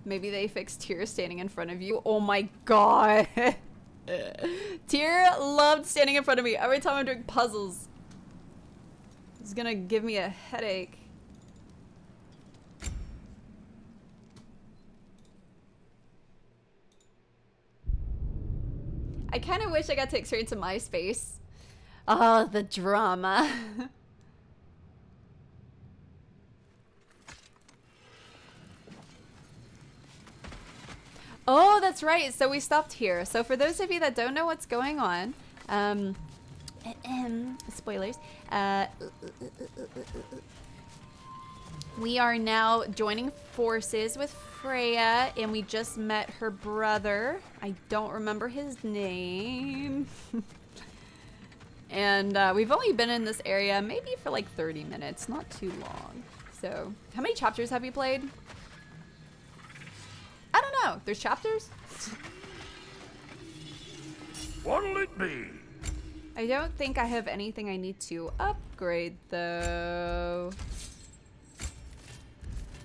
Maybe they fixed Tyr standing in front of you. Oh my god. Tyr loved standing in front of me every time I'm doing puzzles. It's gonna give me a headache. I kind of wish I got to experience a MySpace. Oh, the drama. Oh, that's right. So we stopped here. So for those of you that don't know what's going on, spoilers. We are now joining forces with Freya, and we just met her brother. I don't remember his name. And we've only been in this area maybe for like 30 minutes, not too long. So, how many chapters have you played? I don't know. There's chapters? What'll it be? I don't think I have anything I need to upgrade, though.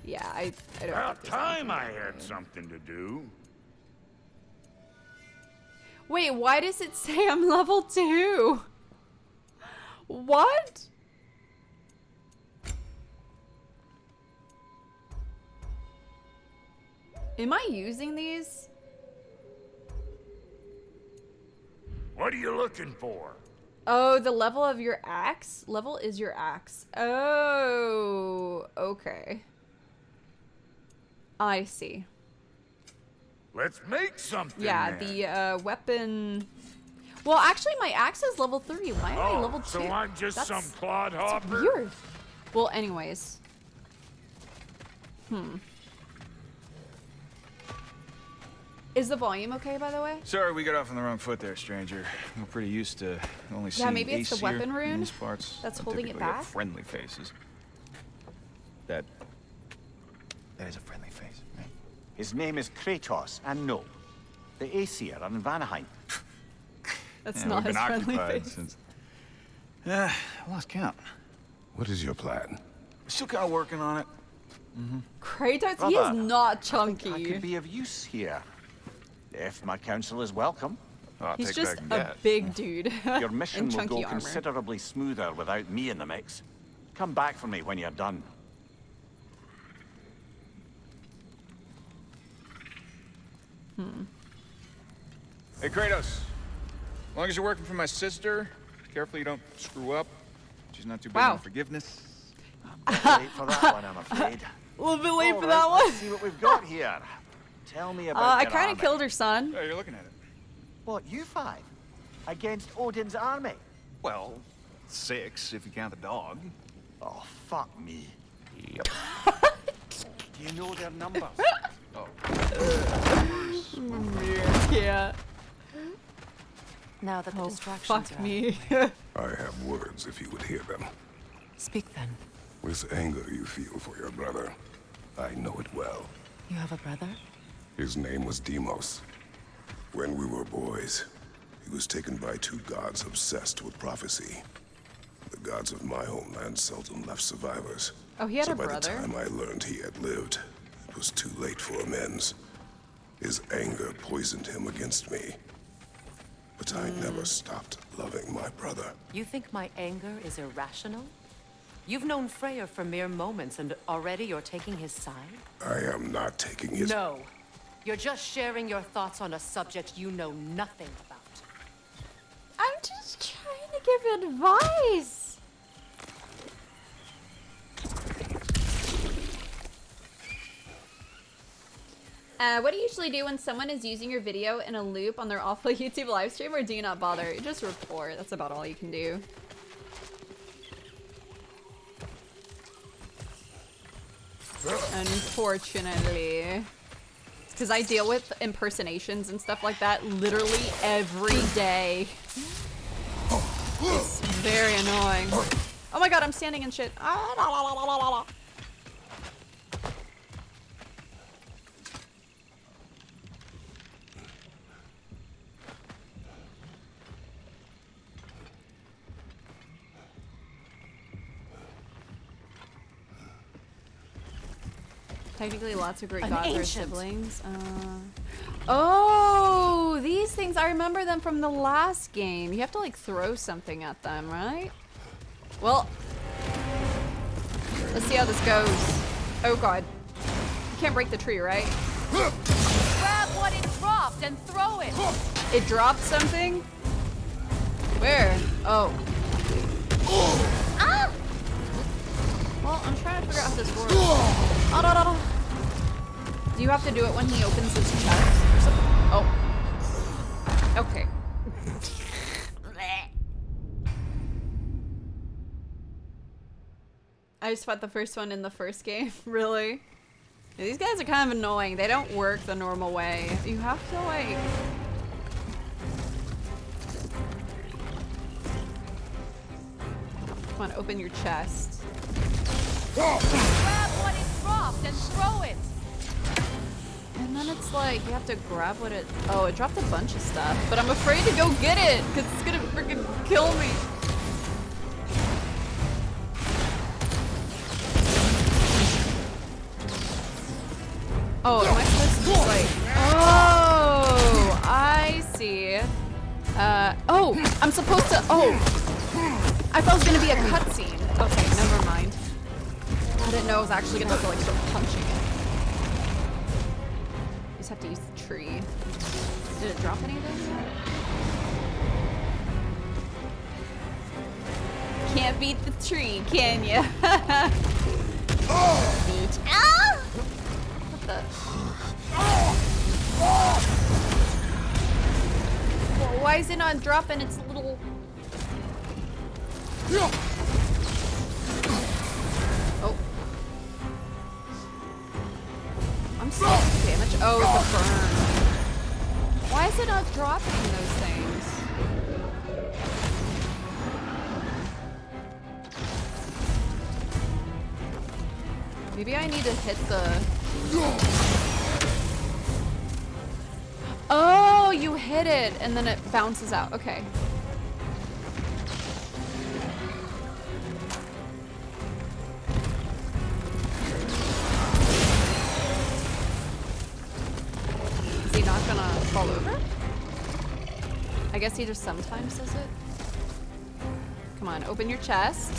Yeah, I don't. About time I had something to do. Wait, why does it say I'm level 2? What? Am I using these? What are you looking for? Oh, the level of your axe? Level is your axe. Oh, okay. I see. Let's make something. Yeah, then. the weapon. Well, actually, my axe is level 3. Why am I level 2? So I'm just some That's clodhopper? weird. Well, anyways. Is the volume okay, by the way? Sorry, we got off on the wrong foot there, stranger. We're pretty used to only seeing maybe it's the Aesir weapon rune in these parts. that's Don't holding it typically have back? friendly faces. That is a friendly face, right? His name is Kratos, and no, the Aesir are in Vanaheim. That's Yeah, not we've his been friendly occupied face. since. I lost count. What is your plan? We're still kind of working on it. Kratos, he is Brother, not I chunky. could be of use here, if my counsel is welcome. Oh, He's take just back a that. big dude. Your mission in will chunky go armor. considerably smoother without me in the mix. Come back for me when you're done. Hey, Kratos. As long as you're working for my sister, careful you don't screw up. She's not too big Wow. on forgiveness. Late for that one, I'm afraid. A little bit late All for right, that one. let's see what we've got here. Tell me about I your kind army. of killed her son. Oh, you're looking at it. What, you five? Against Odin's army? Well, 6 if you count the dog. Oh, fuck me. Yep. Do you know their numbers? Oh. Yeah. Now that the Oh, distractions fuck are me. I have words if you would hear them. Speak then. With anger you feel for your brother. I know it well. You have a brother? His name was Deimos. When we were boys, he was taken by 2 gods obsessed with prophecy. The gods of my homeland seldom left survivors. Oh, he had so a by brother? the time I learned he had lived, it was too late for amends. His anger poisoned him against me. But I never stopped loving my brother. You think my anger is irrational? You've known Freyr for mere moments, and already you're taking his side? I am not taking his... No. You're just sharing your thoughts on a subject you know nothing about. I'm just trying to give advice. What do you usually do when someone is using your video in a loop on their awful YouTube live stream, or do you not bother? Just report. That's about all you can do. Unfortunately. Because I deal with impersonations and stuff like that literally every day. It's very annoying. Oh my god, I'm standing in shit. Ah, la, la, la, la, la, la. Technically, lots of great An gods are ancient. siblings. Oh, these things. I remember them from the last game. You have to like throw something at them, right? Well, let's see how this goes. Oh god. You can't break the tree, right? Grab what it dropped and throw it. It dropped something? Where? Oh. Ah! Well, I'm trying to figure out how this works. Oh, no, no, no. Do you have to do it when he opens his chest or something? Oh. Okay. I just fought the first one in the first game. Really? Yeah, these guys are kind of annoying. They don't work the normal way. You have to like... Come on, open your chest. Grab what it dropped and throw it. And then it's like, you have to grab what it... Oh, it dropped a bunch of stuff. But I'm afraid to go get it, because it's gonna freaking kill me. Oh, am I supposed to just like... Oh, I see. Oh, I'm supposed to... Oh. I thought it was gonna be a cutscene. Okay, never mind. I didn't know I was actually gonna have to like start punching it. You just have to use the tree. Did it drop anything? Can't beat the tree, can ya? Bitch. Ah! What the? Well, why is it not dropping its little... Oh. I'm so damaged. Oh, it's a burn. Why is it not dropping those things? Maybe I need to hit the... Oh, you hit it and then it bounces out. Okay. Is he not gonna fall over? I guess he just sometimes does it. Come on, open your chest.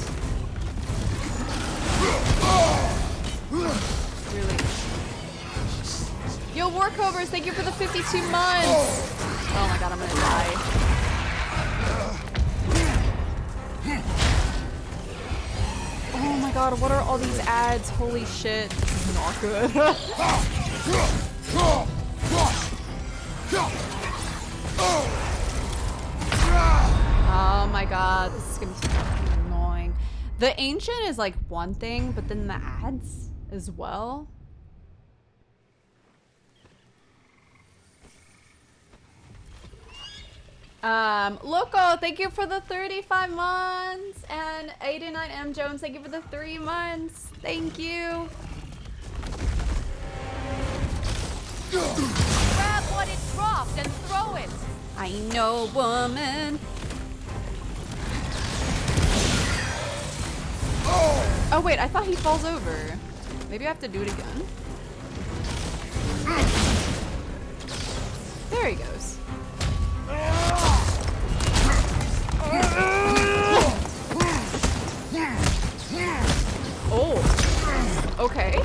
Really? Yo, Warcovers, thank you for the 52 months! Oh my god, I'm gonna die. Oh my god, what are all these ads? Holy shit. This is not good. Oh my god, this is gonna be fucking annoying. The ancient is like one thing, but then the ads as well. Loco, thank you for the 35 months, and 89M Jones, thank you for the 3 months. Thank you. Grab what it dropped and throw it. I know, woman. Oh wait, I thought he falls over. Maybe I have to do it again. There he goes. Oh. Okay. You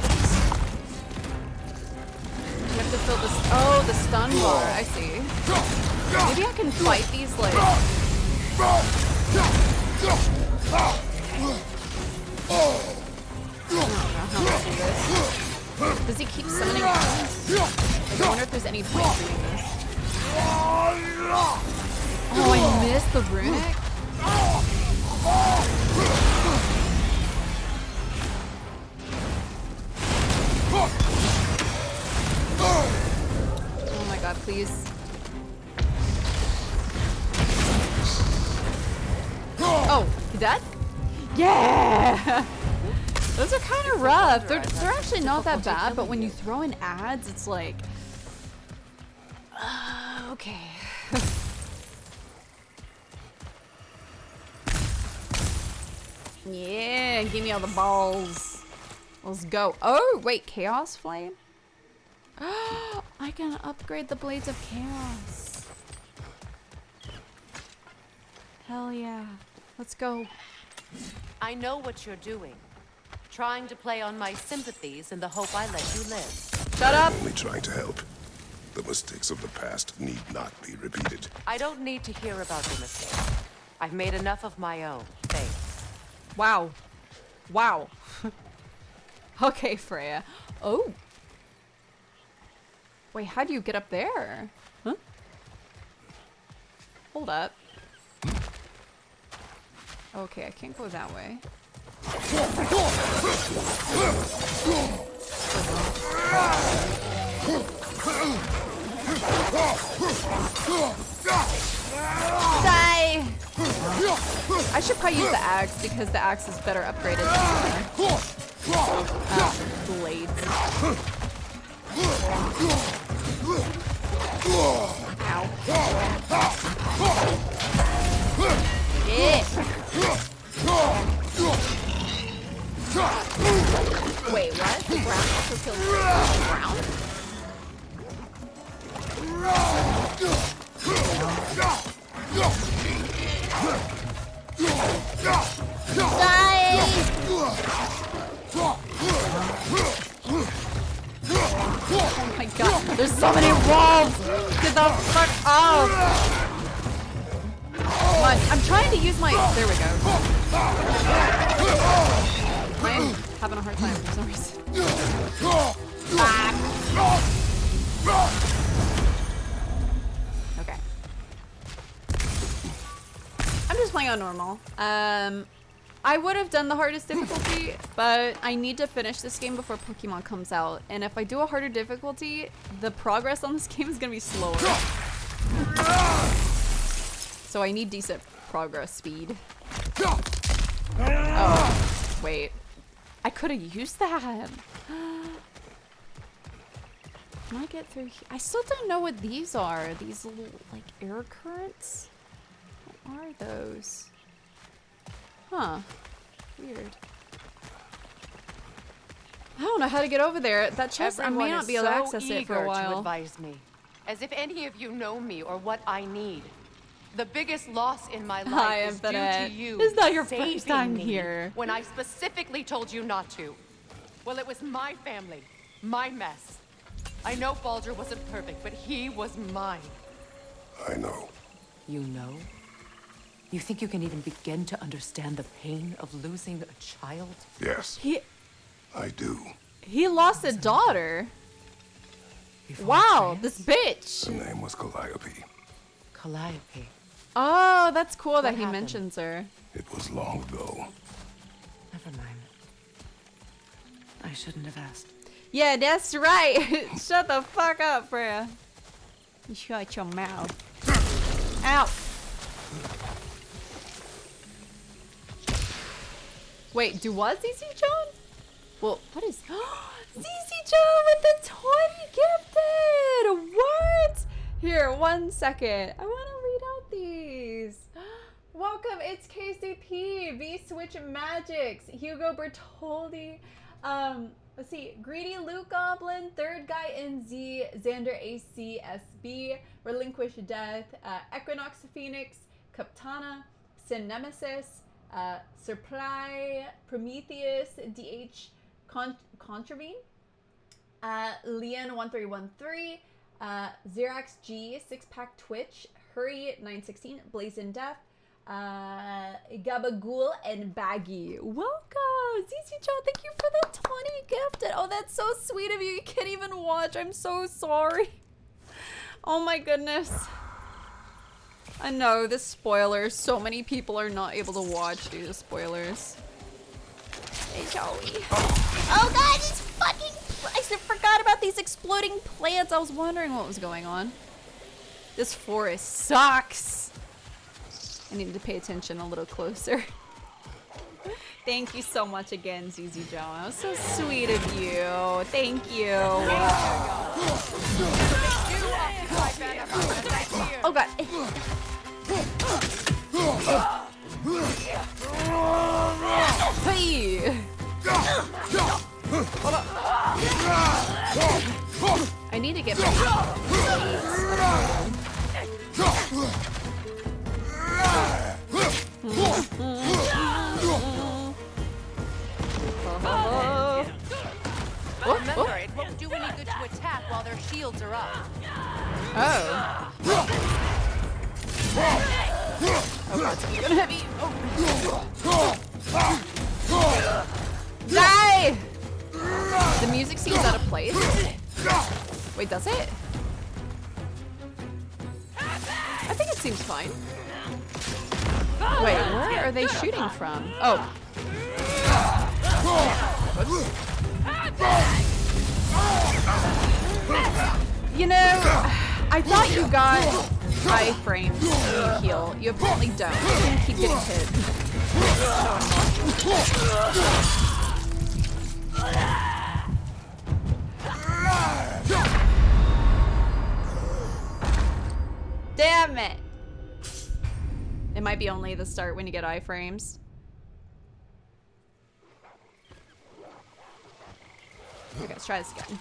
have to fill this. Oh, the stun bar. I see. Maybe I can fight these like. I don't know how to do this. Does he keep summoning enemies? Like, I wonder if there's any point doing this. Oh, I missed the runic? Oh my god, please. Oh, you dead? Yeah! Those are kind of rough. They're actually not that bad, but when you throw in ads, it's like... okay. Yeah, give me all the balls. Let's go. Oh, wait, Chaos Flame? I can upgrade the Blades of Chaos. Hell yeah. Let's go. I know what you're doing. Trying to play on my sympathies in the hope I let you live. Shut up! Only trying to help. The mistakes of the past need not be repeated. I don't need to hear about your mistakes. I've made enough of my own. Thanks. Wow. Wow. Okay, Freya. Oh. Wait, how do you get up there? Huh? Hold up. Okay, I can't go that way. Die! I should probably use the axe because the axe is better upgraded than the blades. Ow. Yeah. Wait, what? The ground also kills the ground? Die! Oh my god, there's so many wolves! Get the fuck off! Come on, I'm trying to use my... There we go. I'm having a hard time for some reason. Okay. I'm just playing on normal. I would have done the hardest difficulty, but I need to finish this game before Pokemon comes out. And if I do a harder difficulty, the progress on this game is gonna be slower. So I need decent progress speed. Oh, wait. I could have used that. Can I get through here? I still don't know what these are. These little, like, air currents? What are those? Huh. Weird. I don't know how to get over there. That chest, I may not be able to access it for a while. To advise me, as if any of you know me or what I need. The biggest loss in my life is due to you. It's not your saving first time me here. when I specifically told you not to. Well, it was my family, my mess. I know Baldur wasn't perfect, but he was mine. I know. You know? You think you can even begin to understand the pain of losing a child? Yes, I do. He lost a daughter. Wow, this bitch. Her name was Calliope. Calliope. Oh, that's cool that he happened? mentions her. It was long ago. Never mind. I shouldn't have asked. Yeah, that's right. Shut the fuck up, Freya. You shut your mouth. Ow. Wait, do what, ZZ John? Well, what is... ZZ John with the 20 gifted! What? Here, 1 second. I want to read out these. Welcome, it's KCP, V-Switch Magics, Hugo Bertoldi, let's see, Greedy Luke Goblin, Third Guy NZ, Xander ACSB, Relinquish Death, Equinox Phoenix, Kaptana, Sin Nemesis, Supply, Prometheus, DH Contravene, Leon1313, Xerax G, Six Pack Twitch, Hurry 916, Blazing Death, Gabagool, and Baggy. Welcome! ZZ Joe, thank you for the 20 gifted. Oh, that's so sweet of you. You can't even watch. I'm so sorry. Oh my goodness. I know, this spoilers. So many people are not able to watch due to spoilers. Hey, Joey. Oh god, this fucking... I forgot about these exploding plants. I was wondering what was going on. This forest sucks. I need to pay attention a little closer. Thank you so much again, ZZ Joe. That was so sweet of you. Thank you. Oh god. Hey. I need to get my Remember, it won't do any good to attack while their shields are up. Oh. Oh god, you're gonna hit me. Oh. Die! The music seems out of place. Wait, does it? I think it seems fine. Wait, where are they shooting from? Oh. Whoops. You know, I thought you got iframes when you heal. You apparently don't. You can keep getting hit. Damn it! It might be only the start when you get iframes. Okay, let's try this again.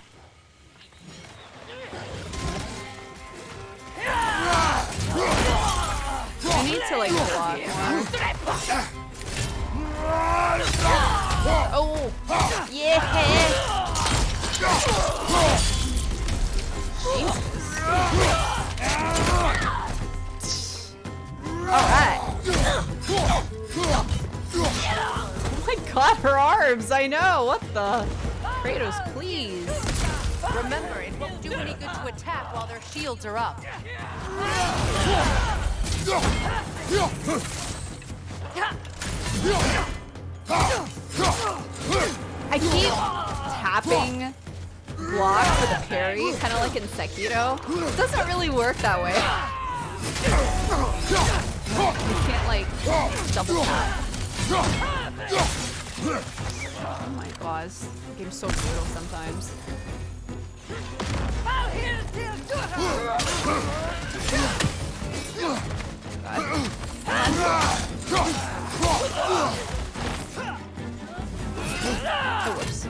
I need to like block more. Oh, yeah! Jesus. Alright. Oh my god, her arms! I know! What the? Kratos, please. Remember, it won't do any good to attack while their shields are up. I keep tapping block for the parry, kind of like in Sekiro. It doesn't really work that way. You can't like double tap. Oh my gosh, this game's so brutal sometimes. Oh, whoops.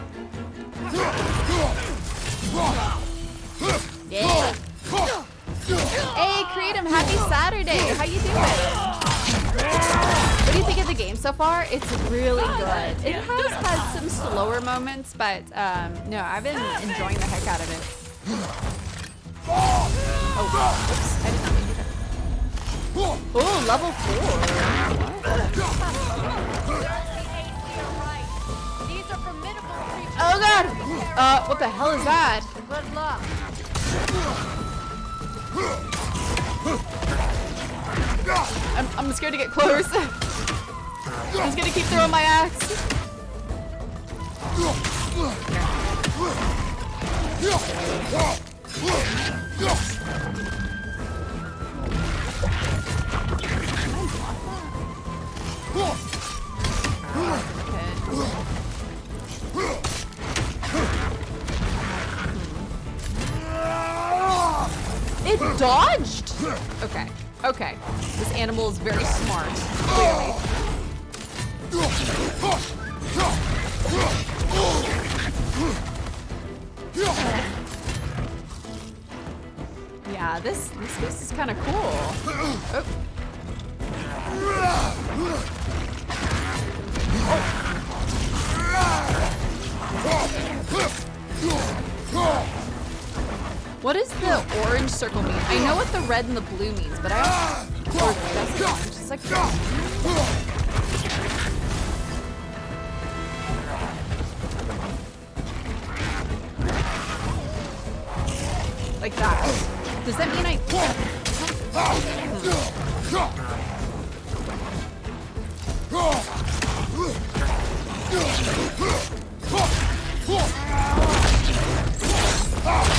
Yeah. Hey, Kratom, happy Saturday. How you doing? What do you think of the game so far? It's really good. It has had some slower moments, but no, I've been enjoying the heck out of it. Oh, whoops. I did not mean to do that. Oh, level 4. These are formidable creatures. Oh god! What the hell is that? Good luck. I'm scared to get close. I'm just gonna keep throwing my axe. It dodged! Okay, okay. This animal is very smart, clearly. Yeah, this is kind of cool. Oh. What does the orange circle mean? I know what the red and the blue means, but I don't... Or that's orange. It's like... Like that. Does that mean I...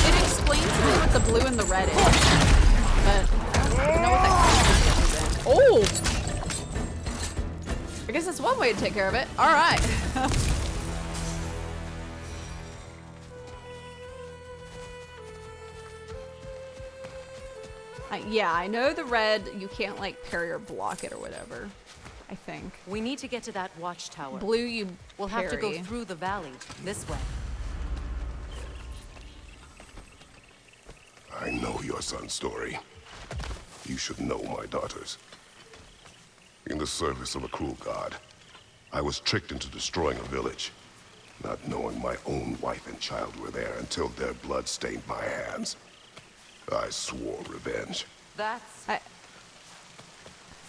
It explains to me what the blue and the red is, but I don't know what that is. Oh! I guess that's one way to take care of it. All right. Yeah, I know the red, you can't like parry or block it or whatever, I think. We need to get to that watchtower. Blue, you We'll have to go parry. through the valley, this way. your son's story. You should know my daughters. In the service of a cruel god, I was tricked into destroying a village, not knowing my own wife and child were there until their blood stained my hands. I swore revenge. That's...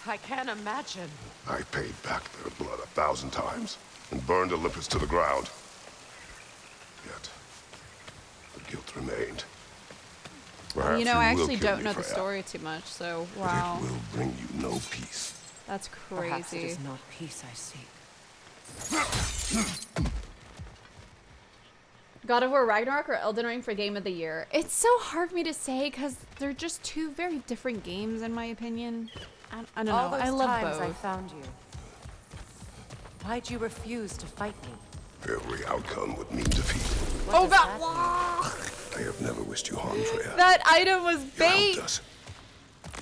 I can't imagine. I paid back their blood 1,000 times and burned Olympus to the ground. Yet, the guilt remained. Perhaps You know, I you will actually kill don't me, know the Freya, story too much, so but wow. it will bring you no peace. That's Perhaps it crazy. is not peace I seek. God of War Ragnarok or Elden Ring for Game of the Year? It's so hard for me to say because they're just two very different games in my opinion. I don't know. All those I love times I both. found you. Why'd you refuse to fight me? Every outcome would mean defeat. What Oh does god! that Wah! I have never wished you harm, Freya. That item was You bait! helped us.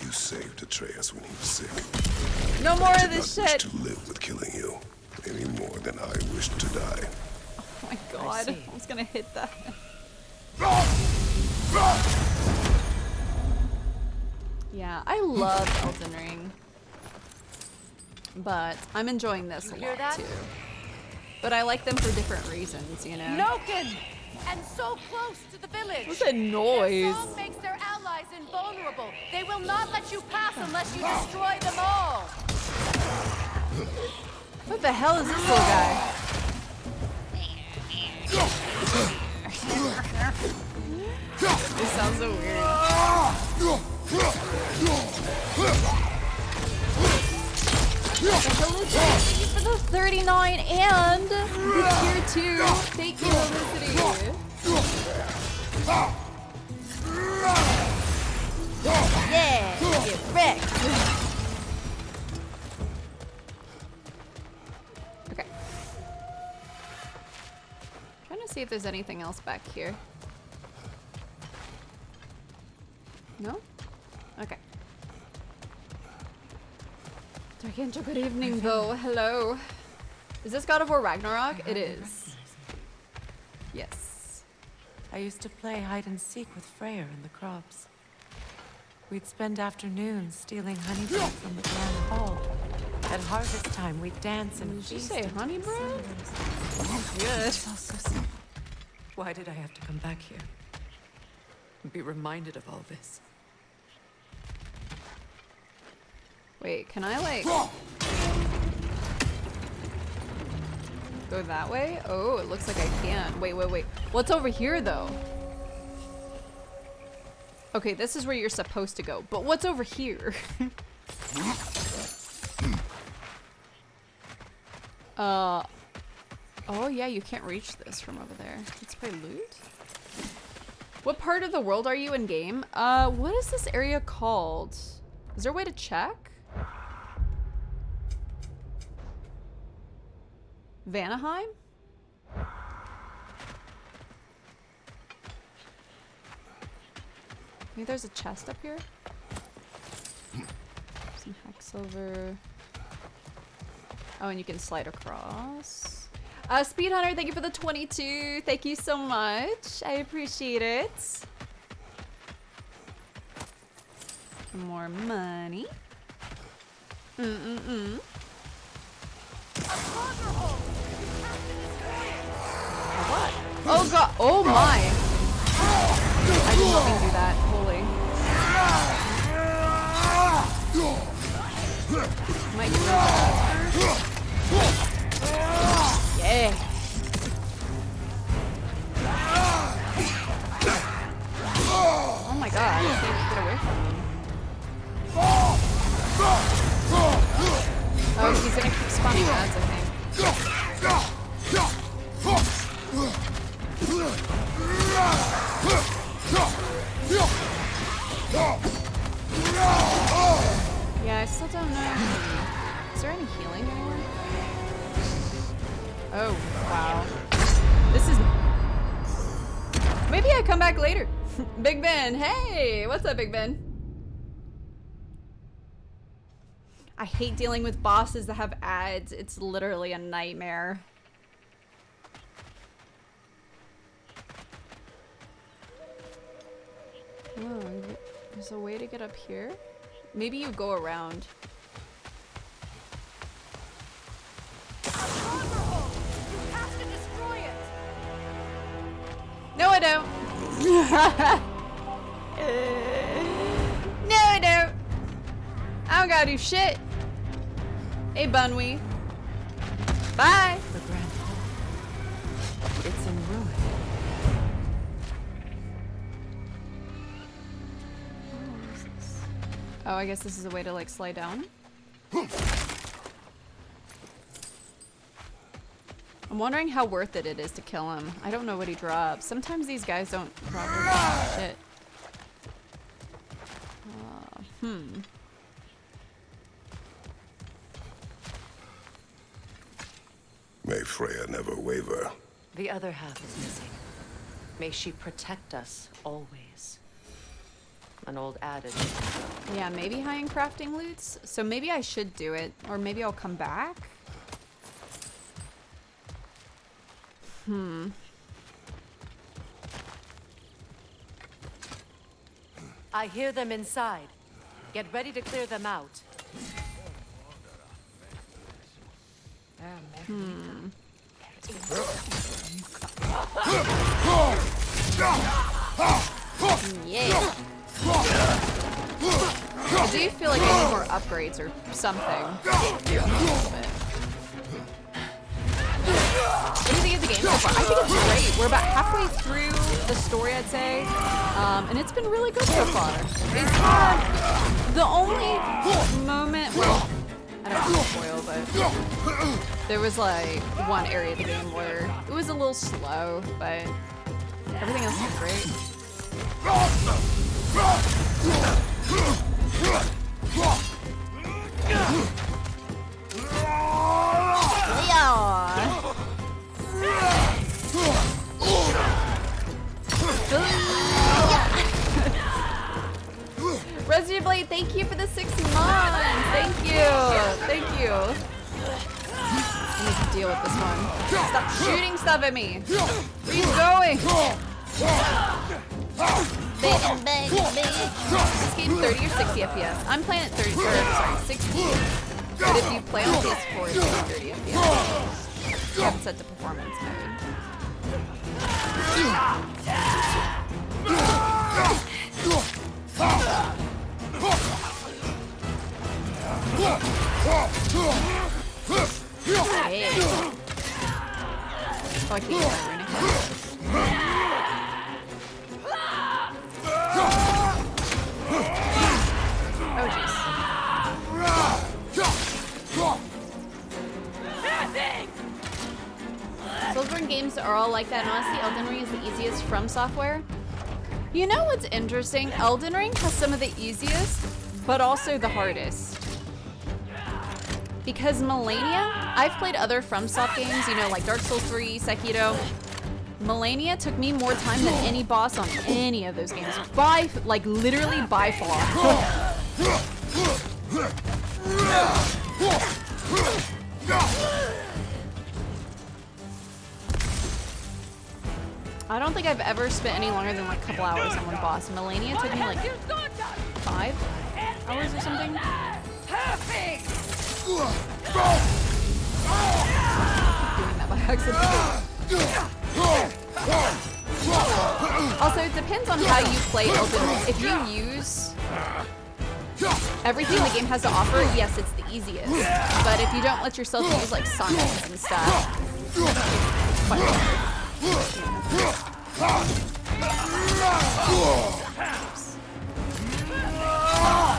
You saved Atreus when he was sick. No more I of did this not wish shit! to live with killing you, any more than I wished to die. Oh my god, see. I was gonna hit that. Yeah, I love Elden Ring. But I'm enjoying this a You hear lot that? too. But I like them for different reasons, you know? Noken! And so close to the village! What's that noise? Their song makes their allies invulnerable. They will not let you pass unless you destroy them all! What the hell is this little guy? This sounds so weird. Thank you for the 39 and the tier 2. Thank you, Felicity. Yeah, get wrecked. Okay. Trying to see if there's anything else back here. No? Okay. Dark Angel, good evening though. Hello. Is this God of War Ragnarok? It is. Yes. I used to play hide and seek with Freyr in the crops. We'd spend afternoons stealing honey bread from the grand hall. At harvest time, we'd dance and Did you feast say until honey bread? sunrise. Good. It's all so simple. Why did I have to come back here? And be reminded of all this? Wait, can I like go that way? Oh, it looks like I can't. Wait. What's over here though? Okay, this is where you're supposed to go, but what's over here? Oh yeah, you can't reach this from over there. Let's play loot. What part of the world are you in game? What is this area called? Is there a way to check? Vanaheim? Maybe there's a chest up here? Some hack silver. Oh, and you can slide across. Speed Hunter, thank you for the 22. Thank you so much. I appreciate it. Some more money. What? Oh god. Oh my. I did not mean to do that. Holy. Might get rid of that. Yeah. Oh my god. I can't get away from him. Oh, he's gonna keep spawning ads, I think. Yeah, I still don't know. Is there any healing anywhere? Oh, wow. This is... Maybe I come back later. Big Ben, hey! What's up, Big Ben? I hate dealing with bosses that have ads. It's literally a nightmare. Oh, There's a way to get up here? Maybe you go around. No, I don't. No, I don't. I don't gotta do shit. Hey, Bunwee. Bye. The Grand Hall. It's in ruin. Oh, I guess this is a way to like slide down. I'm wondering how worth it is to kill him. I don't know what he drops. Sometimes these guys don't drop shit. May Freya never waver. The other half is missing. May she protect us always. An old adage. Yeah, maybe high-end crafting loots. So maybe I should do it, or maybe I'll come back. I hear them inside. Get ready to clear them out. Yeah. I do feel like I need more upgrades or something. What do you think of the game so far? I think it's great. We're about halfway through the story, I'd say. And it's been really good so far. It's the only moment, well, I don't want to spoil, but there was like one area of the game where it was a little slow, but everything else is great. Resident Blade, thank you for the 6 months. Thank you. Thank you. I need to deal with this one. Stop shooting stuff at me. Where are you going? This game 30 or 60 FPS. I'm playing at 30, or sorry, 60. But if you play on PS4, it's like 30 FPS. You haven't set the performance mode. Hey. Oh, I can't use my runic weapon. Oh, jeez. Soulsborne games are all like that, and honestly, Elden Ring is the easiest from software. You know what's interesting? Elden Ring has some of the easiest, but also the hardest. Because Millennia, I've played other FromSoft games, you know, like Dark Souls 3, Sekiro. Millennia took me more time than any boss on any of those games. By, like, literally by far. I don't think I've ever spent any longer than like a couple hours on one boss. Millennia took me like 5 hours or something. Doing that by accident. Also, it depends on how you play Elden Ring. If you use everything the game has to offer, yes, it's the easiest. But if you don't let yourself use like summons and stuff, it's quite hard.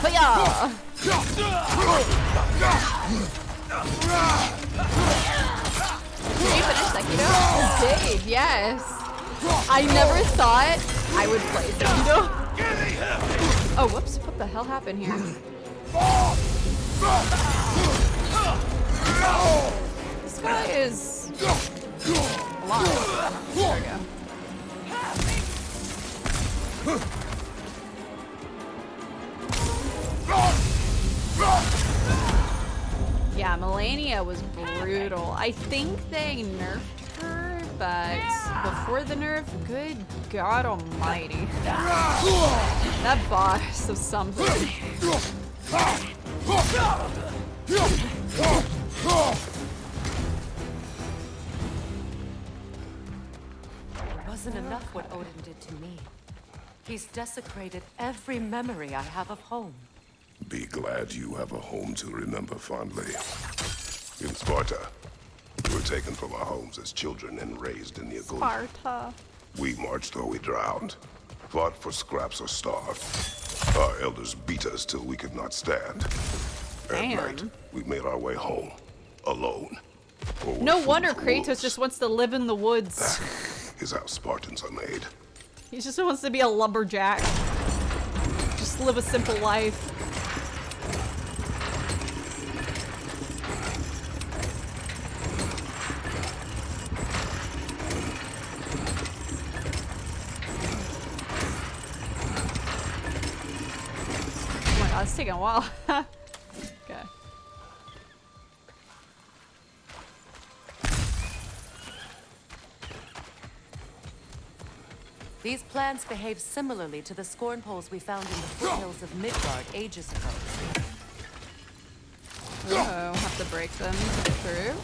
But yeah. Did you finish Sekiro? I did, yes. I never thought I would play Sekiro. Oh, whoops. What the hell happened here? This guy is alive. There we go. Yeah, Millennia was brutal. I think they nerfed her, but before the nerf, good God almighty. That boss of something. It wasn't enough what Odin did to me. He's desecrated every memory I have of home. Be glad you have a home to remember fondly. In Sparta, we were taken from our homes as children and raised in the Agoni. Sparta. We marched or we drowned, fought for scraps or starved. Our elders beat us till we could not stand. Damn. At night, we made our way home, alone. or with No food wonder for Kratos wolves. just wants to live in the woods. Is how Spartans are made. He just wants to be a lumberjack. Just live a simple life. Oh my god, it's taking a while. Okay. These plants behave similarly to the scorn poles we found in the foothills of Midgard ages ago. Oh, have to break them to get through.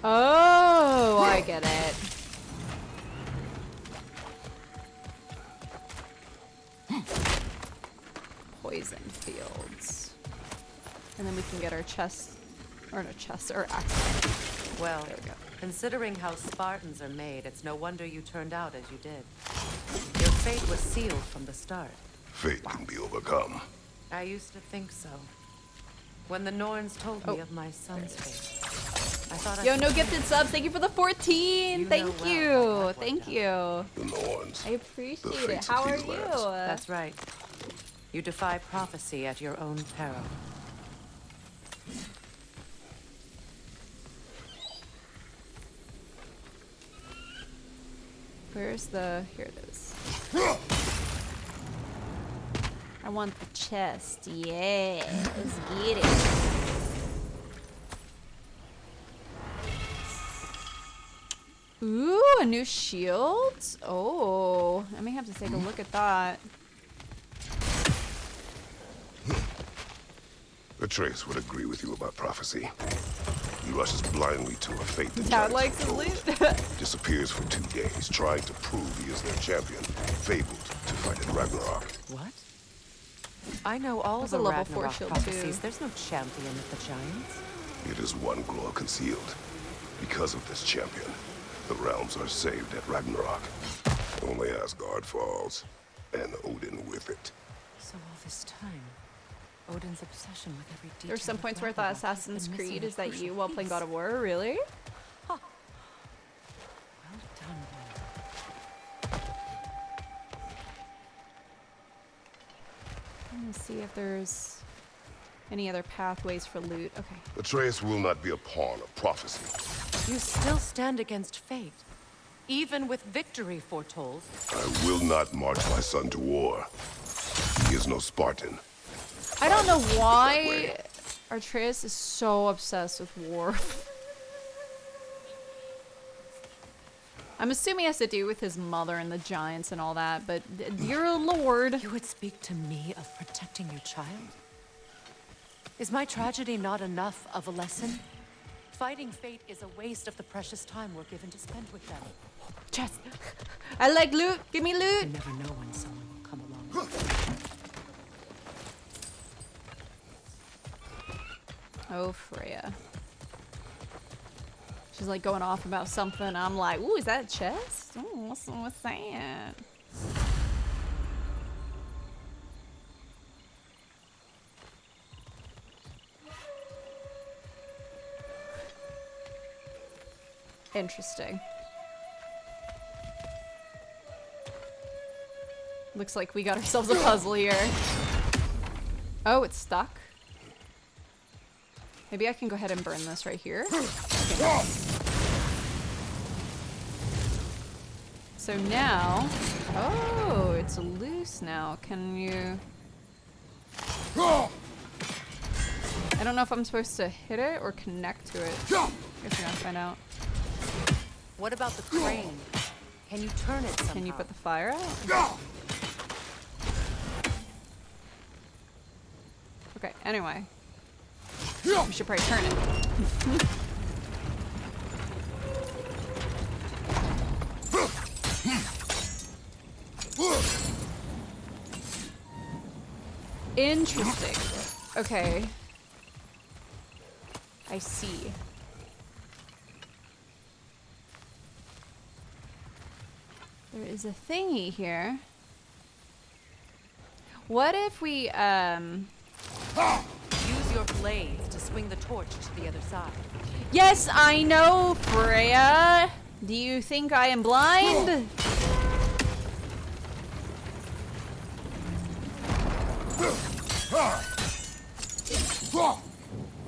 Oh, I get it. Poison fields. And then we can get our chest, or no chest, or axe. Well, There we go. considering how Spartans are made, it's no wonder you turned out as you did. Your fate was sealed from the start. Fate can be overcome. I used to think so. When the Norns told me of my son's fate, I thought I Yo, could no change gifted subs. Thank you for the 14. You know Thank well how you. that worked Thank out. you. The Norns. I appreciate The it. fates How of are these you? lands. That's right. You defy prophecy at your own peril. Where's the... Here it is. I want the chest. Yeah. Let's get it. Ooh, a new shield? Oh, I may have to take a look at that. Atreus would agree with you about prophecy. He rushes blindly to a fate that Dad giants likes his foretold. loot. Disappears for 2 days, trying to prove he is their champion, fabled to fight in Ragnarok. What? I know all That's the a level 4 Ragnarok shield, prophecies. too. There's no champion of the giants. It is one glow concealed. Because of this champion, the realms are saved at Ragnarok. Only Asgard falls, and Odin with it. So all this time, Odin's obsession with every detail. There's some of points where I thought Ragnarok has Assassin's been Creed missing a is that crucial you while playing God piece. of War. Really? Well done, boy. Let me see if there's any other pathways for loot. Okay. Atreus will not be a pawn of prophecy. You still stand against fate, even with victory foretold. I will not march my son to war. He is no Spartan. I don't know why Atreus is so obsessed with war. I'm assuming it has to do with his mother and the giants and all that, but you're a lord. You would speak to me of protecting your child? Is my tragedy not enough of a lesson? Fighting fate is a waste of the precious time we're given to spend with them. Chest. I like loot. Give me You loot. never know when someone will come along. Oh, Freya. She's like going off about something. I'm like, ooh, is that a chest? Ooh, what's that? Interesting. Looks like we got ourselves a puzzle here. Oh, it's stuck. Maybe I can go ahead and burn this right here. Okay. So now, oh, it's loose now. Can you? I don't know if I'm supposed to hit it or connect to it. I guess we're gonna find out. What about the crane? Can you turn it somehow? Can you put the fire out? Okay, anyway. We should probably turn it. Interesting. Okay. I see. There is a thingy here. What if we, Use your blades to swing the torch to the other side. Yes, I know, Freya! Do you think I am blind?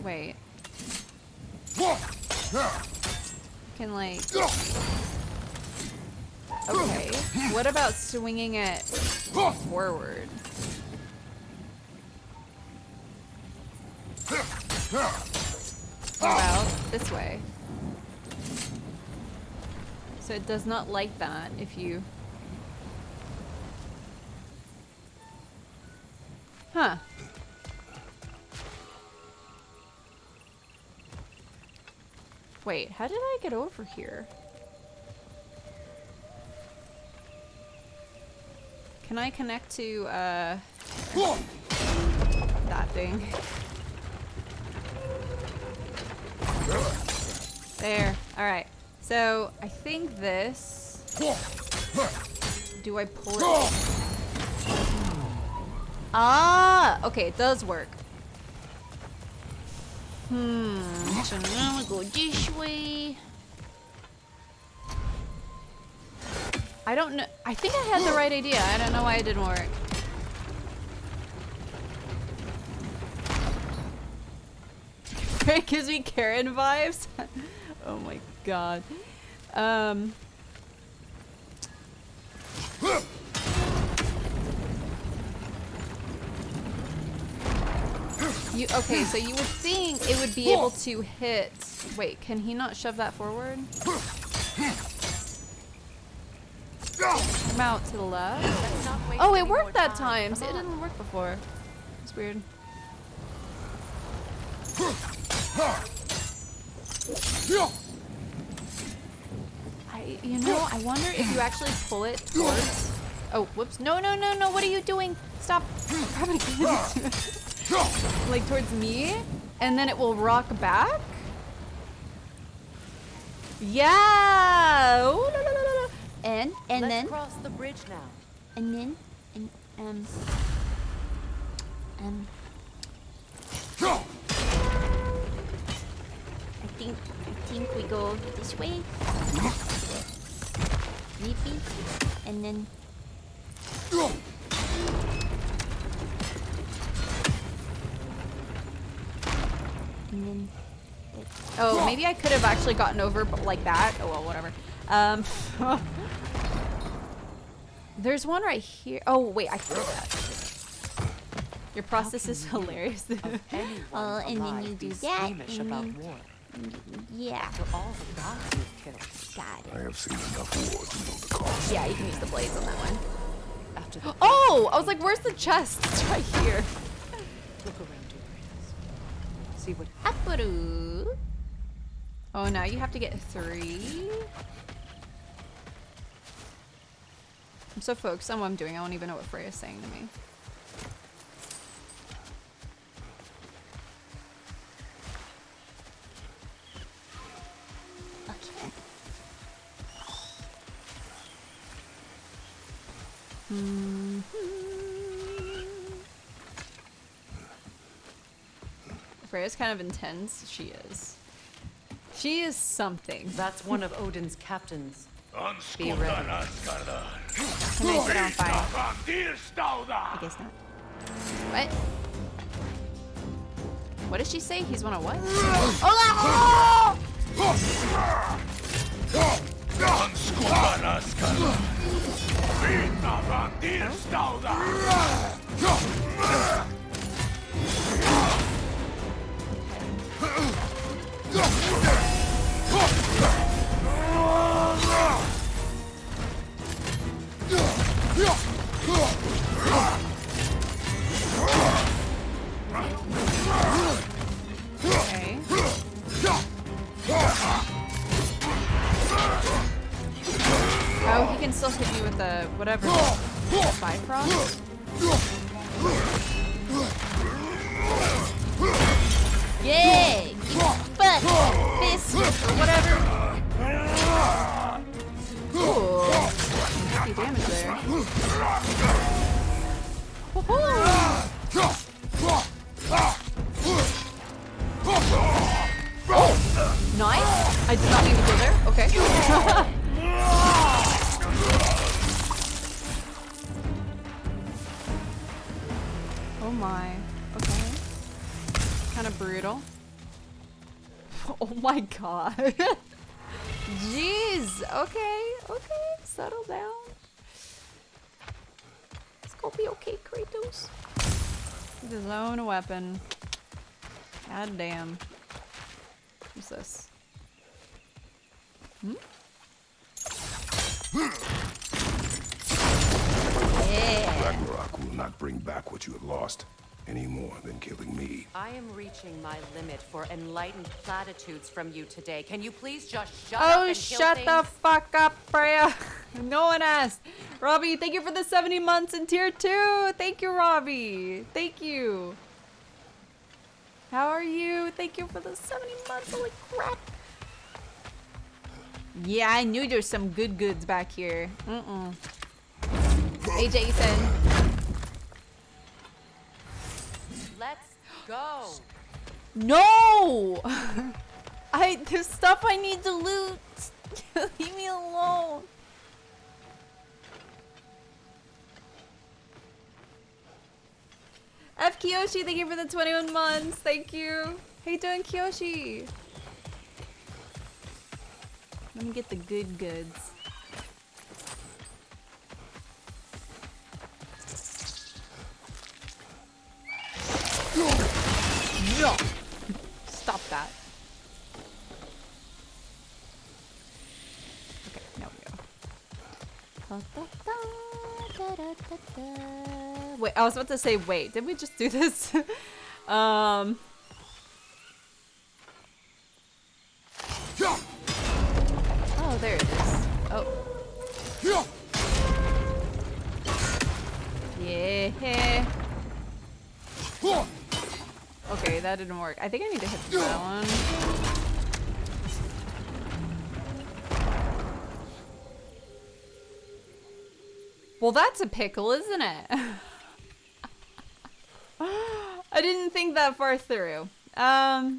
Wait. Can like... Okay. What about swinging it forward? What about this way? So it does not like that if you... Huh. Wait, how did I get over here? Can I connect to, that thing? There. Alright. So, I think this... Do I pull it? Ah! Okay, it does work. So now we go this way. I don't know. I think I had the right idea. I don't know why it didn't work. It gives me Karen vibes. Oh my god. Okay, so you would think it would be able to hit... Wait, can he not shove that forward? Come out to the left. Oh, it worked that time. See, it didn't work before. It's weird. I wonder if you actually pull it towards... Oh, whoops. No, no, no, no. What are you doing? Stop. Grabbing it. Like towards me, and then it will rock back. Yeah. Ooh, la, la, la, la. And Let's then cross the bridge now. and then I think we go this way. Maybe, and then. And then oh, maybe I could have actually gotten over like that. Oh well, whatever. There's one right here. Oh wait, I forgot that. Your process is hilarious. And then you do that. And then, yeah. After all the gods you've killed. Got I it. have seen enough war to know the cost. Yeah, you can use the blades on that one. After the Oh, I was like, where's the chest? It's right here. look around you, Kratos. See what Apuru. Oh, now you have to get 3. I'm so focused on what I'm doing, I don't even know what Freya's saying to me. Okay. Freya's kind of intense. She is. She is something. That's one of Odin's captains. Be Unskutan ready. Asgardar. Can I set on fire? Navandir I Stauda. guess not. What? What did she say? He's one of what? Oh! Unskutan Asgardar. Navandir Stauda. whatever. Bifrost? Yay! Butt! Fist! Or whatever. Ooh. Hefty damage there. Oh, nice! I did not mean to go there. Okay. Oh my. Okay. Kind of brutal. Oh my god. Jeez. Okay. Okay. Settle down. It's gonna be okay, Kratos. Just own a weapon. God damn. What's this? Hmm? Yeah. Ragnarok will not bring back what you have lost, any more than killing me. I am reaching my limit for enlightened platitudes from you today. Can you please just shut up Oh, and kill shut things? the fuck up, Freya. No one asked. Robbie, thank you for the 70 months in tier 2. Thank you, Robbie. Thank you. How are you? Thank you for the 70 months. Holy crap. Yeah, I knew there's some good goods back here. Hey, Jason. Let's go. No! There's stuff I need to loot. Leave me alone. F Kiyoshi, thank you for the 21 months. Thank you. How you doing, Kiyoshi? Let me get the good goods. No! Stop that. Okay, now we go. Wait, I was about to say wait. Did we just do this? Oh, there it is. Oh. Yeah. Okay, that didn't work. I think I need to hit that one. Well, that's a pickle, isn't it? I didn't think that far through. Huh.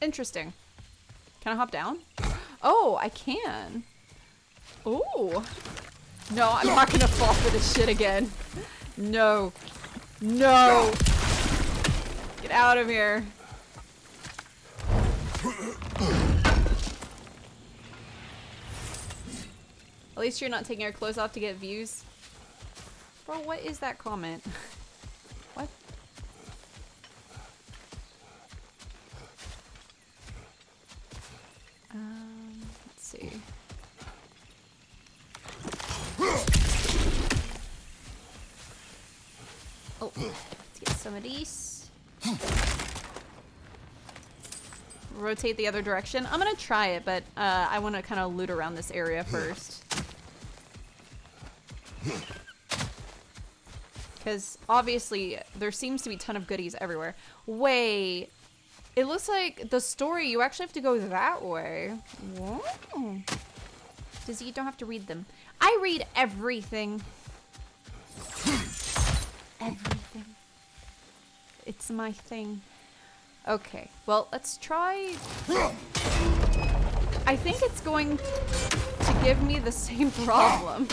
Interesting. Can I hop down? Oh, I can. Oh. No, I'm not gonna fall for this shit again. No. No. Get out of here. At least you're not taking your clothes off to get views. Bro, what is that comment? What? Let's see. Oh, let's get some of these. Rotate the other direction. I'm gonna try it, but I want to kind of loot around this area first. Because obviously there seems to be a ton of goodies everywhere. Wait, it looks like the story, you actually have to go that way. Whoa. Dizzy, you don't have to read them. I read everything. Everything. It's my thing. Okay, well, let's try. I think it's going to give me the same problem.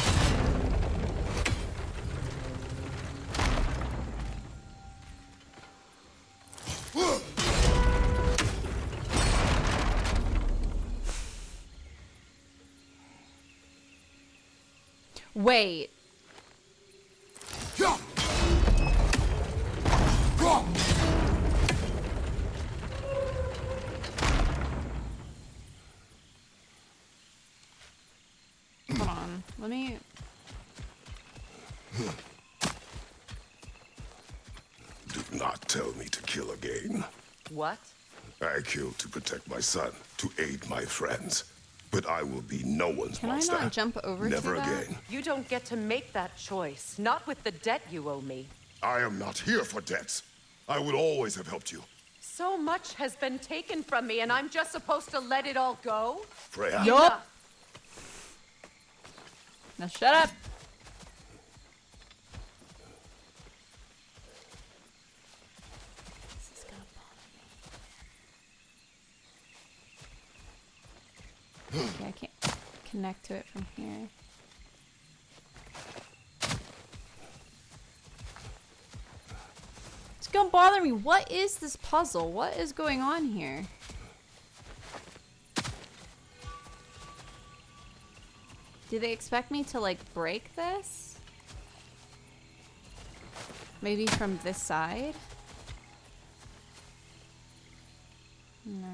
Wait. Hold on. Let me... not tell me to kill again. What? I killed to protect my son, to aid my friends. But I will be no one's Can monster. I not jump over Never to that? again. You don't get to make that choice. Not with the debt you owe me. I am not here for debts. I would always have helped you. So much has been taken from me, and I'm just supposed to let it all go? Freya. Yup. Now shut up. This is gonna bother me. Okay, I can't connect to it from here. It's gonna bother me. What is this puzzle? What is going on here? Do they expect me to, like, break this? Maybe from this side? No.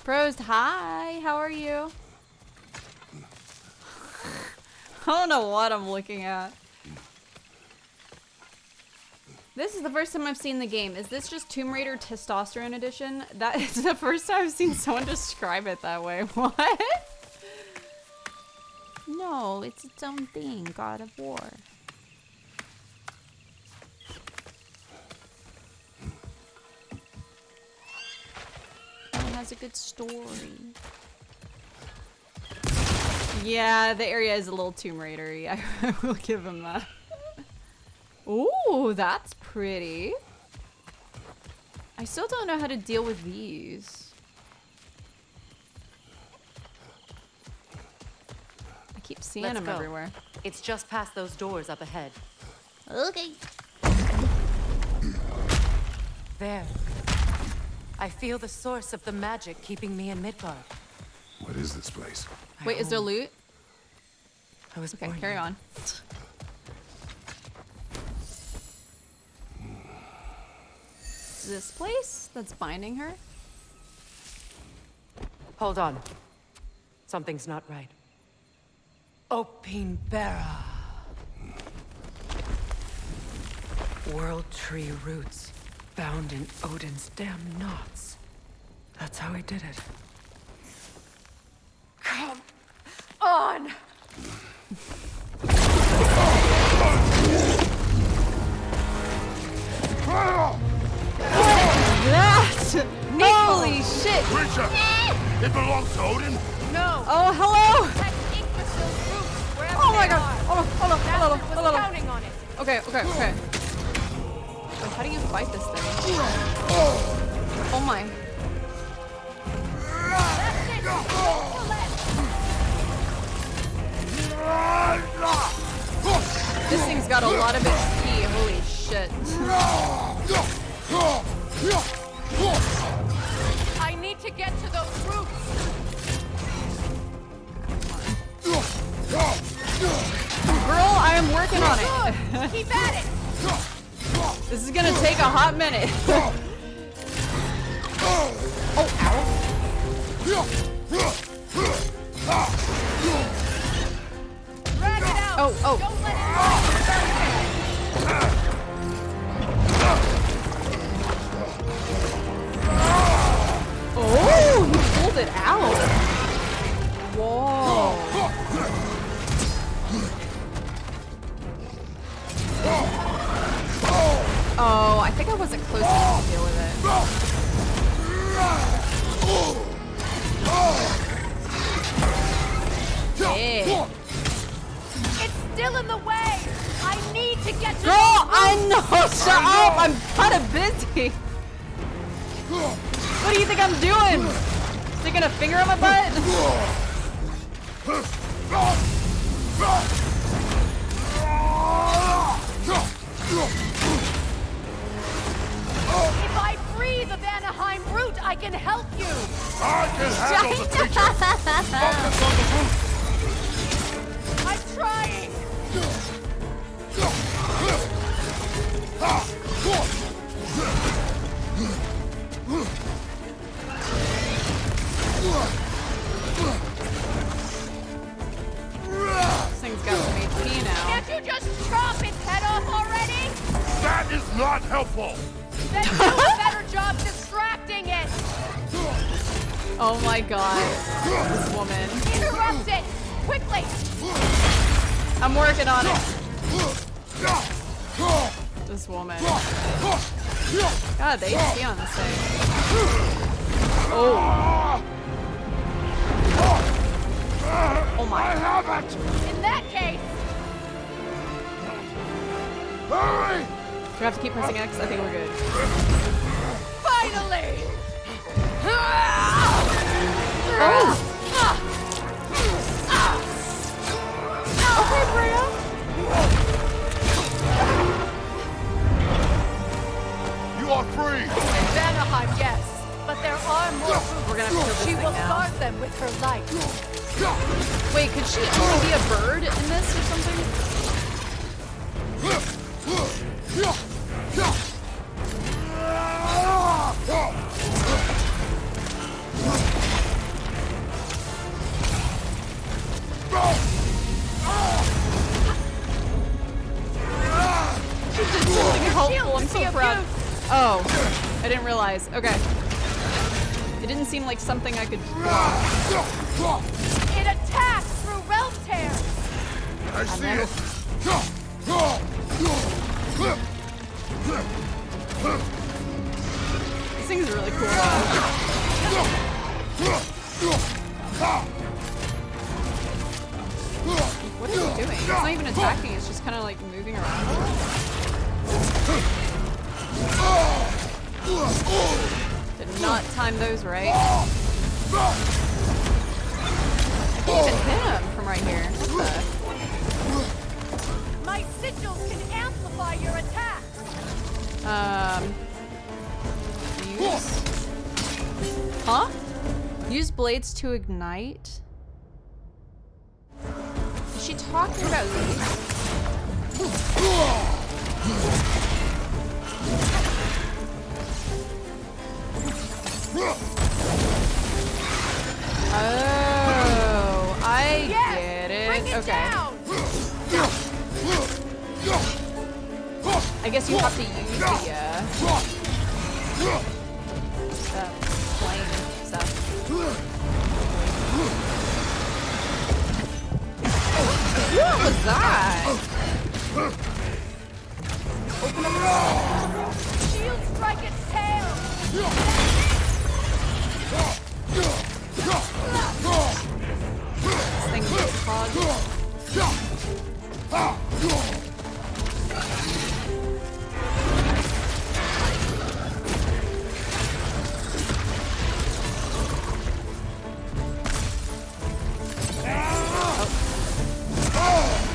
Pros, hi! How are you? I don't know what I'm looking at. This is the first time I've seen the game. Is this just Tomb Raider Testosterone Edition? That is the first time I've seen someone describe it that way. What? No, it's its own thing. God of War. It has a good story. Yeah, the area is a little Tomb Raider-y. I will give him that. Ooh, that's pretty. I still don't know how to deal with these. I keep seeing Let's them go. everywhere. It's just past those doors up ahead. Okay. There. I feel the source of the magic keeping me in Midgard. What is this place? My Wait, is there home. loot? I was Okay, born carry here. on. Is this place that's binding her? Hold on. Something's not right. Opinbera. World tree roots bound in Odin's damn knots. That's how he did it. Come on! That! Holy shit! Creature! It belongs to Odin? No! Oh, hello! That imbecile's roots, wherever Oh my they god! are. Hold on, hold on, hold on, Bastard hold was on. counting on it. Okay, okay, okay. Wait, how do you fight this thing? Oh my. That's it! This thing's got a lot of HP. Holy shit. I need to get to those roots. Girl, I am working on it. Keep at it. This is gonna take a hot minute. Oh, Drag it out. ow. Oh, Don't let it run. Oh, he pulled it out. Whoa. Oh, I think I wasn't close enough to deal with it. Yeah. It's still in the way. I need to get to Girl, I know. Shut up. I'm kind of busy. What do you think I'm doing? Sticking a finger in my butt? If I free the Vanaheim root, I can help you. I can handle the creature! Focus on the root! I'm trying. This thing's got some HP now. Can't you just not helpful. Then do a better job distracting it. Oh my god. This woman. Interrupt it quickly. I'm working on it. This woman. God, the HP on this thing. Oh. Oh my. I have it. In that case, Hurry! Do we have to keep pressing X? I think we're good. finally. Okay, Brea. You are free. Vanaheim, yes, but there are more. We're gonna have to kill this She thing will now. guard them with her light. Wait, could she only be a bird in this or something? Something helpful, I'm so proud. Oh, I didn't realize. Okay. It didn't seem like something I could block. It attacks through realm tears. I see it. This thing's really cool though. What is it doing? It's not even attacking, it's just kind of like moving around. Did not time those right. I can't even hit him from right here. What My sigils can amplify your attacks. the? Use. Huh? Use blades to ignite. Is she talking about these? Oh, I get it. Bring it Okay. down. I guess you have to use the plane stuff. What was that? Shield strike its tail. This thing gets clogged.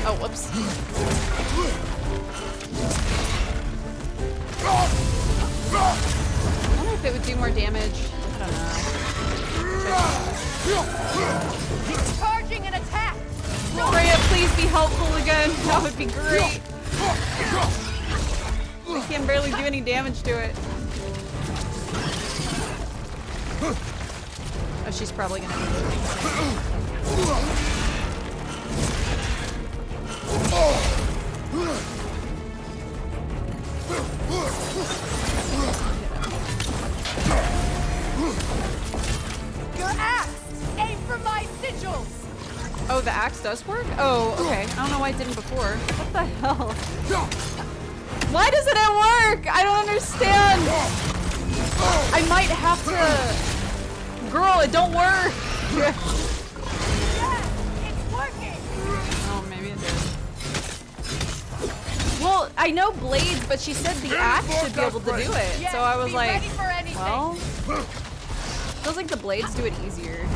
Oh, whoops. I wonder if it would do more damage. I don't know. It's charging an attack. Freya, please be helpful again. That would be great. I can barely do any damage to it. Oh, she's probably gonna do it. Your axe. Aim for my sigils. Oh, the axe does work? Oh, okay. I don't know why it didn't before. What the hell? Why doesn't it work? I don't understand. I might have to... Girl, it don't work. Yes, it's working. Oh, maybe it did. Well, I know blades, but she said the axe should be able to do it. Yes, So I was be like, ready for anything. well, feels like the blades do it easier.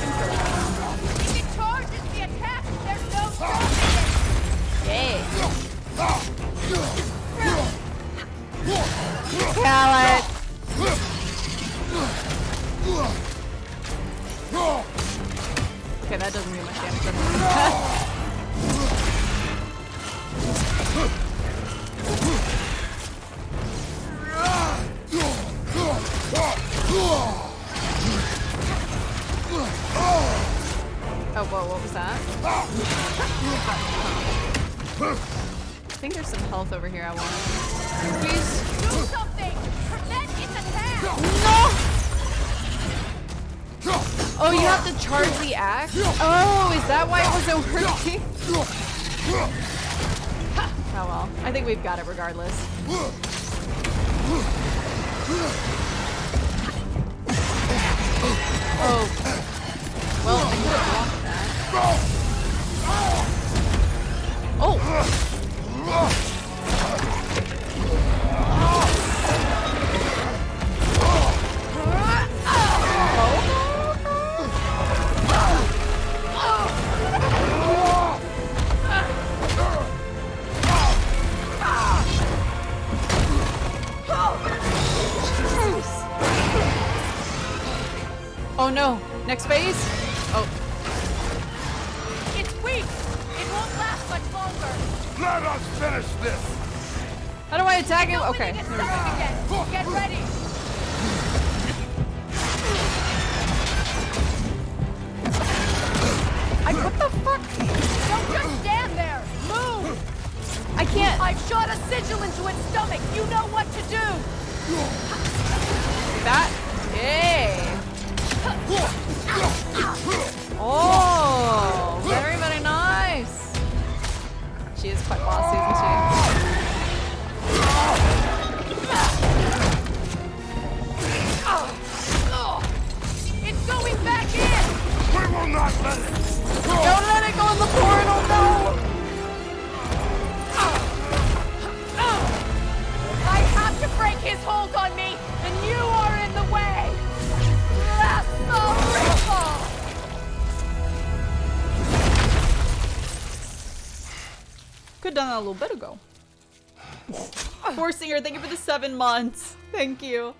If it charges the attack, there's no stopping it. Yay. Kill it. Okay, that doesn't do much damage. Oh, whoa, what was that? I think there's some health over here I want. Please. Do something! Prevent its attack! No! Oh, you have to charge the axe? Oh, is that why it wasn't working? Oh well, I think we've got it regardless. Oh. Well, I could have blocked that. Oh! Oh no! Next phase? Oh. It's weak! It won't last much longer! Let us finish this! How do I attack it? Know when Okay. it gets started again. Get ready! What the fuck? Don't just stand there! Move! I can't. I've shot a sigil into its stomach! You know what to do! That? Yay! Oh, very, very nice. She is quite bossy, isn't she? It's going back in! We will not let it! Don't let it go in the portal, no! I have to break his hold on me, and you are in the way! Lasso ripple! Could've done that a little bit ago. Poor Singer, thank you for the 7 months. Thank you.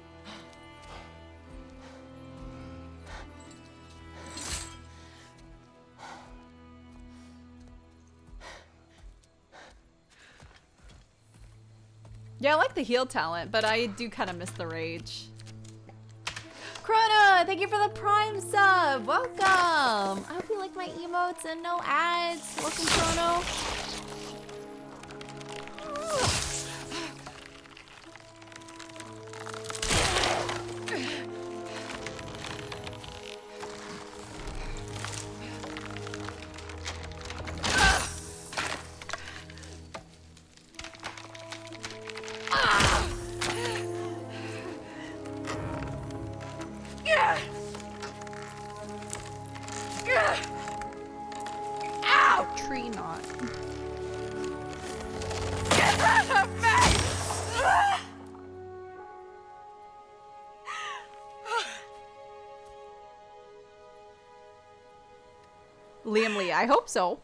Yeah, I like the heal talent, but I do kind of miss the rage. Chrono, thank you for the Prime sub. Welcome. I hope you like my emotes and no ads. Welcome, Chrono. Ow! Tree knot. Get out of me! Liam Lee, I hope so.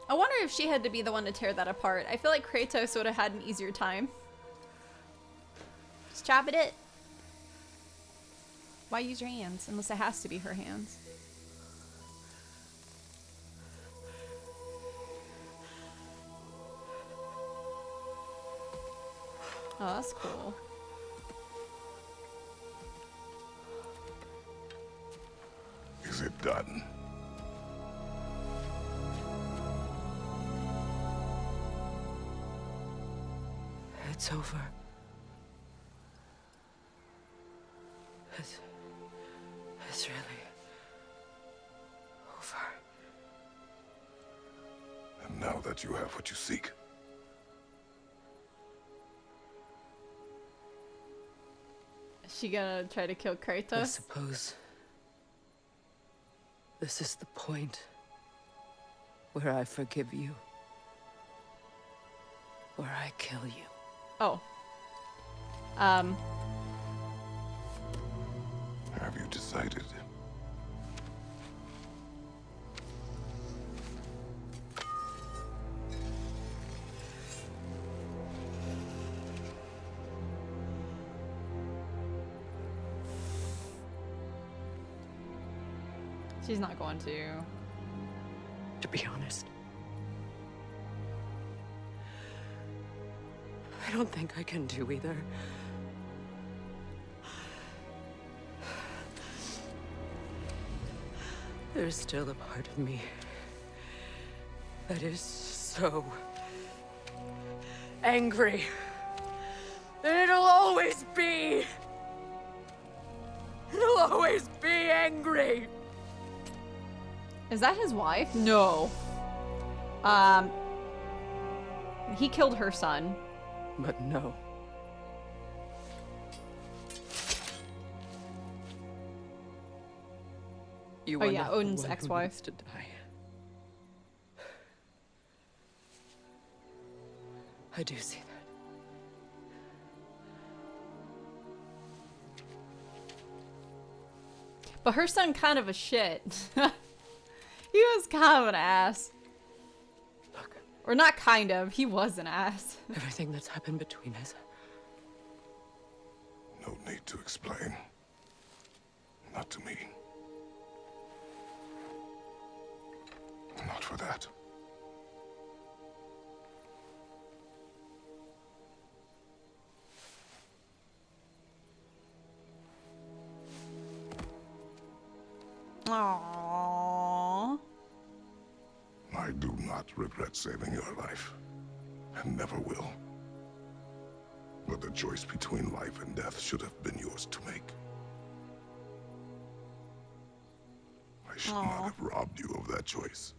I wonder if she had to be the one to tear that apart. I feel like Kratos would have had an easier time. Just chop it. Why use your hands? Unless it has to be her hands. Oh, that's cool. Is it done? It's over. It's really over. And now that you have what you seek, Is she gonna try to kill I Kratos? suppose this is the point where I forgive you. Where I kill you. Oh. have you decided? She's not going to. To be honest, I don't think I can do either. There's still a part of me that is so angry. And it'll always be. It'll always be angry. Is that his wife? No. He killed her son. But no. You Oh are yeah, not the Odin's one who ex-wife. needs to die. I do see that. But her son kind of a shit. He was kind of an ass. Look, Or not kind of, he was an ass. everything that's happened between us. No need to explain. Not to me. Not for that. Aww. I do not regret saving your life, and never will. But the choice between life and death should have been yours to make. I should not have robbed you of that choice.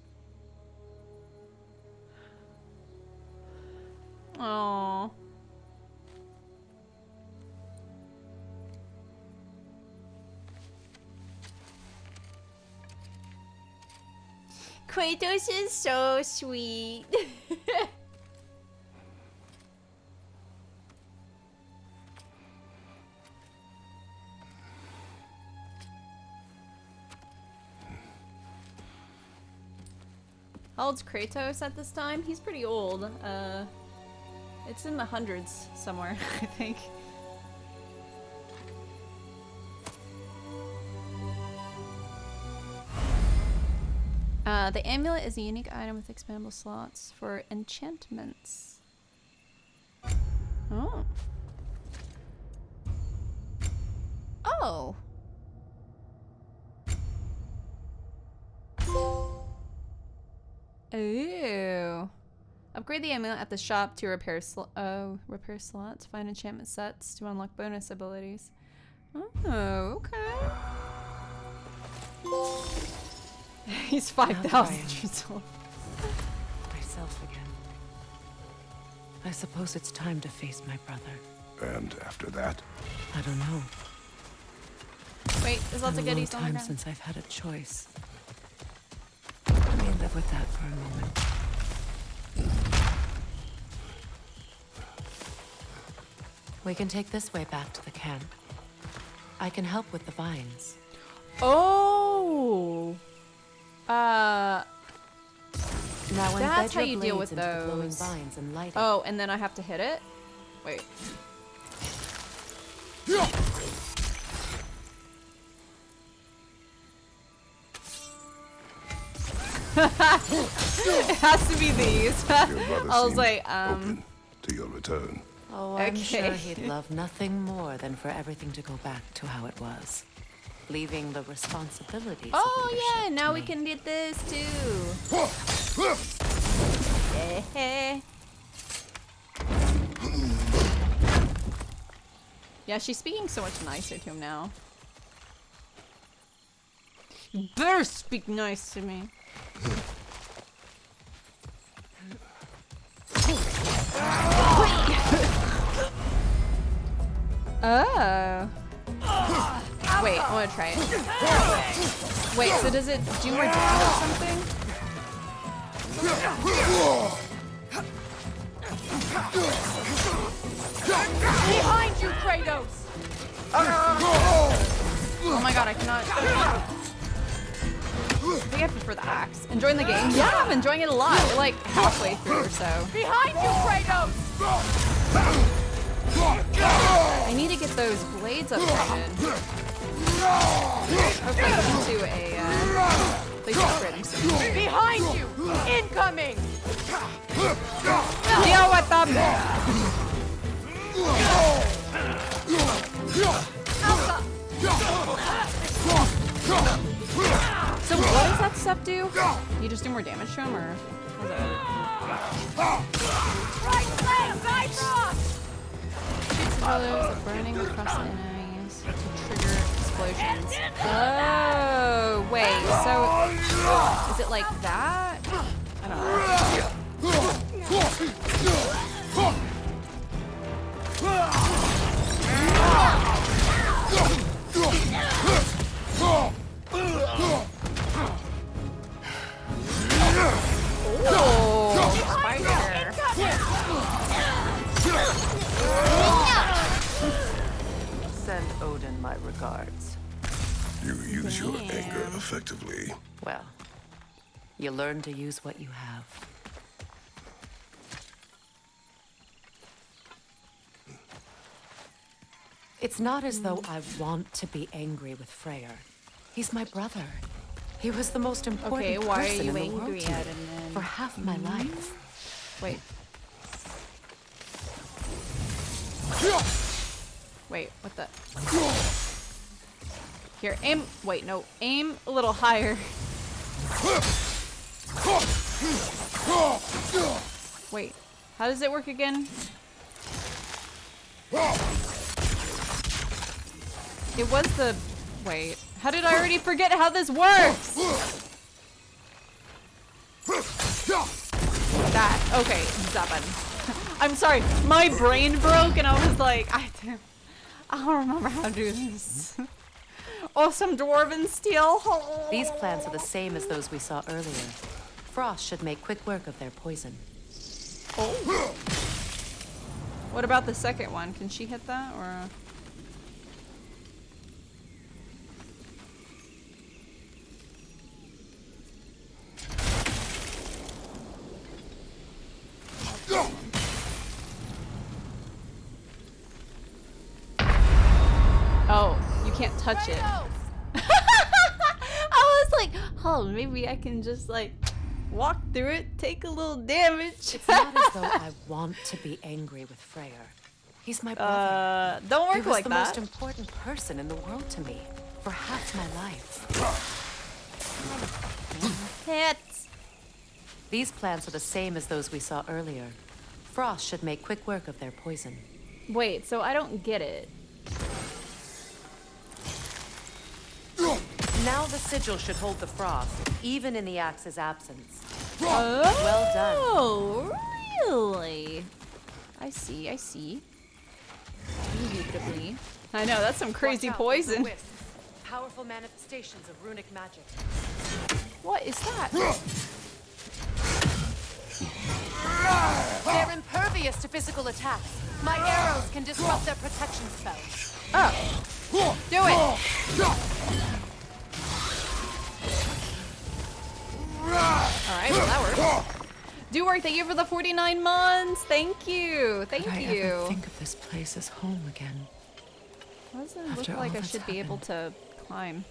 Aww. Kratos is so sweet. How old's Kratos at this time? He's pretty old. It's in the hundreds somewhere, I think. The amulet is a unique item with expandable slots for enchantments. Oh. Oh. Ooh. Upgrade the amulet at the shop to repair repair slots, find enchantment sets to unlock bonus abilities. Oh, okay. He's 5,000 years old. Myself again. I suppose it's time to face my brother. And after that? I don't know. Wait, there's lots of Been a long goodies on the time ground. since I've had a choice. Let me live with that for a moment. We can take this way back to the camp. I can help with the vines. Oh. Now embed That's how your you deal blades with into the glowing those. vines and light it. Oh, and then I have to hit it? Wait. It has to be these. Your brother I was seemed like, open to your return. Oh, I'm sure Okay. he'd love nothing more than for everything to go back to how it was. Leaving the responsibilities of oh leadership yeah, to now we me. can get this too. Yeah, she's speaking so much nicer to him now. You better speak nice to me. Oh. Wait, I want to try it. Wait, so does it do more damage or something? Behind you, Kratos! Oh my god, I cannot. I think I prefer the axe. Enjoying the game? Yeah, I'm enjoying it a lot. We're like halfway through or so. Behind you, Kratos! I need to get those blades upgraded. Hopefully I can do a, they should upgrade them soon. Behind you! Incoming! Deal with them! So what does that stuff do? You just do more damage to him, or how's that work? Right leg, Bifrost! Shoots colors of burning across the enemies to trigger explosions. Oh, wait. So is it like that? I don't Send Odin my regards. You use your anger effectively. Well, you learn to use what you have. It's not as though I want to be angry with Freyr. He's my brother. He was the most important Okay, why are person you in the world angry to me at him then? for half my life. Wait. Wait, what the? Here, aim. Wait, no. Aim a little higher. Wait, how does it work again? It was the... Wait, how did I already forget how this works? That, okay, that button. I'm sorry, my brain broke and I was like, I don't remember how to do this. Awesome dwarven steel. These plants are the same as those we saw earlier. Frost should make quick work of their poison. Oh. What about the second one? Can she hit that or? Oh, you can't touch it. I was like, oh, maybe I can just like walk through it, take a little damage. It's not as though I want to be angry with Freyr. He's my brother. Don't work he was like the that. most important person in the world to me for half my life. Hits. These plants are the same as those we saw earlier. Frost should make quick work of their poison. Wait, so I don't get it. Now the sigil should hold the frost, even in the axe's absence. Oh, Well done. Oh, really? I see, I see. Indubitably. I know, that's some crazy Watch out for the poison. wisps. Powerful manifestations of runic magic. What is that? They're impervious to physical attacks. My arrows can disrupt their protection spells. Oh, do it. Alright, well that works. Do work, thank you for the 49 months. Thank you. Thank Could I you. ever think of this place as home again? Why does it look after like all I that's should be able to climb?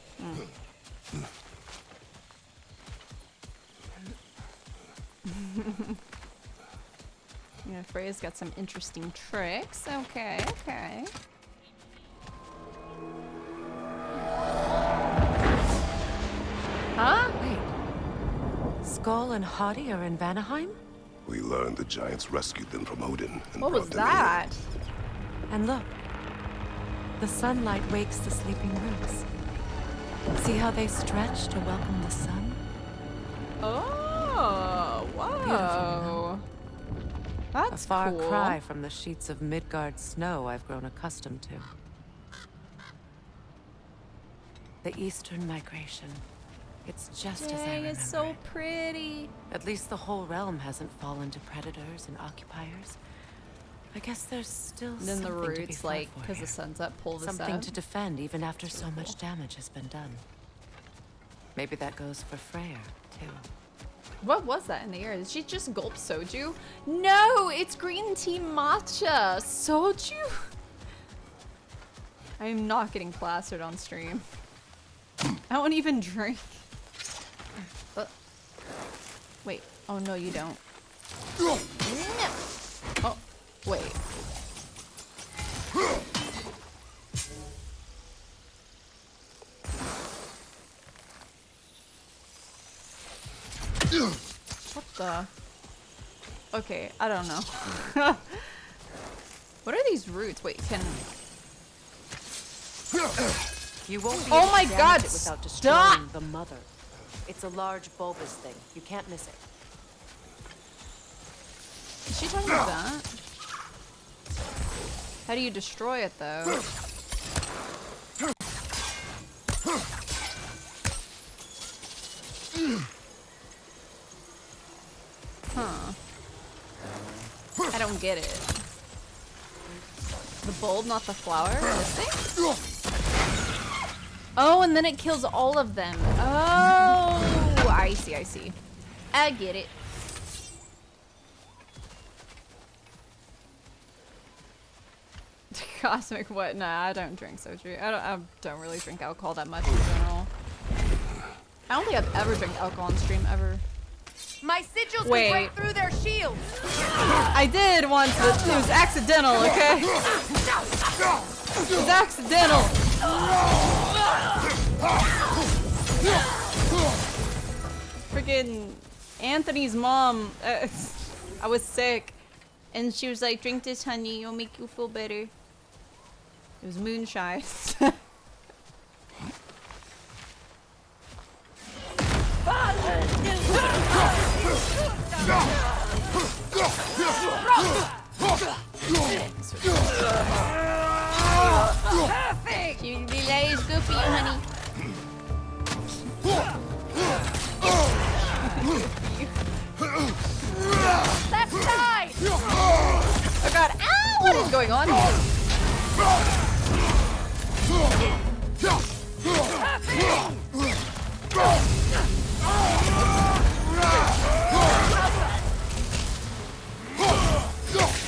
Yeah, Freya's got some interesting tricks. Okay, okay. Huh? Wait. Skull and Hati are in Vanaheim? We learned the giants rescued them from Odin and What was brought them that? And look. The sunlight wakes the sleeping roots. See how they stretch to welcome the sun? Oh, whoa. That's A far cool. cry from the sheets of Midgard snow I've grown accustomed to. The Eastern Migration. It's just as I Dang, remember it's so it. pretty. At least the whole realm hasn't fallen to predators and occupiers. I guess there's still And then the something to be roots, fought like, for because the here. sun's up, pull this Something up. to defend even after so much damage has been done. Maybe that goes for Freyr, too. What was that in the air? Did she just gulp soju? No, it's green tea matcha. Soju? I am not getting plastered on stream. I won't even drink. Wait. Oh, no, you don't. No. Oh, wait. the... Okay, I don't know. What are these roots? Wait, can... You won't be Oh able my to damage God, it without stop! destroying the mother. It's a large bulbous thing. You can't miss it. Is she talking about that? How do you destroy it, though? Huh. I don't get it. The bulb, not the flower? This thing? Oh, and then it kills all of them. Oh, I see, I see. I get it. Cosmic what? Nah, I don't drink soju. I don't really drink alcohol that much in general. I don't think I've ever drank alcohol on stream ever. My sigils Wait. can break through their shields. I did once, but it was accidental, okay? It was accidental. Freaking Anthony's mom, I was sick, and she was like, drink this, honey, it'll make you feel better. It was moonshine. You delay is good for you, honey. Left side. Oh god, ow! What is going on here?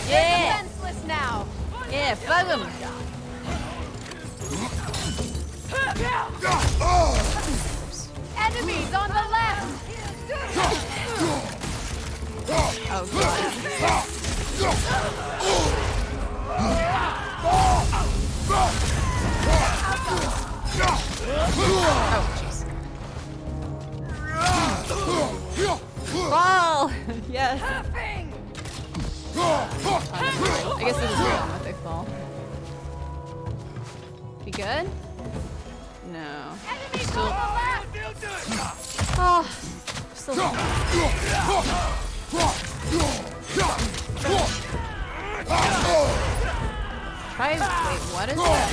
Yeah! Defenseless now. Yeah, fuck him! Enemies on the left. Oh god. Oh, jeez. Fall! Yes. I guess this is the one if they fall. You good? No. Enemies on the left. Oh, still. Try. Wait, what is that?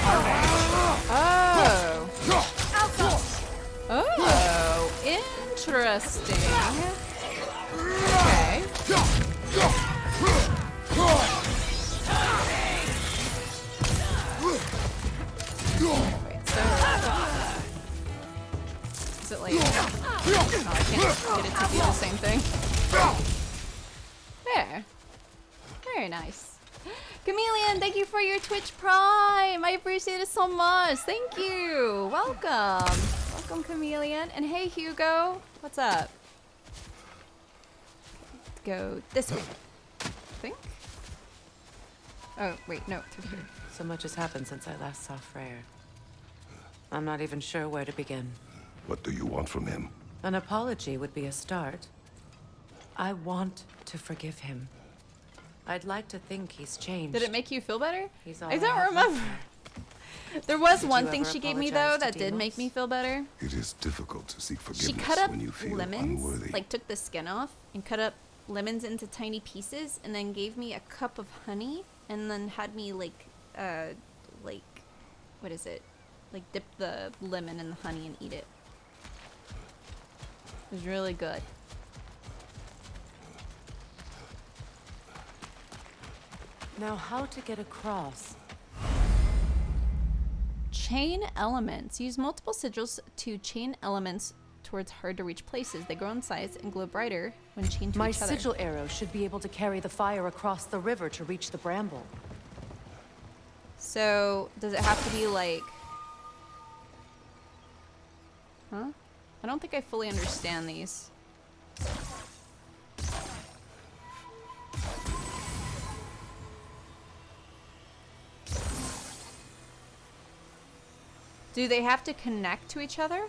Oh. Oh, interesting. Okay. Wait, so is it like? Oh, I can't get it to do the same thing. There. Very nice. Chameleon, thank you for your Twitch Prime. I appreciate it so much. Thank you. Welcome. Welcome, Chameleon. And hey, Hugo. What's up? Go this way. I think. Oh, wait, no, through here. So much has happened since I last saw Freyr. I'm not even sure where to begin. What do you want from him? An apology would be a start. I want to forgive him. I'd like to think he's changed. Did it make you feel better? He's all I I don't have remember. There was Did one you thing ever she gave me though apologize to that did Deimos? make me feel better. It is difficult to seek forgiveness She cut up when you feel lemons, unworthy. like took the skin off and cut up lemons into tiny pieces, and then gave me a cup of honey, and then had me like what is it? Like dip the lemon in the honey and eat it. It was really good. Now, how to get across? Chain elements. Use multiple sigils to chain elements towards hard-to-reach places. They grow in size and glow brighter when chained to My each other. sigil arrow should be able to carry the fire across the river to reach the bramble. So, does it have to be like... Huh? I don't think I fully understand these. Do they have to connect to each other?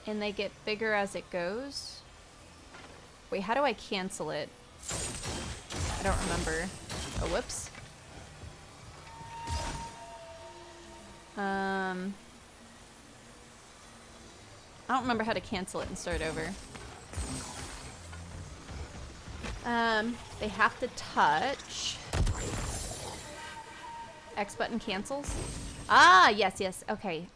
And they get bigger as it goes. Wait, how do I cancel it? I don't remember. Oh, whoops. I don't remember how to cancel it and start over. They have to touch. X button cancels. Ah, yes, yes. Okay.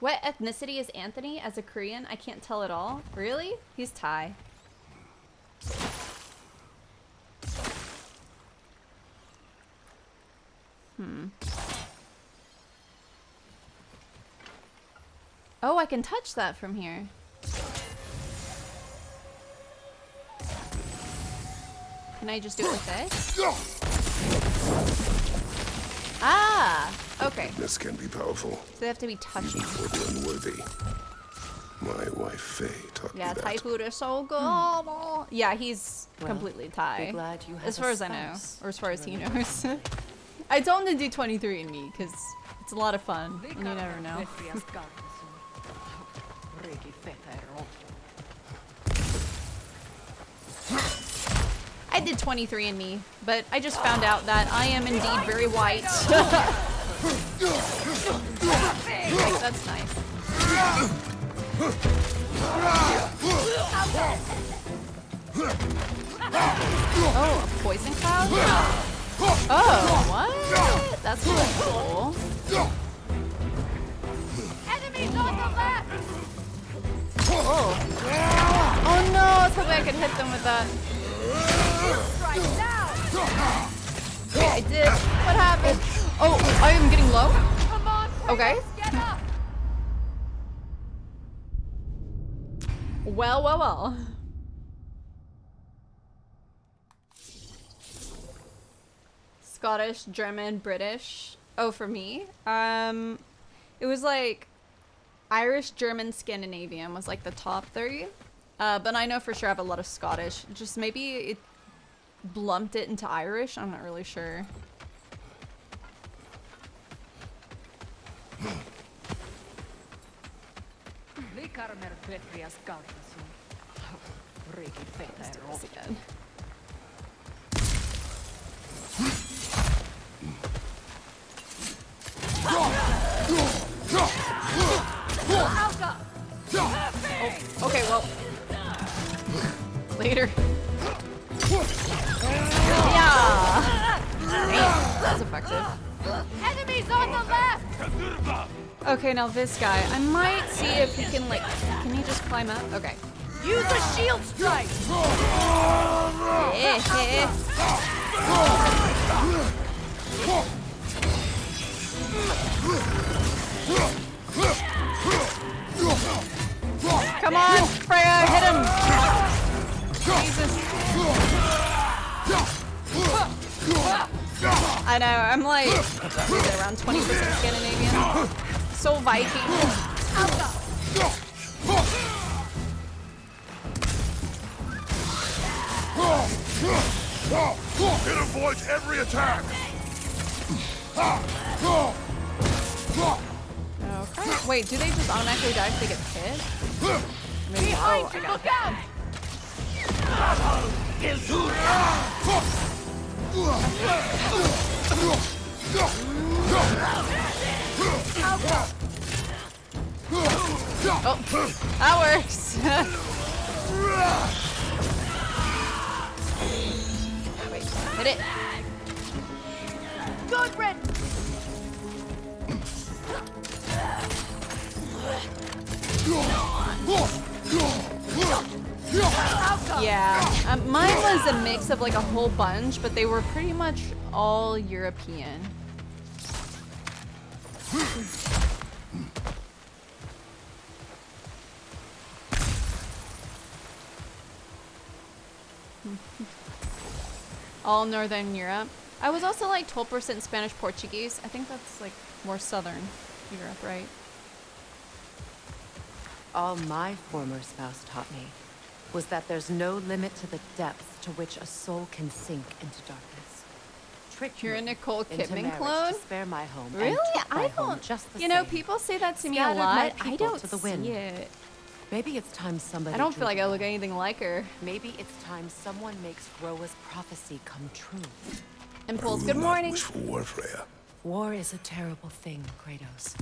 What ethnicity is Anthony as a Korean? I can't tell at all. Really? He's Thai. Oh, I can touch that from here. Can I just do it with this? Ah! Okay. This can be powerful. So they have to be touching. For the unworthy. My wife Faye taught me Yeah, that. Thai food is so good. Yeah, he's completely Thai. Be glad you have as a far as I know, spouse or as far as he knows. I told him to do 23andMe because it's a lot of fun, and you never know. I did 23andMe, but I just found out that I am indeed very white. Like, that's nice. Oh, a poison cloud? Oh, what? That's really cool. Enemies on the left! Oh. Oh no, I was hoping I could hit them with that. Right now! Wait, I did. What happened? Oh, I am getting low? Come on, Okay. Kratos, get up! Well, well, well. Scottish, German, British. Oh, for me? It was like Irish, German, Scandinavian was like the top 3. But I know for sure I have a lot of Scottish. Just maybe it blumped it into Irish. I'm not really sure. Let's do this again. Oh, okay, well. Later. Yeah. Damn, that was effective. Enemies on the left! Okay, now this guy. I might see if he can, like, can he just climb up? Okay. Use a shield strike! Come on, Freya, hit him! Jesus. I know, I'm like, what is it, around 20% Scandinavian? So Viking. It avoids every attack! Okay. Wait, do they just automatically die if they get hit? Maybe, Behind oh, I you, got look hit. out! Oh, that works. Wait, hit it. Good red! Yeah, mine was a mix of like a whole bunch, but they were pretty much all European. All Northern Europe. I was also like 12% Spanish Portuguese. I think that's like more Southern Europe, right? All my former spouse taught me was that there's no limit to the depths to which a soul can sink into darkness. tricked You're a me Nicole into Kidman marriage clone? to spare my home. Really? And keep my I home don't. just the You know, same. people say that to me a Scattered lot. my I people don't to the see wind. it. Maybe it's time somebody. I don't feel drew like the I look line. anything like her. Maybe it's time someone makes Groa's prophecy come true. Impulse, I good will not morning. wish for war, Freya. War is a terrible thing, Kratos.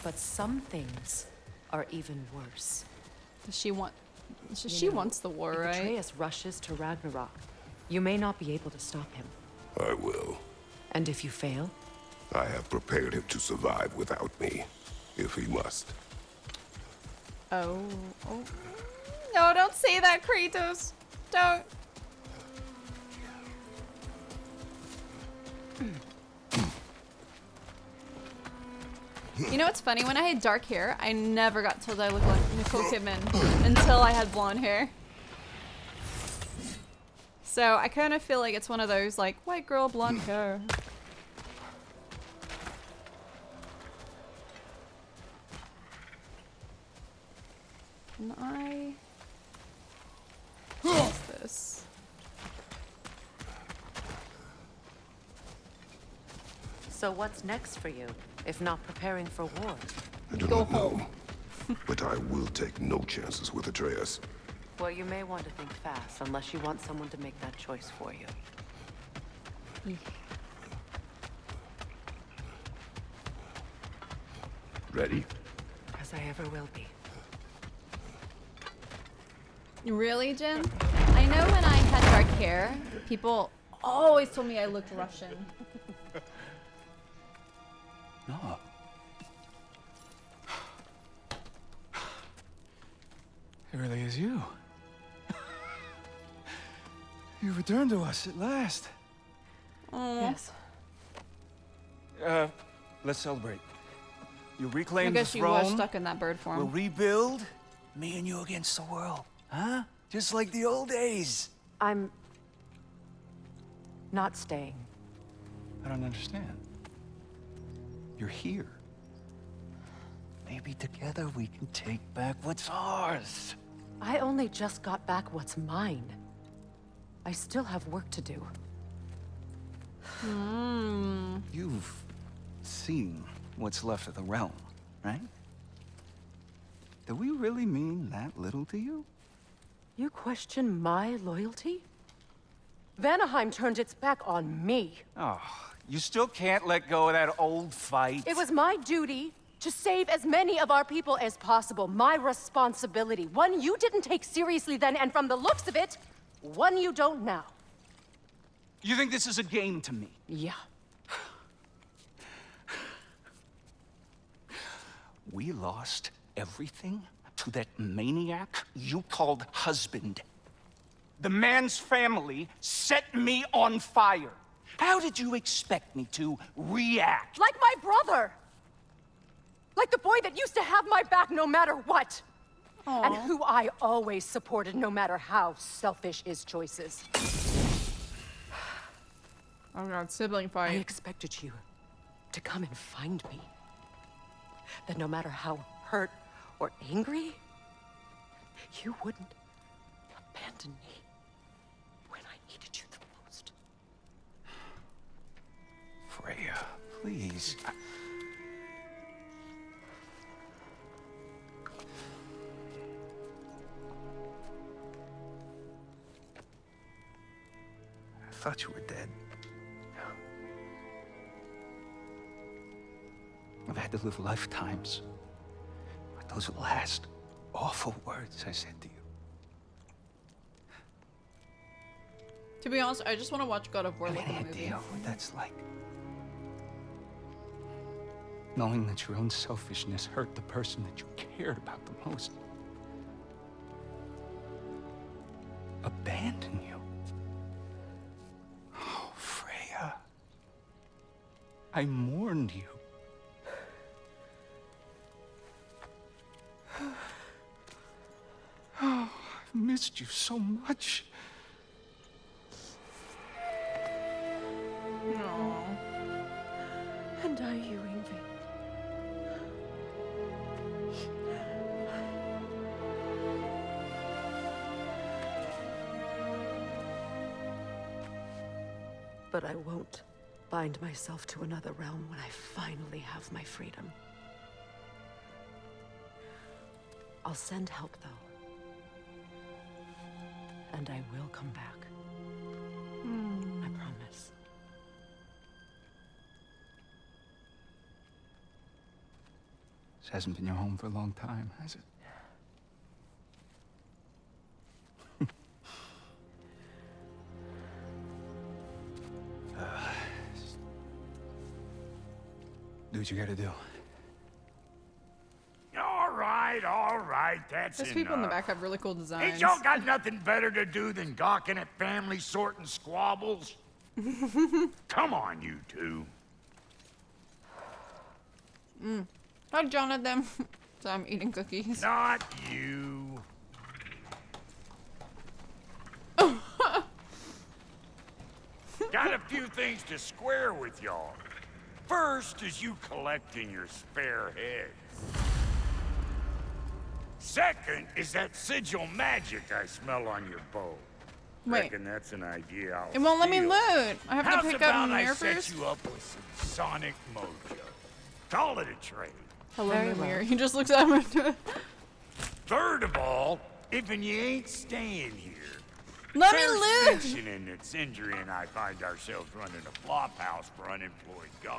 But some things are even worse. She wants the war, If right? Atreus rushes to Ragnarok, you may not be able to stop him. I will. And if you fail, I have prepared him to survive without me, if he must. Oh. No, don't say that, Kratos. Don't. You know what's funny? When I had dark hair, I never got told I looked like Nicole Kidman until I had blonde hair. So I kind of feel like it's one of those like white girl blonde hair. Can I? What's this? so what's next for you, if not preparing for war? I do Go not know, home. but I will take no chances with Atreus. Well, you may want to think fast, unless you want someone to make that choice for you. Ready? As I ever will be. Really, Jen? I know when I had dark hair, people always told me I looked Russian. No. It really is you. You returned to us at last. Yes. Let's celebrate. You I reclaimed the guess you throne. were stuck in that bird We'll form. rebuild. Me and you against the world. Huh? Just like the old days. I'm not staying. I don't understand. You're here. Maybe together we can take back what's ours. I only just got back what's mine. I still have work to do. You've seen what's left of the realm, right? Do we really mean that little to you? You question my loyalty? Vanaheim turned its back on me. Oh, you still can't let go of that old fight. It was my duty to save as many of our people as possible. My responsibility. One you didn't take seriously then, and from the looks of it, one you don't now. You think this is a game to me? Yeah. We lost everything to that maniac you called husband. The man's family set me on fire. How did you expect me to react? Like my brother! Like the boy that used to have my back no matter what! And who I always supported no matter how selfish his choices. Oh god, sibling I fight. expected you to come and find me. That no matter how hurt or angry, you wouldn't abandon me when I needed you the most. Freya, please. I thought you were dead. I've had to live lifetimes with those last awful words I said to you. To be honest, I just want to watch God of War like a Any movie. idea what that's like? Knowing that your own selfishness hurt the person that you cared about the most. Abandon you. Oh, Freya. I mourned you. Oh, I've missed you so much. Aww. And are you, Ingrid? But I won't bind myself to another realm when I finally have my freedom. I'll send help, though. And I will come back. I promise. This hasn't been your home for a long time, has it? Do what you gotta do. All right, that's Those enough. people in the back have really cool designs. Ain't y'all got nothing better to do than gawking at family sorting squabbles? Come on, you two. Hi, Jonathan. So I'm eating cookies. Not you. Got a few things to square with y'all. First is you collecting your spare heads. Second is that sigil magic I smell on your bow. Wait. Reckon that's an idea I'll It won't let me steal. loot. I have How's to pick about up I Mirror set first. you up with some sonic mojo? Call it a trade. Hello, Very Mirror. well. He just looks at me. Third of all, if you ain't staying here, Let me there's loot. mentioning that Sindri and I find ourselves running a flop house for unemployed guys.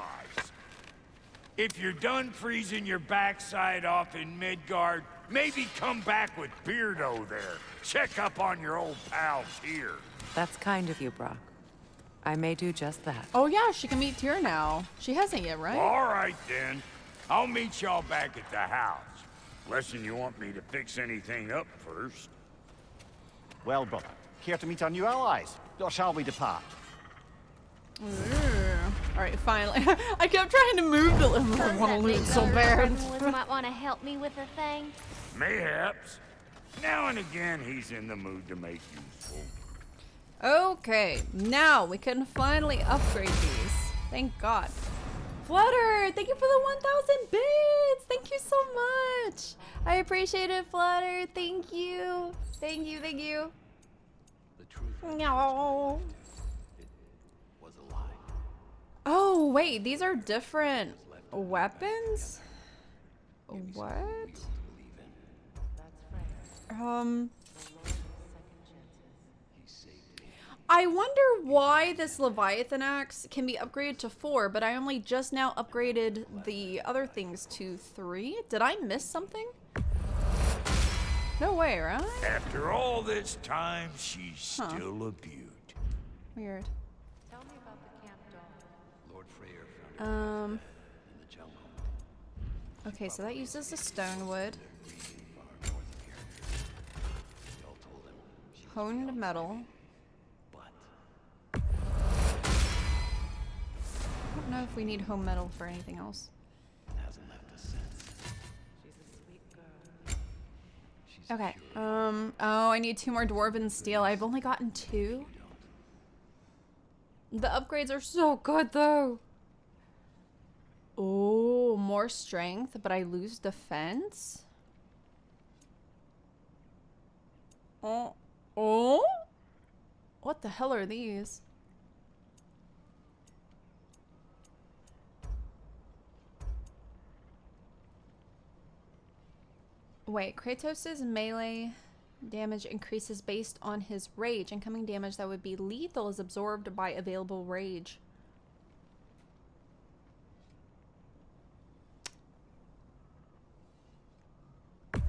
If you're done freezing your backside off in Midgard, maybe come back with Beardo there. Check up on your old pals here. That's kind of you, Brock. I may do just that. Oh yeah, she can meet Tyr now. She hasn't yet, right? All right, then. I'll meet y'all back at the house. Unless you want me to fix anything up first. Well, brother, care to meet our new allies? Or shall we depart? Alright, finally. I kept trying to move the I want to loot so bad. Might want to help me with a thing. Mayhaps. Now and again, he's in the mood to make useful. Okay, now we can finally upgrade these. Thank God. Flutter, thank you for the 1,000 bits. Thank you so much. I appreciate it, Flutter. Thank you. Thank you, thank you. No. Oh, wait, these are different weapons? What? I wonder why this Leviathan axe can be upgraded to 4, but I only just now upgraded the other things to 3. Did I miss something? No way, right? After all this time, she's still a beaut. Weird. Tell me about the camp dog. Lord Freyr found Um. in the jungle. Okay, so that uses the stone wood. Honed metal. I don't know if we need home metal for anything else. Okay. Oh, I need 2 more dwarven steel. I've only gotten 2. The upgrades are so good though. Oh, more strength, but I lose defense. Oh. What the hell are these? Wait, Kratos' melee damage increases based on his rage. Incoming damage that would be lethal is absorbed by available rage.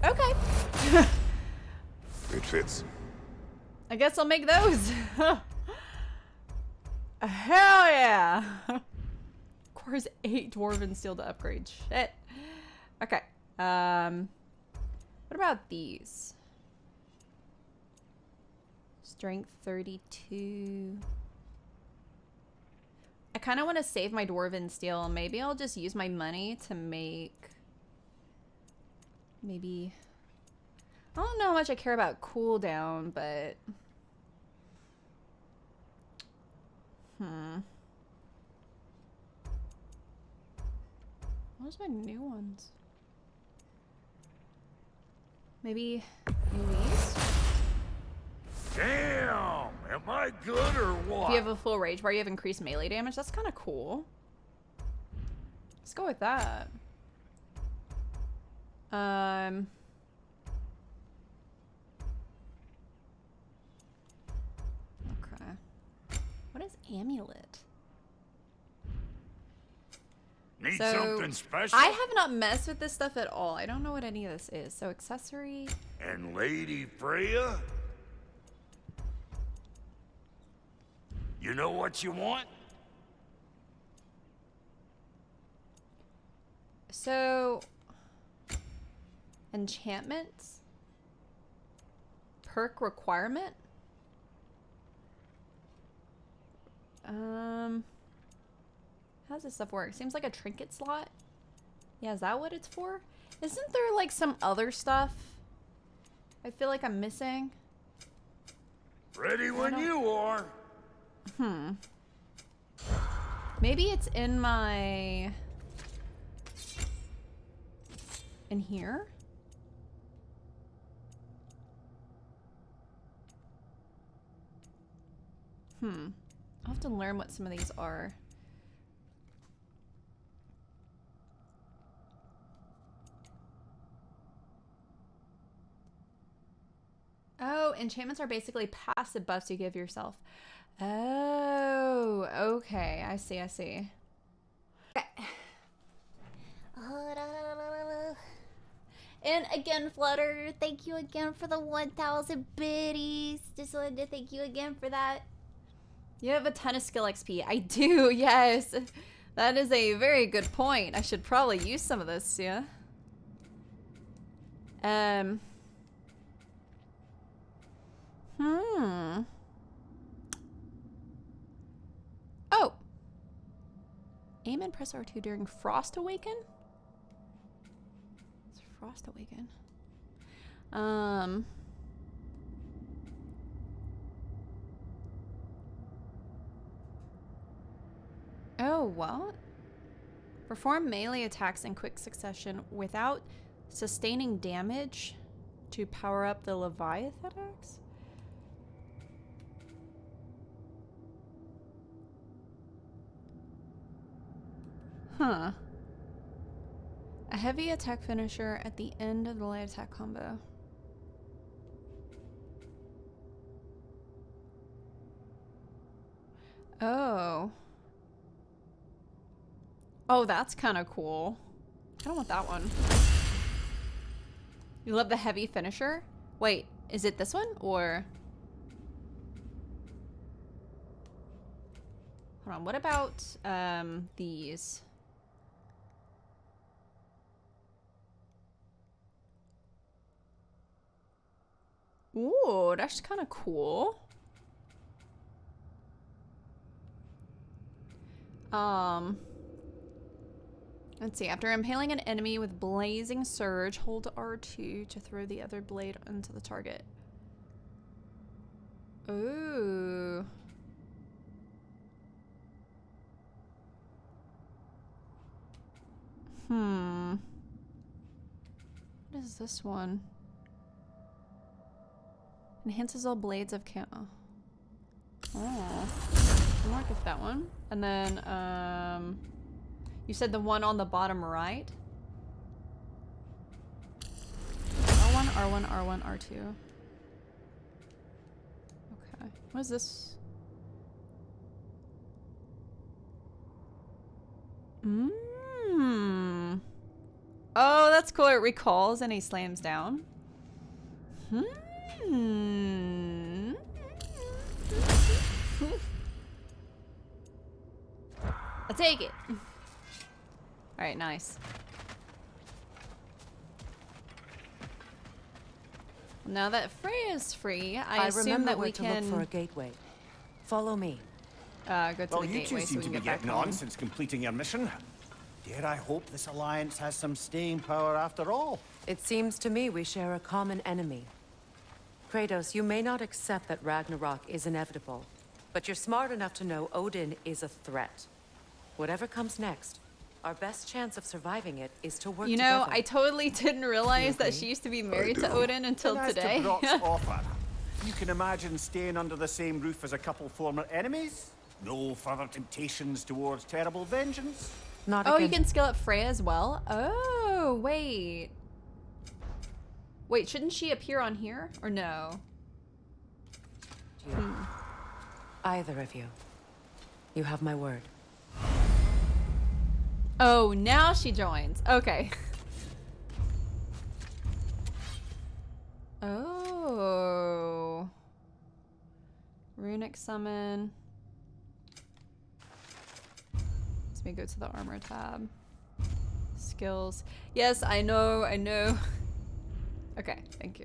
Okay. It fits. I guess I'll make those. Hell yeah. Requires 8 dwarven steel to upgrade. Shit. Okay. What about these? Strength 32. I kind of want to save my dwarven steel. Maybe I'll just use my money to make... Maybe... I don't know how much I care about cooldown, but... Where's my new ones? Maybe these? Damn! Am Am I good or what? If you have a full rage bar, you have increased melee damage. That's kind of cool. Let's go with that. Okay. What is amulet? Need So, something special? I have not messed with this stuff at all. I don't know what any of this is. So accessory. And Lady Freya? You know what you want? So enchantments. Perk requirement. How does this stuff work? Seems like a trinket slot. Yeah, is that what it's for? Isn't there like some other stuff I feel like I'm missing? Ready when you are. Maybe it's in my... in here? I'll have to learn what some of these are. Oh, enchantments are basically passive buffs you give yourself. Oh, okay. I see, I see. Okay. And again, Flutter, thank you again for the 1,000 biddies. Just wanted to thank you again for that. You have a ton of skill XP. I do, yes. That is a very good point. I should probably use some of this, yeah. Oh. Aim and press R2 during Frost Awaken? It's Frost Awaken. Oh, what? Perform melee attacks in quick succession without sustaining damage to power up the Leviathan axe? Huh. A heavy attack finisher at the end of the light attack combo. Oh. Oh, that's kind of cool. I don't want that one. You love the heavy finisher? Wait, is it this one or? Hold on, what about these? Ooh, that's kind of cool. Let's see. After impaling an enemy with Blazing Surge, hold R2 to throw the other blade into the target. Ooh. What is this one? Enhances all blades of camo. Oh. I'll mark if that one. And then, you said the one on the bottom right? R1, R1, R1, R2. Okay. What is this? Oh, that's cool. It recalls and he slams down. I'll take it. Alright, nice. Now that Freya's free, I assume that we can look for a gateway. Follow me. Go to Well, the you gateway two so seem we to can be get back getting home. on since completing your mission. Dare I hope this alliance has some staying power after all? It seems to me we share a common enemy. Kratos, you may not accept that Ragnarok is inevitable, but you're smart enough to know Odin is a threat. Whatever comes next, our best chance of surviving it is to work You know, together. I totally didn't realize that she used to be married to Odin until Then as to today. Brock's offer, You can imagine staying under the same roof as a couple former enemies? No further temptations towards terrible vengeance? Not Oh, again. you can skill up Freya as well? Oh, wait. Wait, shouldn't she appear on here? Or no? Either of you. You have my word. Oh, now she joins. Okay. Oh. Runic summon. Let me go to the armor tab. Skills. Yes, I know, I know. Okay, thank you.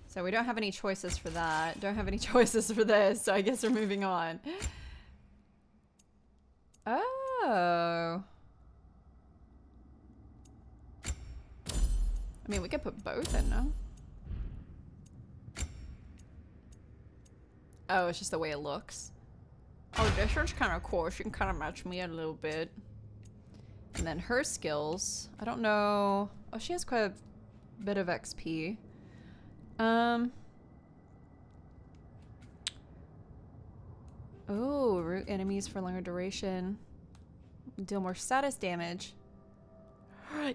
So we don't have any choices for that. Don't have any choices for this, so I guess we're moving on. Oh. I mean, we could put both in, no? Oh, it's just the way it looks. Oh, this one's kind of cool. She can kind of match me a little bit. And then her skills. I don't know. Oh, she has quite a bit of XP. Oh, root enemies for longer duration. Deal more status damage.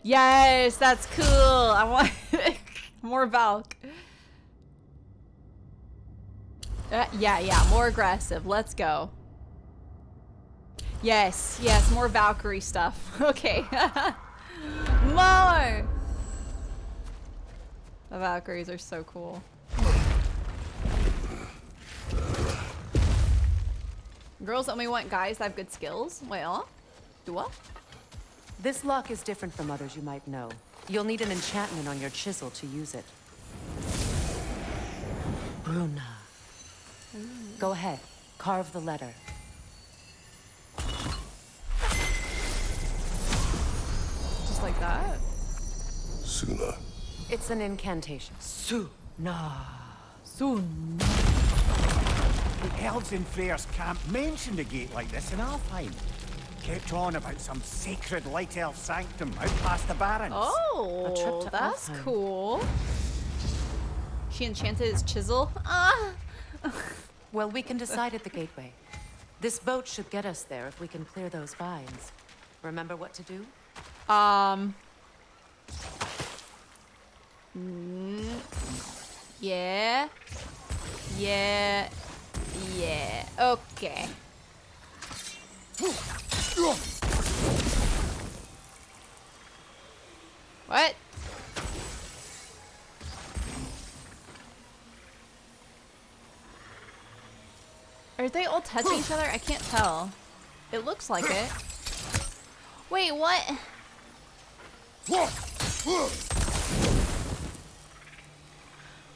Yes, that's cool. I want more Valk. Yeah, more aggressive. Let's go. Yes, more Valkyrie stuff. Okay. More! The Valkyries are so cool. Girls only want guys that have good skills? Well, do what? This lock is different from others you might know. You'll need an enchantment on your chisel to use it. Bruna. Go ahead. Carve the letter. Just like that? Suna. It's an incantation. Suna. Suna. The elves in Freyr's camp mentioned a gate like this in Alfheim. Kept on about some sacred light elf sanctum out past the barrens. Oh, that's cool. She enchanted his chisel? Ah! Well, we can decide at the gateway. This boat should get us there if we can clear those vines. Remember what to do? Yeah. Okay. What? Are they all touching each other? I can't tell. It looks like it. Wait, what?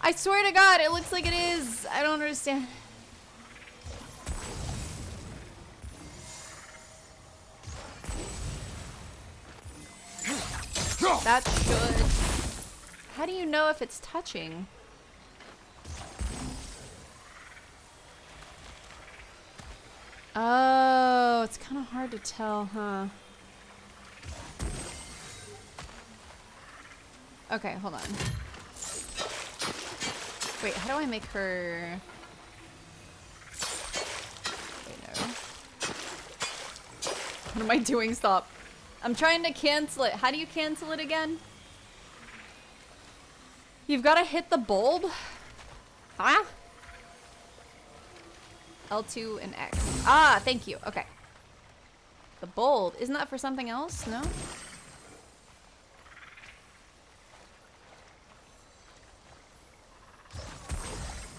I swear to God, it looks like it is. I don't understand. That should. How do you know if it's touching? Oh, it's kind of hard to tell, huh? Okay, hold on. Wait, how do I make her... Wait, no. What am I doing? Stop. I'm trying to cancel it. How do you cancel it again? You've got to hit the bulb? Huh? L2 and X. Ah, thank you. Okay. The bulb. Isn't that for something else? No?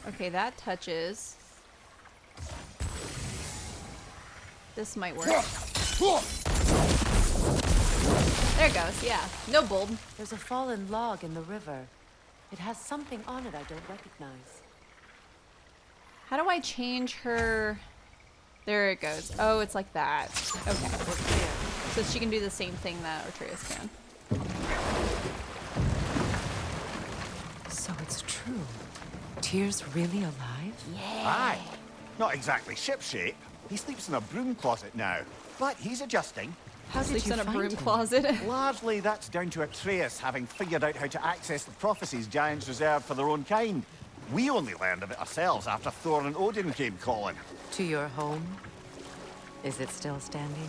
Okay, that touches. This might work. There it goes, yeah. No bulb. There's a fallen log in the river. It has something on it I don't recognize. How do I change her? There it goes. Oh, it's like that. Okay. So she can do the same thing that Atreus can. So it's true. Tyr's really alive? Yeah. Aye. Not exactly shipshape. He sleeps in a broom closet now. But he's adjusting. How did Sleeps you in a find broom him? closet. Largely, that's down to Atreus having figured out how to access the prophecies giants reserve for their own kind. We only learned of it ourselves after Thor and Odin came calling. To your home? Is it still standing?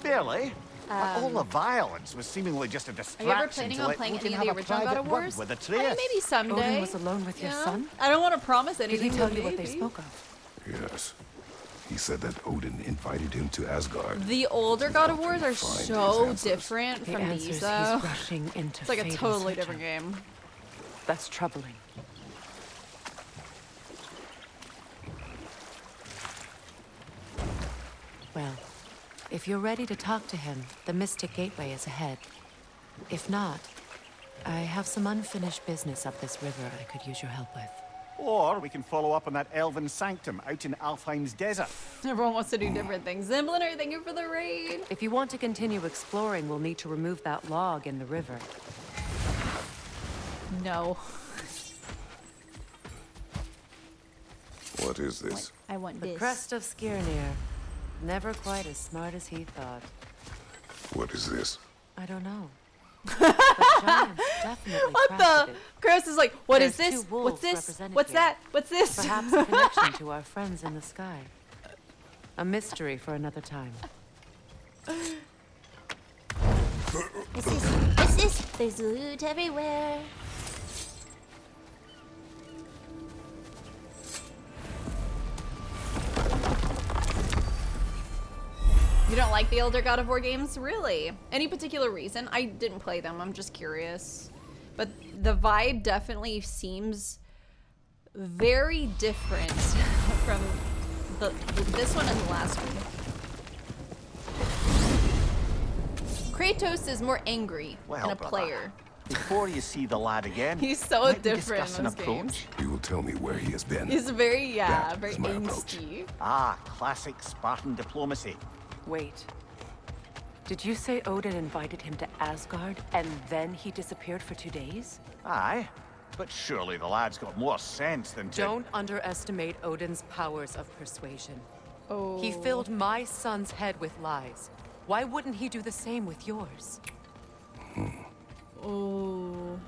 Barely. But all the violence was seemingly just a Are you ever distraction planning to on let playing Odin any of have the a original God private of word Wars? with I mean, Atreus. maybe someday. Odin was alone with your You know? son? I don't want to promise Did anything. he tell but you what they maybe. spoke of? Yes. He said that Odin invited him to Asgard. The older God of Wars are Find his so answers. different The from answers these, he's though. rushing into It's like a fate in totally search different of. game. That's troubling. Well, if you're ready to talk to him, the Mystic Gateway is ahead. If not, I have some unfinished business up this river I could use your help with. Or we can follow up on that elven sanctum out in Alfheim's desert. Everyone wants to do different things. Zimbliner, thank you for the raid. If you want to continue exploring, we'll need to remove that log in the river. No. What is this? I want The this. crest of Skirnir. Never quite as smart as he thought. What is this? I don't know. But giants definitely What crafted the? it. Chris is like, what is There's this? two wolves What's this? represented What's here. that? What's this? Perhaps a connection to our friends in the sky. A mystery for another time. This is. There's loot everywhere. You don't like the older God of War games? Really? Any particular reason? I didn't play them, I'm just curious. But the vibe definitely seems very different from this one and the last one. Kratos is more angry Well, than a brother, player. Before you see the lad again, He's so might we different discuss in an those approach? games. He will tell me where he has been. He's very, That very is my approach. angsty. Ah, classic Spartan diplomacy. Wait. Did you say Odin invited him to Asgard and then he disappeared for 2 days? Aye, but surely the lad's got more sense than to... Don't underestimate Odin's powers of persuasion. Oh. He filled my son's head with lies. Why wouldn't he do the same with yours? Oh.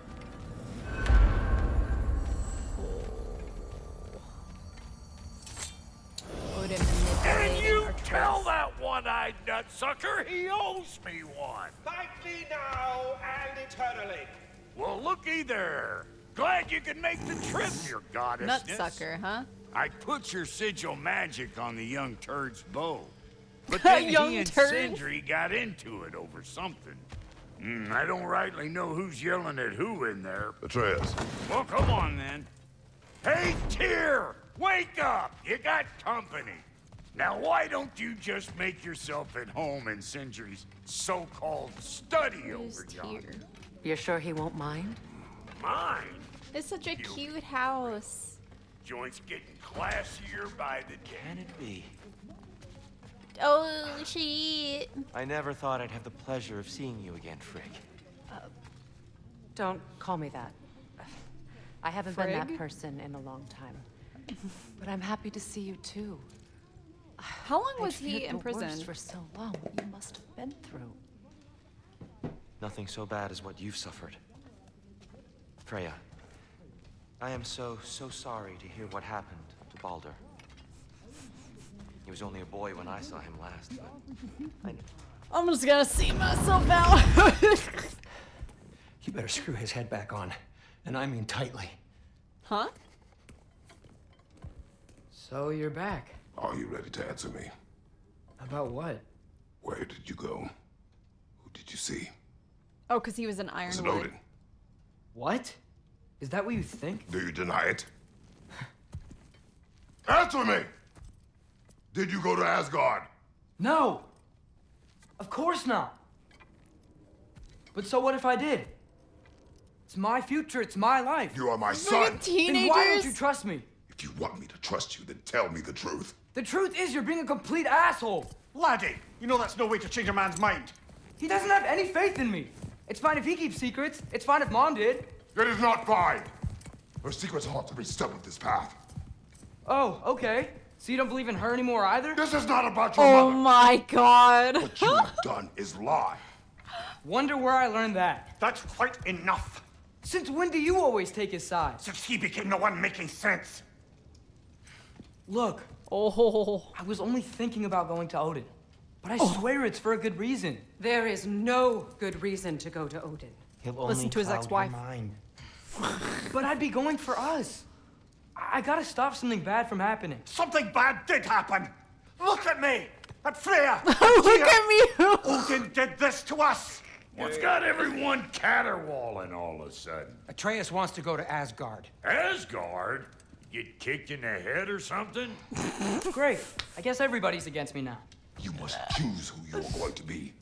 Odin And manipulating you Arcturus. tell that one-eyed nutsucker he owes me one. Thank me now and eternally. Well, looky there. Glad you could make the trip, your goddessness. Nutsucker, huh? I put your sigil magic on the young turd's bow. But then Young he and turd? Sindri got into it over something. I don't rightly know who's yelling at who in there. Atreus. Well, come on then. Hey, Tyr! Wake up! You got company. Now, why don't you just make yourself at home in Sindri's so-called study Who's over Tyr? yonder? You're sure he won't mind? Mine? It's such a cute house. Joint's getting classier by the day. Can it be? Oh, shit. I never thought I'd have the pleasure of seeing you again, Frigg. Don't call me that. I haven't been that Frigg? person in a long time. But I'm happy to see you too. How long was I'd he feared in the worst prison? for so long? What you must have been through. Nothing so bad as what you've suffered. Freya, I am so sorry to hear what happened to Baldur. He was only a boy when I saw him last, but I'm just gonna see myself out. You better screw his head back on, and I mean tightly. Huh? So you're back. Are you ready to answer me? About what? Where did you go? Who did you see? Oh, because he was an Was it Ironwood. Odin? What? Is that what you think? Do you deny it? Answer me! Did you go to Asgard? No! Of course not! But so what if I did? It's my future, it's my life. You are my Look son. at teenagers. Then why don't you trust me? If you want me to trust you, then tell me the truth. The truth is you're being a complete asshole. Laddie, you know that's no way to change a man's mind. He doesn't have any faith in me. It's fine if he keeps secrets. It's fine if Mom did. It is not fine. Her secrets haunt every step of this path. Oh, okay. So you don't believe in her anymore either? This is not about your Oh mother. my god. What you've done is lie. Wonder where I learned that. That's quite enough. Since when do you always take his side? Since he became the one making sense. Look, Oh. I was only thinking about going to Odin. But I swear it's for a good reason. There is no good reason to go to Odin. He'll Listen to his ex-wife. But I'd be going for us. I gotta stop something bad from happening. Something bad did happen. Look at me. At Freya. Look at me. Odin did this to us. What's got everyone caterwauling all of a sudden? Atreus wants to go to Asgard. Asgard? Get kicked in the head or something? Great. I guess everybody's against me now. You must choose who you are going to be.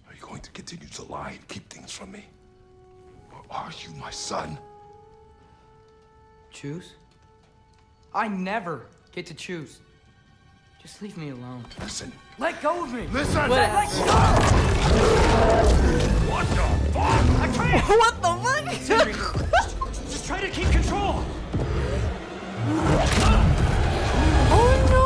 Are you going to continue to lie and keep things from me? Or are you my son? Choose? I never get to choose. Just leave me alone. Listen. Let go of me. Listen! Let go! What the fuck? Atreus! What the fuck? Just try to keep control. Oh no.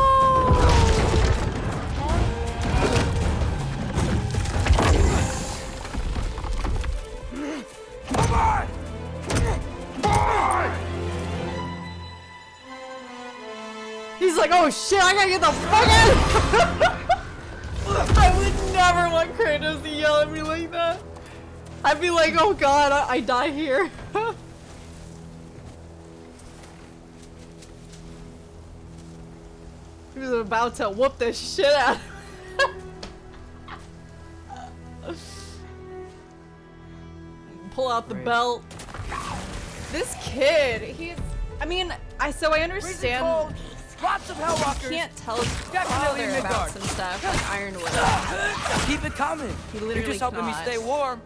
Come on! He's like, oh shit, I gotta get the fuck out. I would never want Kratos to yell at me like that. I'd be like, oh god, I die here. He was about to whoop the shit out. Pull out the belt. This kid, I mean, I understand. Lots of Hellwalkers. Can't tell his Definitely father about Midgard. some stuff like Ironwood. Keep it coming. He literally You're just helping me cannot. stay warm.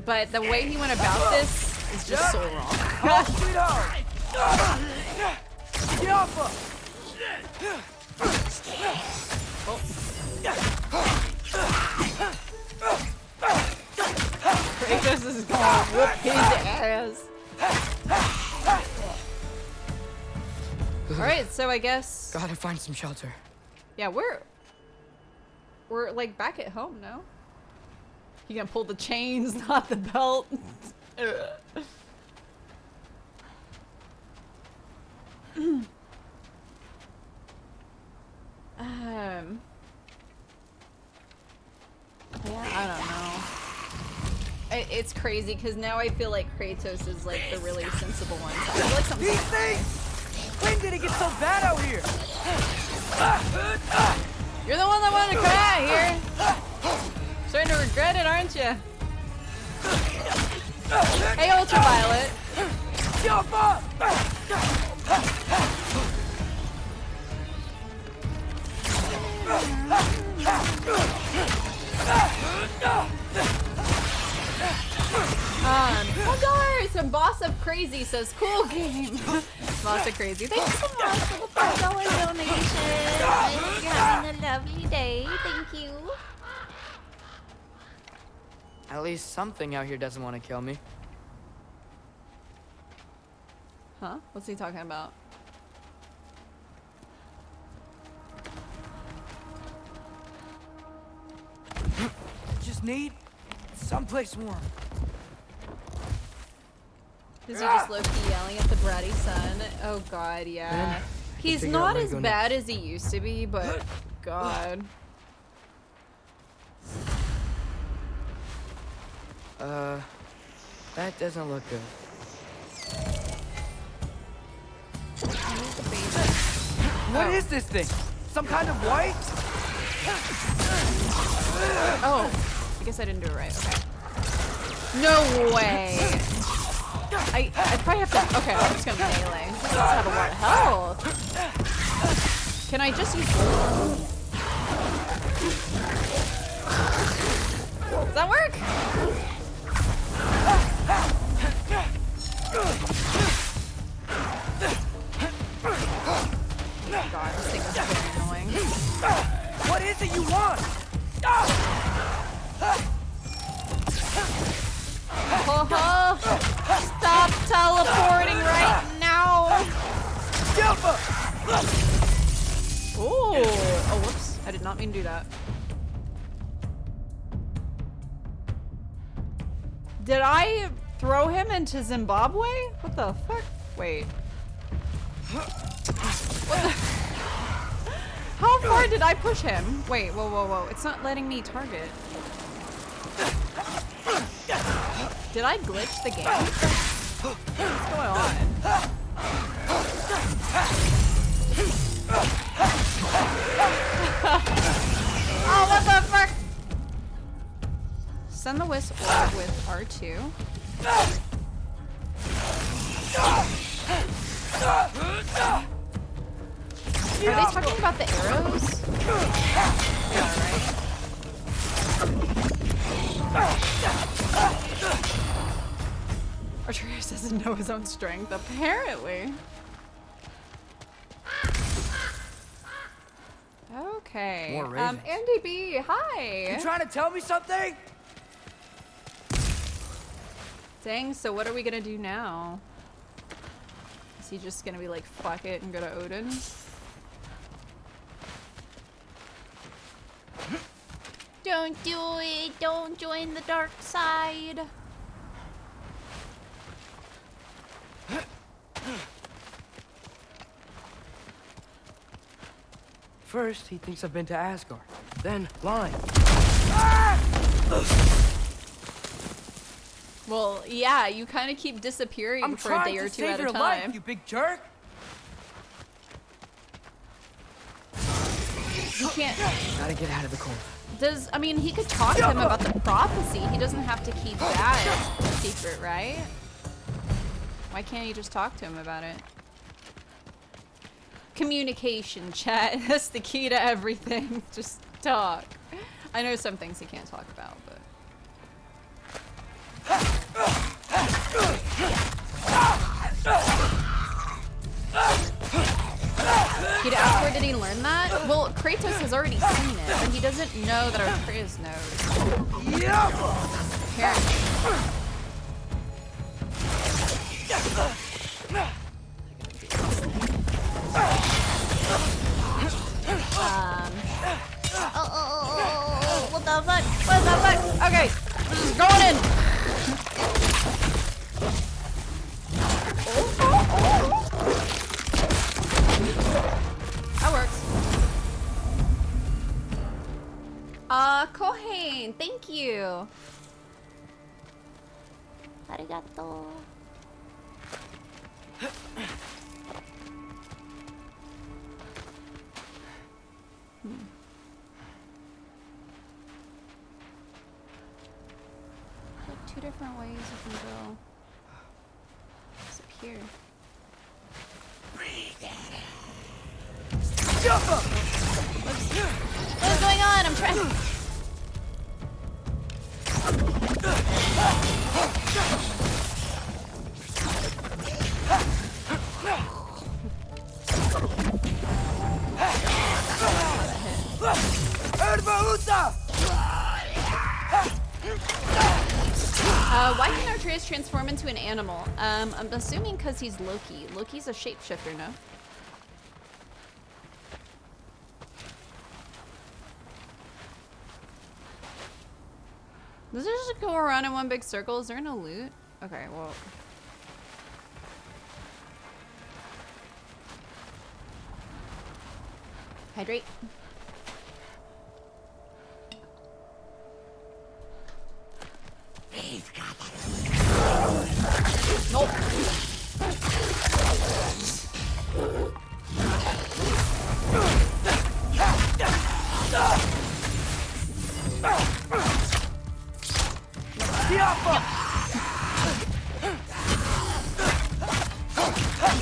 But the way he went about this is just so wrong. Oh, sweetheart. Get off Kratos is gonna whoop his ass. Alright, so I guess... Gotta find some shelter. Yeah, we're like back at home, no? You gonna pull the chains, not the belt? Yeah, I don't know. It's crazy because now I feel like Kratos is like the really sensible one. So I feel like something's These things! When did it get so bad out here? You're the one that wanted to come out here. Starting to regret it, aren't you? Hey, Ultraviolet. Jump up! $1 Boss of Crazy says, cool game. Boss of Crazy. Thank you so much for the $5 donation. I hope you're having a lovely day. Thank you. At least something out here doesn't want to kill me. Huh? What's he talking about? Just need someplace warm. Is he just low-key yelling at the bratty son? Oh god, yeah. He's figure out not where to as go bad as he used to be, but god. That doesn't look good. What is this thing? Some kind of white? Oh, I guess I didn't do it right. Okay. No way. I probably have to. Okay, I'm just gonna melee. This doesn't have a lot of health. Can I just use? Does that work? Oh god, this thing is really annoying. What is it you want? Stop teleporting right now! Oh, whoops. I did not mean to do that. Did I throw him into Zimbabwe? What the fuck? Wait. What the? How far did I push him? Wait, whoa, whoa, whoa. It's not letting me target. Did I glitch the game? What's going on? Oh, what the fuck? Send the wisp orb with R2. Are they talking about the arrows? Yeah, right. Arturius doesn't know his own strength, apparently. Okay. More ravens. Andy B, hi. You trying to tell me something? Dang, so what are we gonna do now? Is he just gonna be like, fuck it and go to Odin? Don't do it. Don't join the dark side. First, he thinks I've been to Asgard. Then, lying. Well, yeah, you kind of keep disappearing for a day or two at a time. Life, you big jerk. He can't. Gotta get out of the corner. I mean, he could talk to him about the prophecy. He doesn't have to keep that secret, right? Why can't he just talk to him about it? Communication, chat. That's the key to everything. Just talk. I know some things he can't talk about, but... He'd ask, where did he learn that? Well, Kratos has already seen it, but he doesn't know that Atreus knows. Apparently. What the fuck? What the fuck? Okay, just going in. That works. Kohane, thank you. Arigato. Like 2 different ways you can go. What's up here? What's going on? I'm trying. Why can Atreus transform into an animal? I'm assuming because he's Loki. Loki's a shapeshifter, no? Does it just go around in one big circle? Is there no loot? Okay, well. Hydrate. Nope.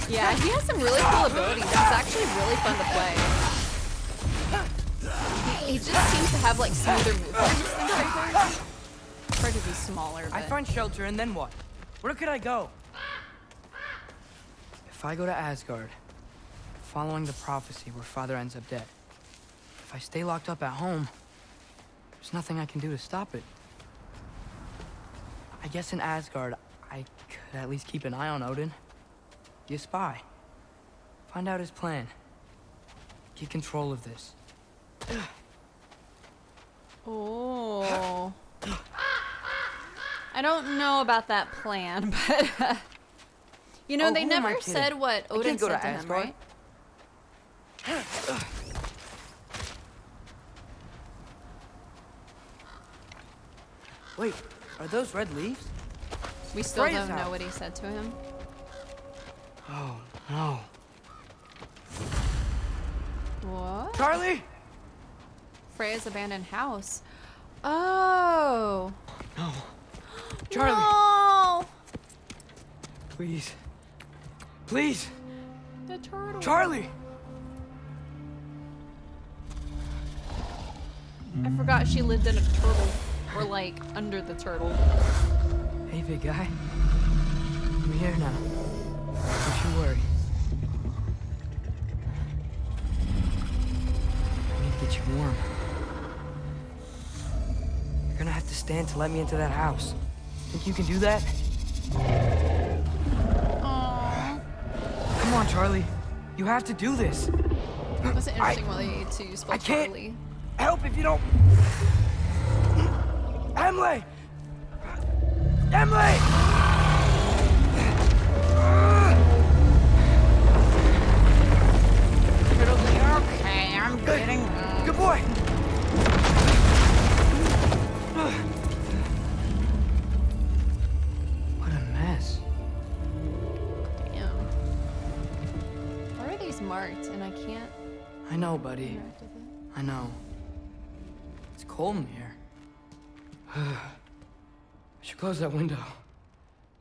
Yeah, he has some really cool abilities. It's actually really fun to play. He just seems to have like smoother movements than Kratos. Kratos is smaller, but... I find shelter and then what? Where could I go? If I go to Asgard, following the prophecy where Father ends up dead, if I stay locked up at home, there's nothing I can do to stop it. I guess in Asgard, I could at least keep an eye on Odin. Be a spy. Find out his plan. Get control of this. Oh. I don't know about that plan, but you know, Oh, they who am I never kidding? said what I Odin can't go said to to him, Asgard. right? Wait, are those red leaves? We still Freya's don't know house. what he said to him. Oh, no. What? Charlie! Freya's abandoned house. Oh. No. Charlie! No! Please. Please! The turtle. Charlie! I forgot she lived in a turtle. Or like, under the turtle. Hey, big guy. I'm here now. Don't you worry. I need to get you warm. You're gonna have to stand to let me into that house. Think you can do that? Aww. Come on, Charlie. You have to do this. That's an interesting way to spell I can't Charlie. help if you don't. Emily! Emily! It'll be okay, I'm getting up. Good boy! What a mess. Damn. Why are these marked and I can't I know, buddy. interact with it? I know. It's cold in here. I should close that window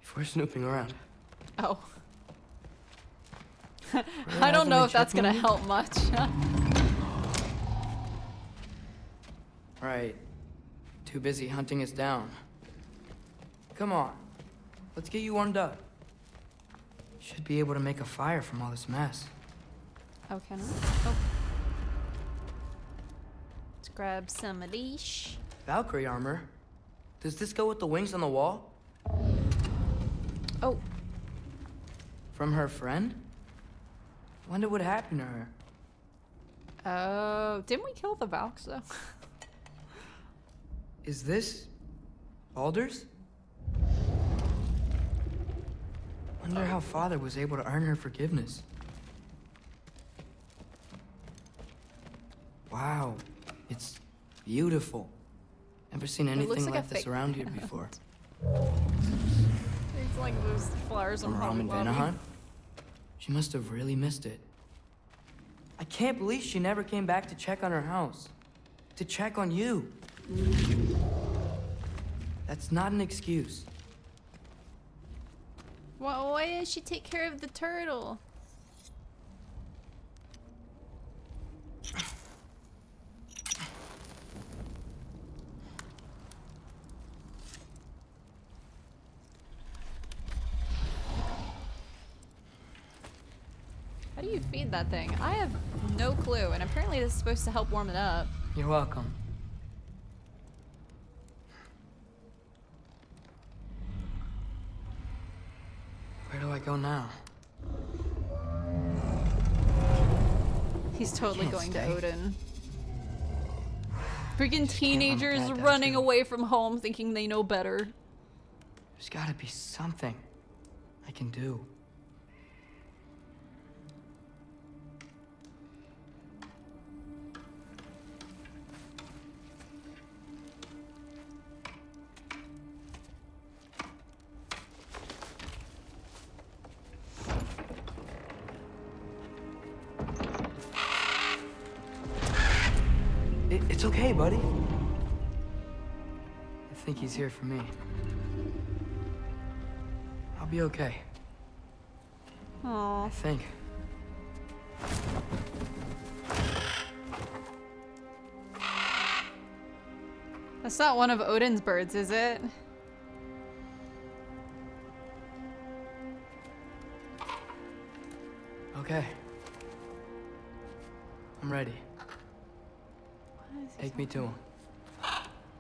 before snooping around. Oh. I don't know if that's gonna checking help much. Right. Too busy hunting us down. Come on. Let's get you warmed up. Should be able to make a fire from all this mess. Oh, can I? Oh. Let's grab some leash. Valkyrie armor. Does this go with the wings on the wall? Oh. From her friend? Wonder what happened to her. Oh, didn't we kill the Valks though? Is this Baldur's? Wonder how Father was able to earn her forgiveness. Wow, it's beautiful. Never seen It looks anything like a like this fake around here plant. before. It's like those flowers From on Ramen Hobby Lobby. Vanaheim? She must have really missed it. I can't believe she never came back to check on her house. To check on you. That's not an excuse. Well, why didn't she take care of the turtle? How do you feed that thing? I have no clue, and apparently this is supposed to help warm it up. You're welcome. Where do I go now? He's totally Can't going stay. to Odin. Freaking Just can't let my teenagers dad die running too. away from home thinking they know better. There's gotta be something I can do. It's okay, buddy. I think he's here for me. I'll be okay. Aww. I think. That's not one of Odin's birds, is it? Okay. I'm ready. Take me to him.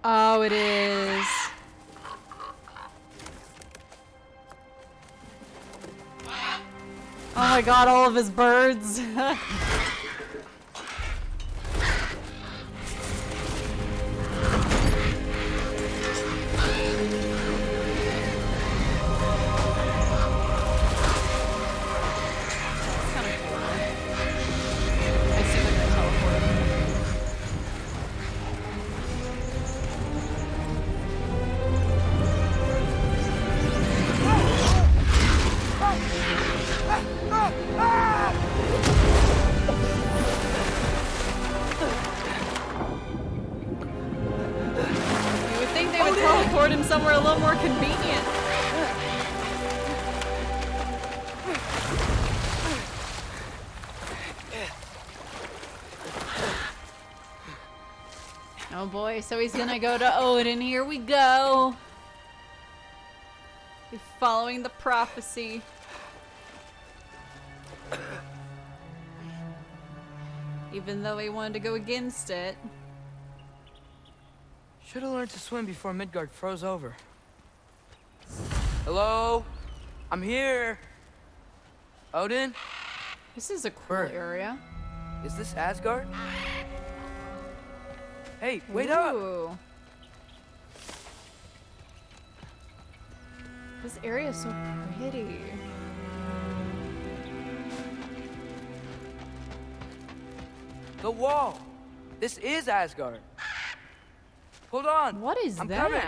Oh, it is. Oh my god, all of his birds. Teleport him somewhere a little more convenient. Oh boy, so he's gonna go to Odin. Here we go. He's following the prophecy. Even though he wanted to go against it. Should have learned to swim before Midgard froze over. Hello? I'm here. Odin? This is a cool area. Is this Asgard? Hey, wait Ooh. up! This area is so pretty. The wall! This is Asgard. Hold on. What is I'm that? coming.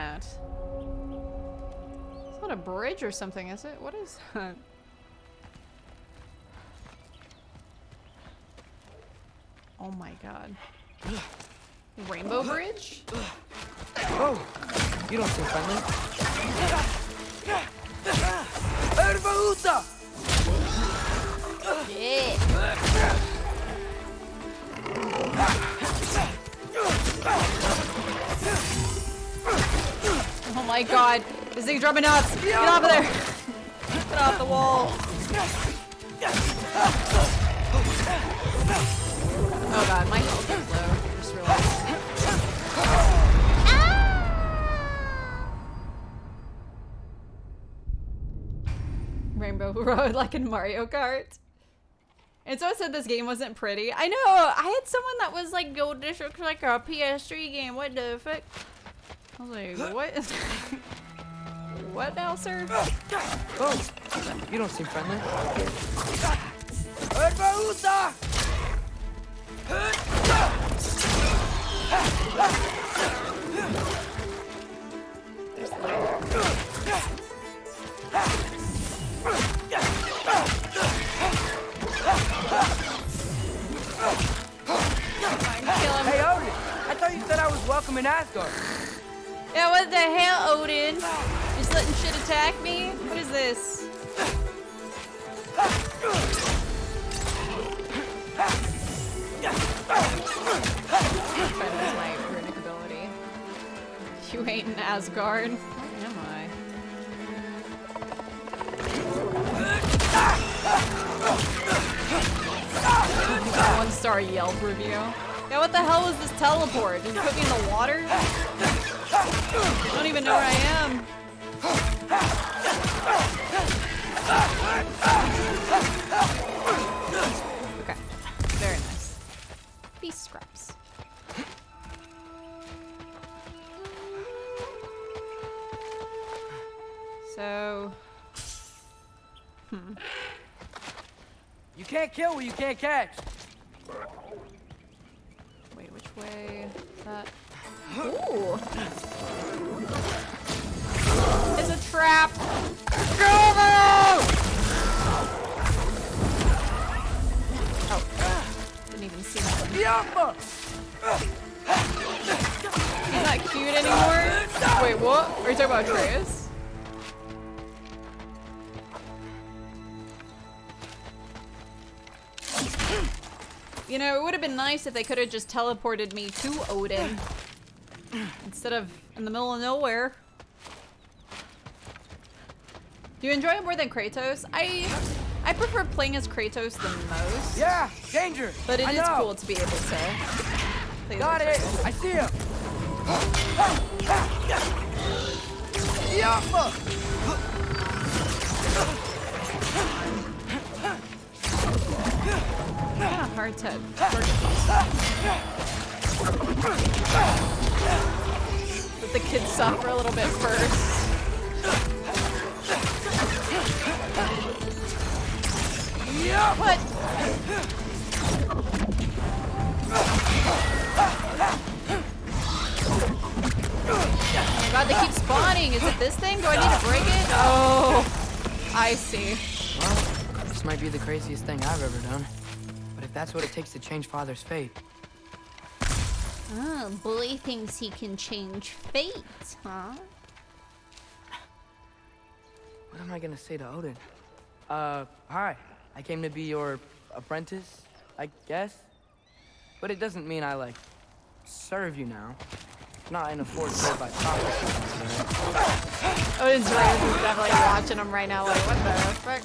It's not a bridge or something, is it? What is that? Oh my god. Rainbow Bridge? Oh, you don't seem friendly. Ervauta! Yeah. Oh my god, this thing's dropping nuts! Get off of there! Get off the wall! Oh god, my health is low. I just realized. Rainbow Road like in Mario Kart. And so I said this game wasn't pretty. I know, I had someone that was like, yo, this looks like a PS3 game, what the fuck? I was like, what? What now, sir? Oh, you don't seem friendly. Ervauta! Hey, Odin! I thought you said I was welcome in Asgard. Yeah, what the hell, Odin? Just letting shit attack me? What is this? Try to use my runic ability. You ain't in Asgard. Where am I? One-star Yelp review. Yeah, what the hell was this teleport? Did it put me in the water? I don't even know where I am. Okay, very nice. These scraps. So... You can't kill what you can't catch. Wait, which way is that? Ooh! It's a trap! Go! Oh, didn't even see that one. He's not cute anymore? Wait, what? Are you talking about Atreus? You know, it would have been nice if they could have just teleported me to Odin instead of in the middle of nowhere. Do you enjoy it more than Kratos? I prefer playing as Kratos the most. Yeah, danger. But it I is know. cool to be able to play Got as it. Kratos. I see him. Kind of hard to let the kids suffer a little bit first. What? Oh my god, they keep spawning. Is it this thing? Do I need to break it? Oh, I see. Well, this might be the craziest thing I've ever done. But if that's what it takes to change Father's fate. Oh, boy thinks he can change fate, huh? What am I gonna say to Odin? Hi. I came to be your apprentice, I guess? But it doesn't mean I, like, serve you now. Not in a forced way by prophecy. Odin's definitely watching him right now, like, what the fuck?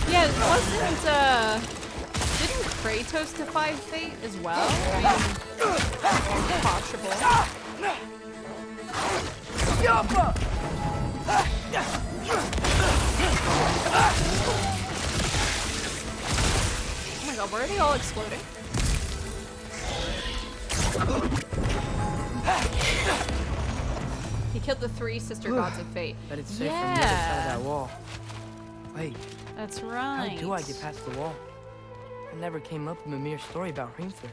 Yeah, didn't Kratos defy fate as well? I mean, possible. Oh my god, where are they all exploding? He killed the 3 sister gods of fate. But it's safe from the other side of that wall. Wait. That's right. How do I get past the wall? I never came up with a mere story about Hrimthur.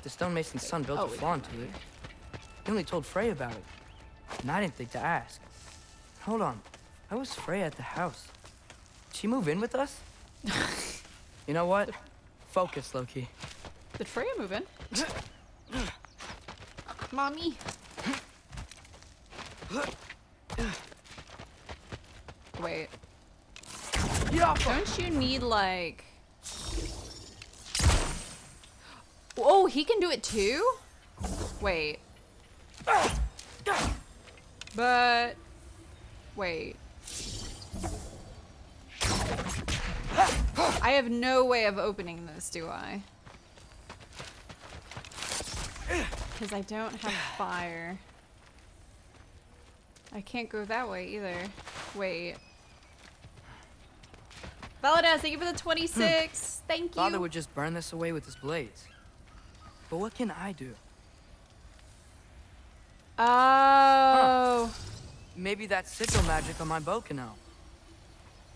The stonemason's son built a flaw into it. He only told Freya about it. And I didn't think to ask. Hold on. How was Freya at the house? Did she move in with us? You know what? Focus, Loki. Did Freya move in? Mommy. Wait. Don't you need, like... Oh, he can do it too? Wait. But... Wait. I have no way of opening this, do I? Because I don't have fire. I can't go that way either. Wait. Valadas, thank you for the 26. Thank you. Father would just burn this away with his blades. But what can I do? Oh. Huh. Maybe that sigil magic on my bow can help.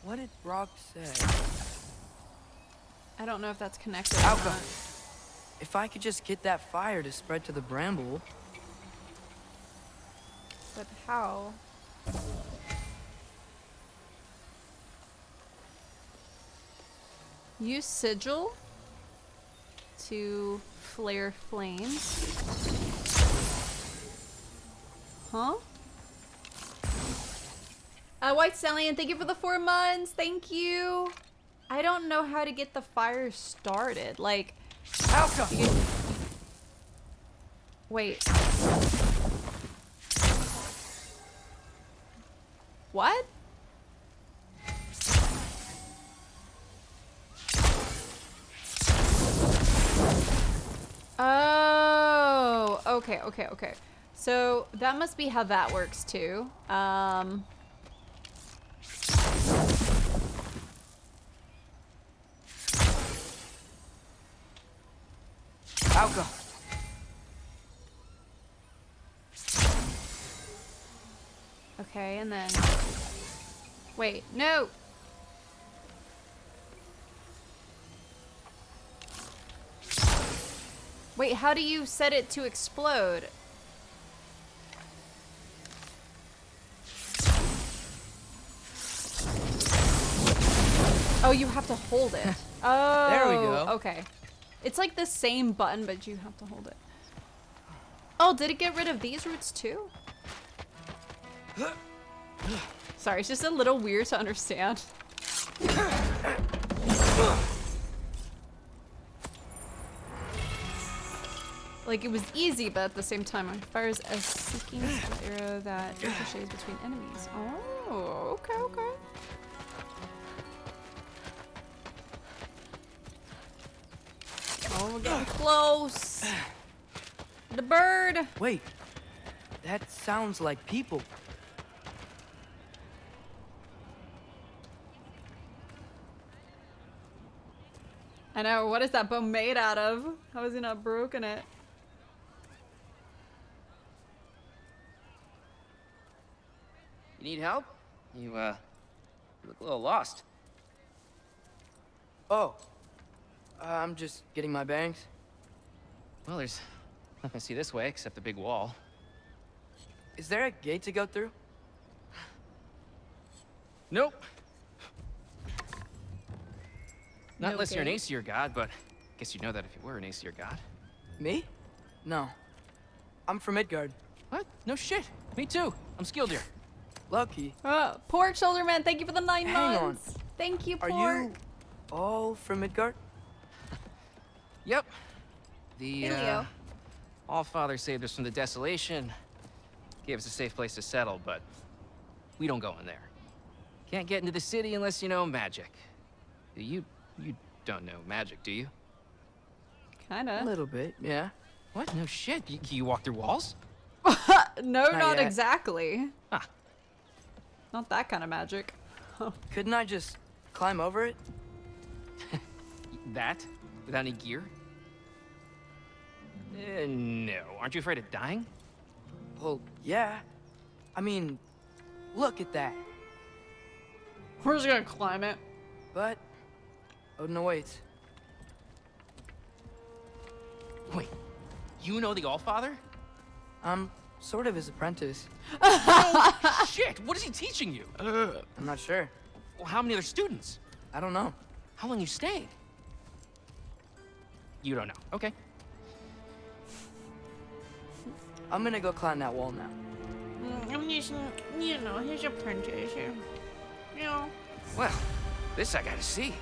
What did Brock say? I don't know if that's connected or Alka, not. if I could just get that fire to spread to the bramble. But how? Use sigil to flare flames. Huh? White Stallion, thank you for the 4 months. Thank you. I don't know how to get the fire started. Like, Alka! Wait. What? Oh, okay. So that must be how that works too. Alka. Okay, and then... Wait, no! Wait, how do you set it to explode? Oh, you have to hold it. Oh, there we go. Okay. It's like the same button, but you have to hold it. Oh, did it get rid of these roots too? Sorry, it's just a little weird to understand. Like, it was easy, but at the same time, it fires a seeking arrow that ricochets between enemies. Oh, okay. Oh, we're getting close. The bird. Wait. That sounds like people. I know, what is that bone made out of? How has he not broken it? You need help? You look a little lost. Oh. I'm just getting my bangs. Well, there's nothing to see this way except the big wall. Is there a gate to go through? Nope. Not No unless you're an gate? Aesir god, but I guess you'd know that if you were an Aesir god. Me? No. I'm from Midgard. What? No shit. Me too. I'm skilled here. Lucky. Pork Shoulderman, thank you for the 9 Hang on. months. Thank you, Are Pork. you all from Midgard? Yep. The Elio. All-Father saved us from the desolation, gave us a safe place to settle, but we don't go in there. Can't get into the city unless you know magic. You don't know magic, do you? Kinda. A little bit, yeah. What? No shit. You walk through walls? No, not yet. exactly. Huh. Not that kind of magic. Couldn't I just climb over it? That? Without any gear? No. Aren't you afraid of dying? Well, yeah. I mean, look at that. We're just gonna climb it. But Odin awaits. Wait, you know the All-Father? I'm sort of his apprentice. Shit, what is he teaching you? I'm not sure. Well, how many other students? I don't know. How long you stayed? You don't know. Okay. I'm gonna go climb that wall now. I'm just, his apprentice. Well, this I gotta see.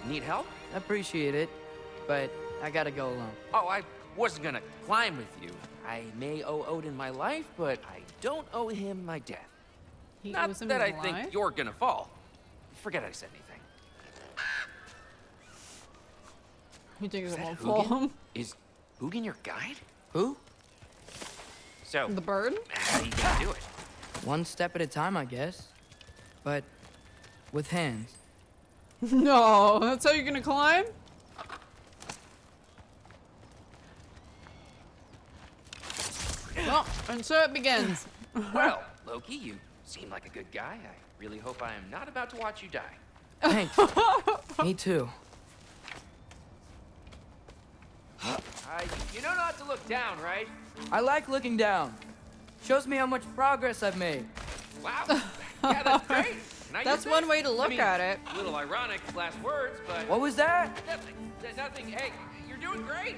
Need help? Appreciate it, but I gotta go alone. Oh, I wasn't gonna climb with you. I may owe Odin my life, but I don't owe him my death. He Not owes him that his I think life? you're gonna fall. Forget I said anything. You think Is it that won't fall? Hugin? Is Hugin your guide? Who? So, The bird? how you gonna do it? One step at a time, I guess. But with hands. No, that's how you're gonna climb? Well, and so it begins. Well, Loki, you seem like a good guy. I really hope I am not about to watch you die. Thanks. Me too. You know not to look down, right? I like looking down. Shows me how much progress I've made. Wow. Yeah, that's great. Can I That's use one this? way to look I mean, at it. A little ironic, last words, but What was that? nothing. Nothing. Hey, you're doing great.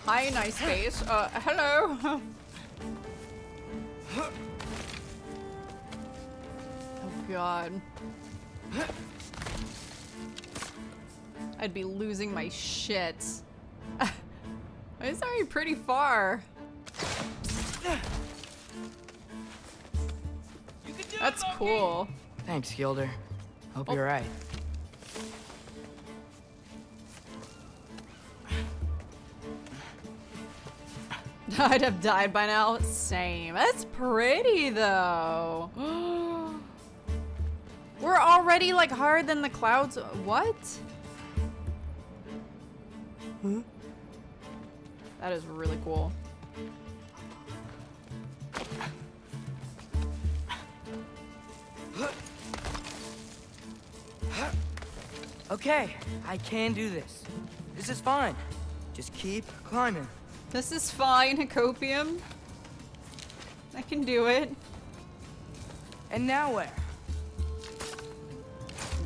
Hi, nice face. Hello. Oh God. I'd be losing my shit. It's already pretty far. That's cool. Thanks, Gilder. Hope you're right. I'd have died by now. Same. That's pretty though. We're already like higher than the clouds. What? Huh? That is really cool. Okay, I can do this. This is fine. Just keep climbing. This is fine, Copium. I can do it. And now where?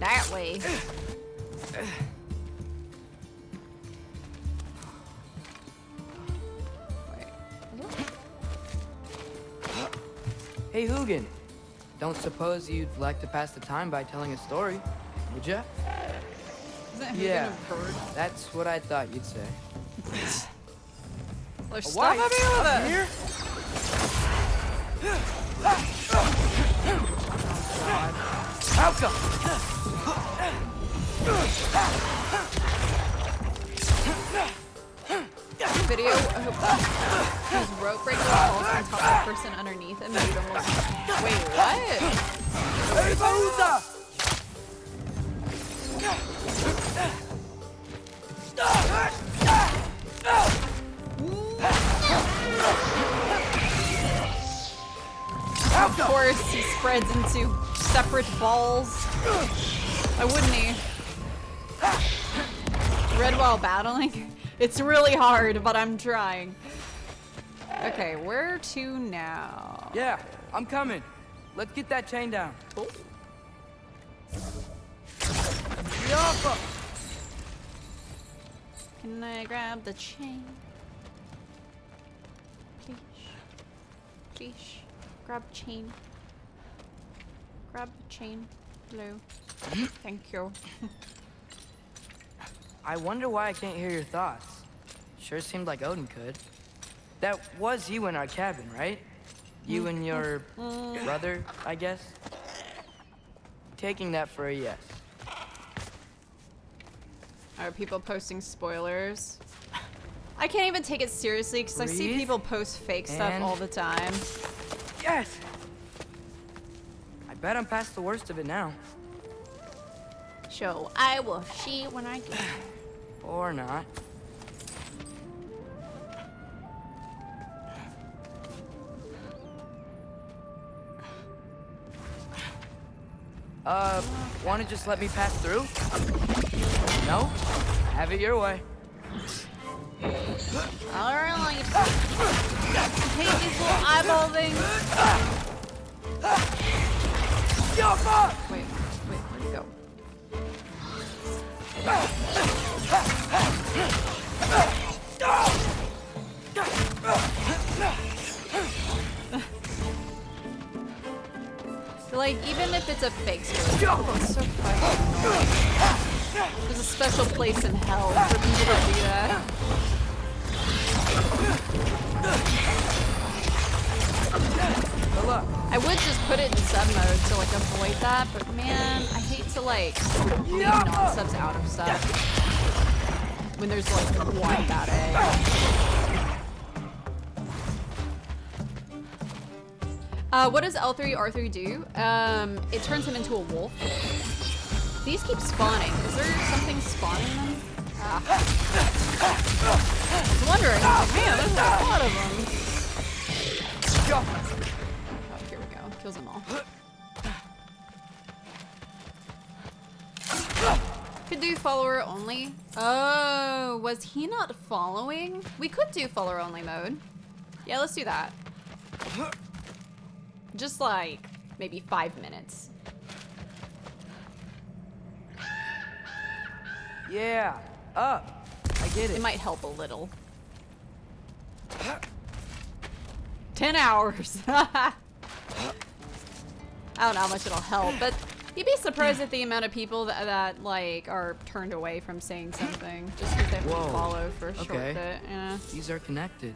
That way. Hey, Hugin. Don't suppose you'd like to pass the time by telling a story, would ya? Isn't Yeah, Hugin a bird? that's what I thought you'd say. There's A stuff wife up here with up it. here? How come? video whose rope breaker falls on top of the person underneath him and you'd almost... Wait, what? Of course, he spreads into separate balls. Why wouldn't he? Red while battling? It's really hard, but I'm trying. Okay, where to now? Yeah, I'm coming. Let's get that chain down. Oh. Yappa! Can I grab the chain? Please. Please. Grab chain. Grab the chain. Hello. Thank you. I wonder why I can't hear your thoughts. Sure seemed like Odin could. That was you in our cabin, right? You and your brother, I guess? Taking that for a yes. Are people posting spoilers? I can't even take it seriously because I see people post fake stuff all the time. Yes! I bet I'm past the worst of it now. So I will see when I get there. Or not. Wanna just let me pass through? No? Have it your way. Alright. Hey, these little eyeball things. Wait, where'd he go? Like, even if it's a fake story, it's so fucking annoying. There's a special place in hell for people to do that. I would just put it in sub mode to like avoid that, but man, I hate to like leave non-subs out of stuff when there's like one bad egg. What does L3 R3 do? It turns him into a wolf. These keep spawning. Is there something spawning them? I was wondering. I was like, man, there's a lot of them. Oh, here we go. Kills them all. Could do follower only. Oh, was he not following? We could do follower only mode. Yeah, let's do that. Just like maybe 5 minutes. Yeah, up. I get it. It might help a little. 10 hours. I don't know how much it'll help, but you'd be surprised at the amount of people that like are turned away from saying something just because they have to follow for a short bit. Yeah. These are connected.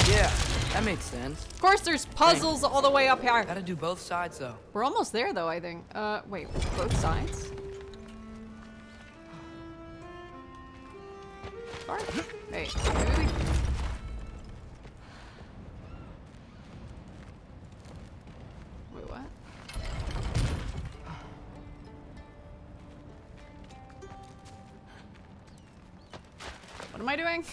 Yeah, that makes sense. Of course, there's puzzles all the way up here. Gotta do both sides though. We're almost there though, I think. Wait, both sides? Sorry. Wait, maybe we... Wait, what? What am I doing?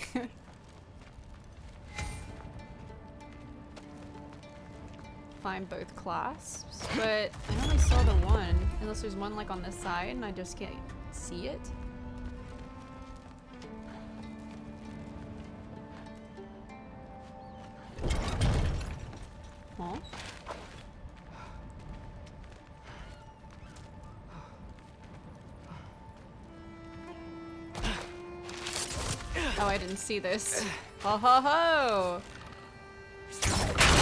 Find both clasps, but I only saw the one, unless there's one like on this side and I just can't see it. Huh? Oh, I didn't see this. Ho ho ho!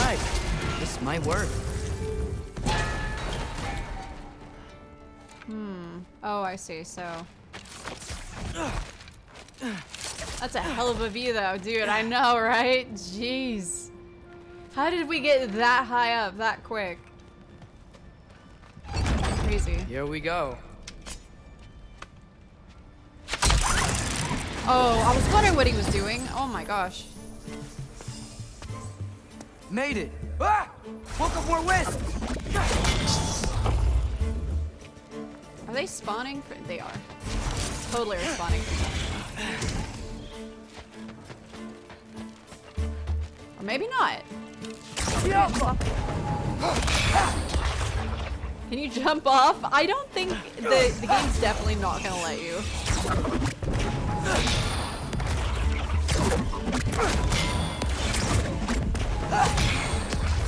Nice. This might work. Oh, I see, so. That's a hell of a view though, dude. I know, right? Jeez. How did we get that high up that quick? Crazy. Here we go. Oh, I was wondering what he was doing. Oh my gosh. Made it. Ah! Woke up more west. Are they spawning? They are. Totally are spawning. Or maybe not. Can you jump off? I don't think the game's definitely not gonna let you.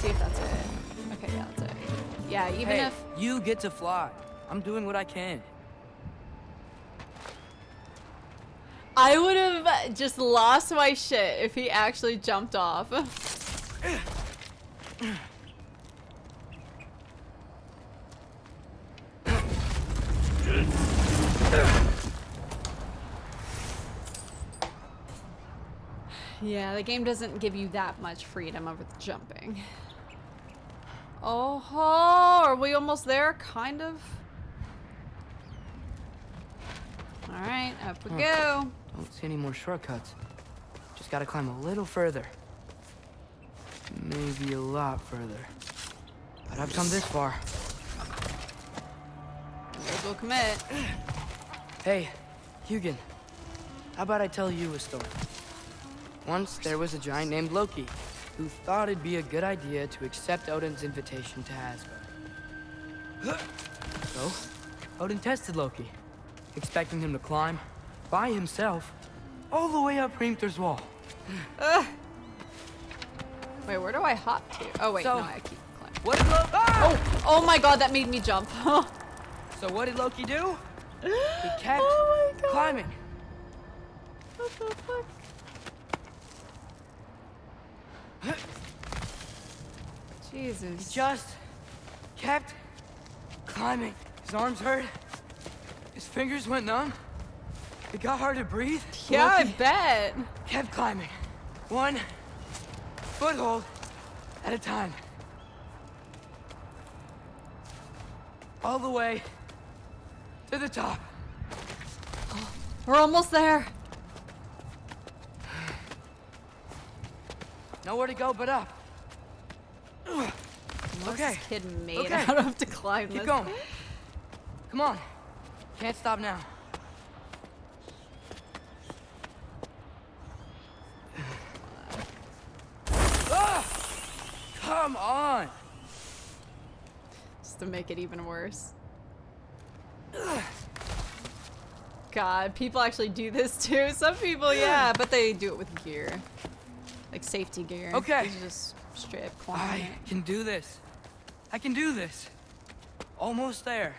See if that's it. Okay, yeah, that's it. Yeah, even Hey, if you get to fly. I'm doing what I can. I would have just lost my shit if he actually jumped off. Yeah, the game doesn't give you that much freedom over the jumping. Oh, are we almost there? Kind of. All right, up we go. Don't see any more shortcuts. Just gotta climb a little further. Maybe a lot further. But I've come this far. May as well commit. Hey, Hugin. How about I tell you a story? Once there was a giant named Loki who thought it'd be a good idea to accept Odin's invitation to Asgard. So, Odin tested Loki, expecting him to climb by himself all the way up Hrimthur's wall. Wait, where do I hop to? Oh wait, So, no, I keep climbing. What did Loki? Oh my god, that made me jump. So what did Loki do? He kept Oh my god. climbing. What the fuck? Jesus. He just kept climbing. His arms hurt. His fingers went numb. It got hard to breathe. Yeah, I Loki bet. kept climbing. One foothold at a time. All the way to the top. We're almost there. Nowhere to go but up. What's Okay. this kid made Okay. out of to climb Keep this? going. Come on. Can't stop now. Ah! Come on. Just to make it even worse. God, people actually do this too. Some people, yeah, but they do it with gear. Like safety gear. Okay. These are just straight up climbing I it. can do this. I can do this. Almost there.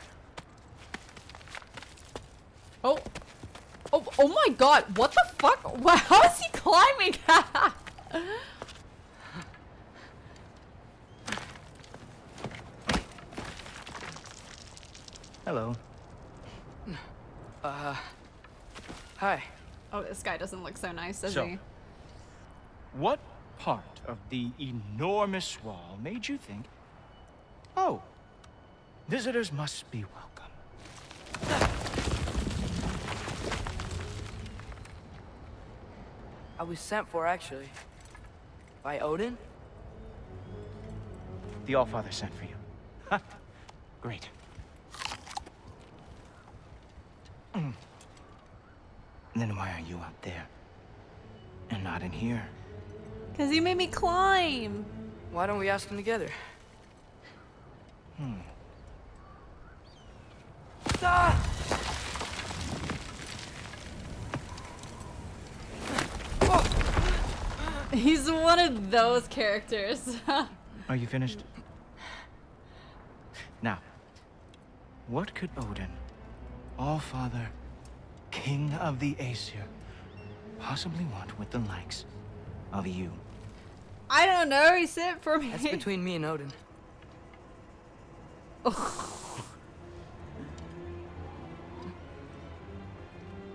Oh. Oh my god, what the fuck? Wow, how is he climbing? Hello. Hi. Oh, this guy doesn't look so nice, does So, he? what part of the enormous wall made you think, oh, visitors must be welcome? I was sent for, actually. By Odin? The Allfather sent for you. Ha! Great. Then why are you up there? And not in here? Because he made me climb. Why don't we ask them together? Ah! He's one of those characters. Are you finished? Now, what could Odin, Allfather, King of the Aesir, possibly want with the likes of you? I don't know, he sent for me. That's between me and Odin.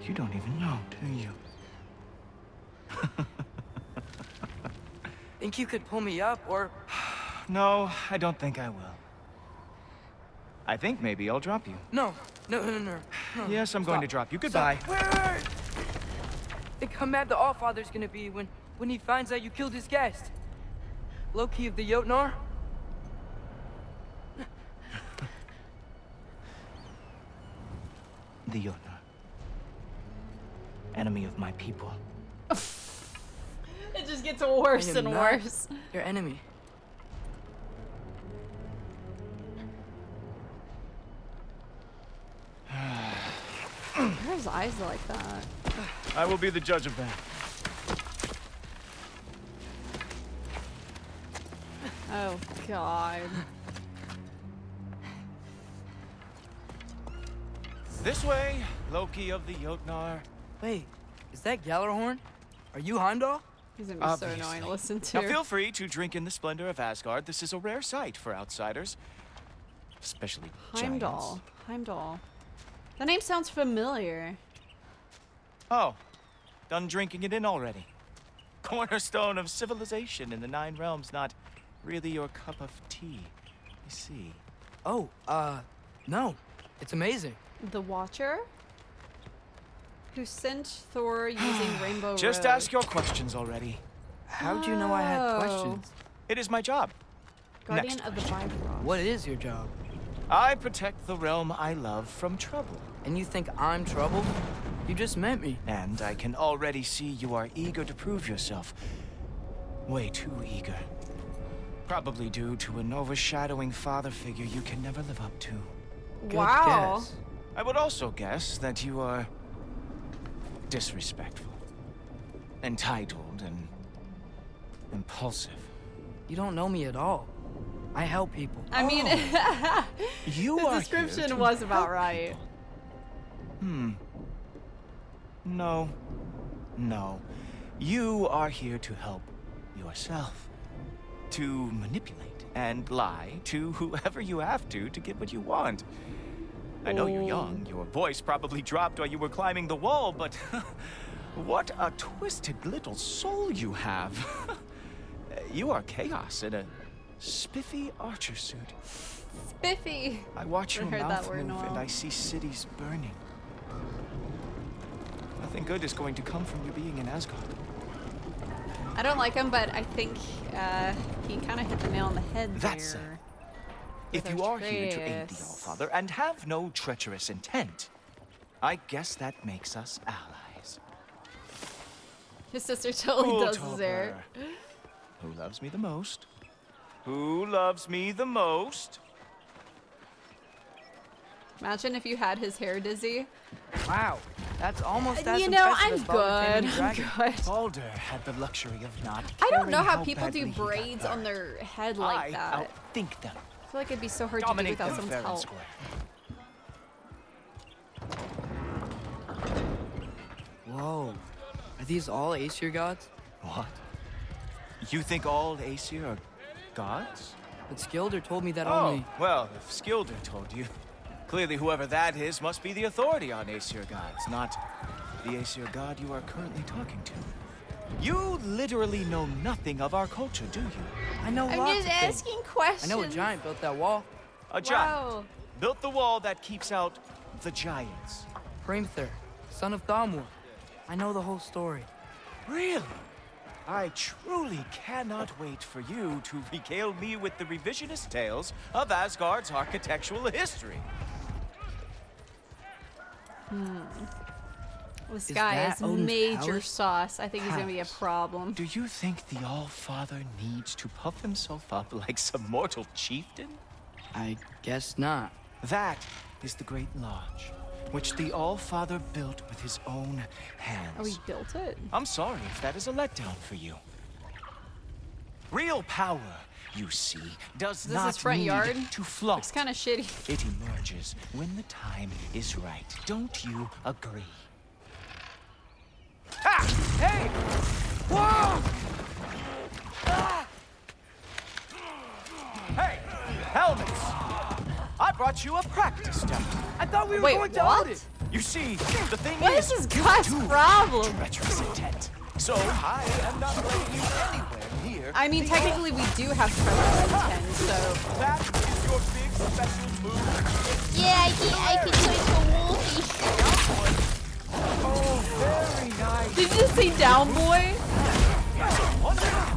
You don't even know, do you? Think you could pull me up, or... No, I don't think I will. I think maybe I'll drop you. No. No. Yes, I'm going to drop you. Goodbye. Stop. Wait. Think how mad the Allfather's gonna be when he finds out you killed his guest. Loki of the Jotnar? The Jotnar. Enemy of my people. It just gets worse I am and not worse. your enemy. Why are his eyes like that? I will be the judge of that. Oh god. This way, Loki of the Jotnar. Wait, is that Gjallarhorn? Are you Heimdall? He's gonna be so annoying to listen to. Now feel free to drink in the splendor of Asgard. This is a rare sight for outsiders. Especially Heimdall. giants. Heimdall. The name sounds familiar. Oh, done drinking it in already. Cornerstone of civilization in the 9 realms, not really your cup of tea, I see. Oh, no. It's amazing. The Watcher? Who sent Thor using Rainbow Just Road. ask your questions already. How'd you know I had Oh. questions? It is my job. Guardian Next of the Bifrost. What is your job? I protect the realm I love from trouble. And you think I'm trouble? You just met me. And I can already see you are eager to prove yourself. Way too eager. Probably due to an overshadowing father figure you can never live up to. Good Wow. guess. I would also guess that you are disrespectful, entitled, and impulsive. You don't know me at all. I help people. I mean, You the are description here to was about help right. people. No. No. You are here to help yourself. To manipulate and lie to whoever you have to get what you want. I know you're young. Your voice probably dropped while you were climbing the wall, but what a twisted little soul you have. You are chaos in a spiffy archer suit. Spiffy. I watch your Haven't heard mouth that word in a move and while. I see cities burning. Nothing good is going to come from you being in Asgard. I don't like him, but I think he kind of hit the nail on the head That there. said, if with you are here to aid the Atreus. Allfather and have no treacherous intent, I guess that makes us allies. His sister totally does his Cool hair. Topper. Who loves me the most? Who loves me the most? Imagine if you had his hair, Dizzy. Wow, that's almost as You know, impressive I'm as Balder taming good. a I'm dragon. good. Balder had the luxury of not I don't know caring how people do badly he got braids on hurt. their head like that. I outthink them. I feel like it'd be so hard Dominate to do them without fair someone's and help. square. Whoa, are these all Aesir gods? What? You think all Aesir are gods? But Skilder told me that Oh, only... well, if Skilder told you, clearly whoever that is must be the authority on Aesir gods, not the Aesir god you are currently talking to. You literally know nothing of our culture, do you? I know I'm lots just of things. asking questions. I know a giant built that wall. A giant Wow. built the wall that keeps out the giants. Hrimthur, son of Thamur. I know the whole story. Really? I truly cannot wait for you to regale me with the revisionist tales of Asgard's architectural history. This Is guy that is Odin's major palace? sauce. I think he's gonna be a Palace. problem. Do you think the All-Father needs to puff himself up like some mortal chieftain? I guess not. That is the Great Lodge, which the All-Father built with his own hands. Oh, he built it? I'm sorry if that is a letdown for you. Real power, you see, does Is this not his front need yard? to flaunt. Looks kind of shitty. It emerges when the time is right. Don't you agree? Ah! Hey! Whoa! Ah! Hey! Helmets! I brought you a practice demo. I thought we were Wait, going to what? Odin. You see, the thing What is this guy's problem? treacherous intent. So I am not letting you anywhere near. I mean, the technically we do have treasure intent, so... That is your big special move. Yeah, I can switch to wolfish. very nice. Did you just say down boy?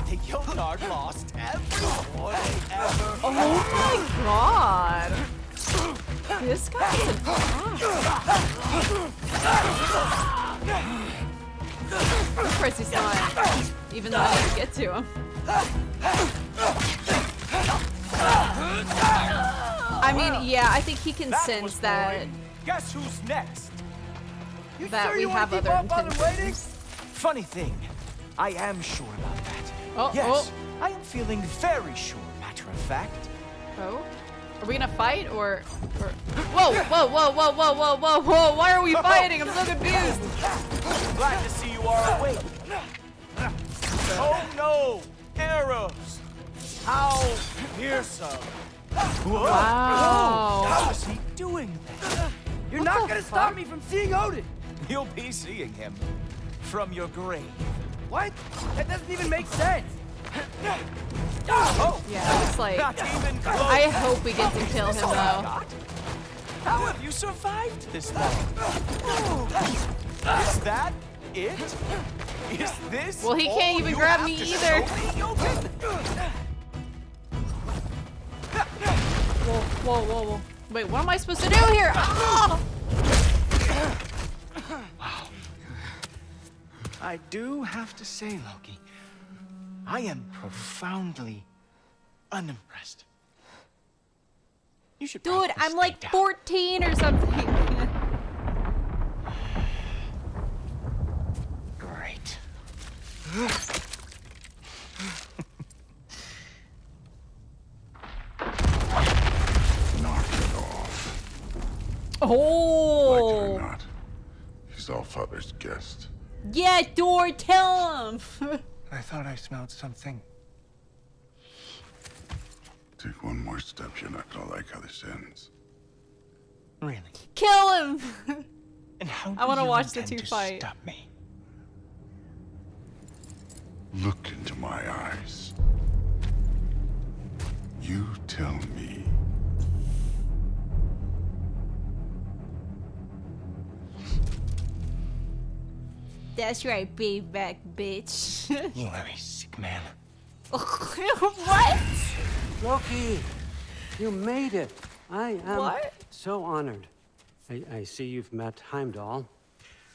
The Yonard lost every boy ever. Oh my god. This guy's an ass. Of course he's not. Even though I didn't get to him. I mean, yeah, I think he can sense that. Guess who's next? That we have other intentions. Funny thing, I am sure about that. Oh, yes, I am feeling very sure, matter of fact. Oh? Are we gonna fight or... Whoa, whoa, whoa, whoa, whoa, whoa, whoa, whoa, why are we fighting? I'm so confused. Glad to see you are awake. Oh no, arrows. How fearsome. Whoa. Wow. How is he doing that? You're not gonna stop me from seeing Odin. You'll be seeing him from your grave. What? That doesn't even make sense. Oh, Yeah, it's like... not even close. I hope we get to kill him, That's all I though. got. How have you survived this long? Is that it? Is this Well, he can't all even you grab have me to either. show me, Yoken? Whoa, whoa, whoa, whoa. Wait, what am I supposed to do here? Oh! Wow. I do have to say, Loki, I am profoundly unimpressed. You should Dude, probably I'm stay like down. 14 or something. Great. Knock it off. Oh! Like it or not, he's our father's guest. Yeah, Dor, tell him! I thought I smelled something. Take one more step, you're not gonna like how this ends. Really? Kill him! And how I want to do you watch the intend two to fight. Stop me. Look into my eyes. You tell me. That's right, baby back, bitch. You are a sick man. What? Loki, you made it. I am What? so honored. I see you've met Heimdall.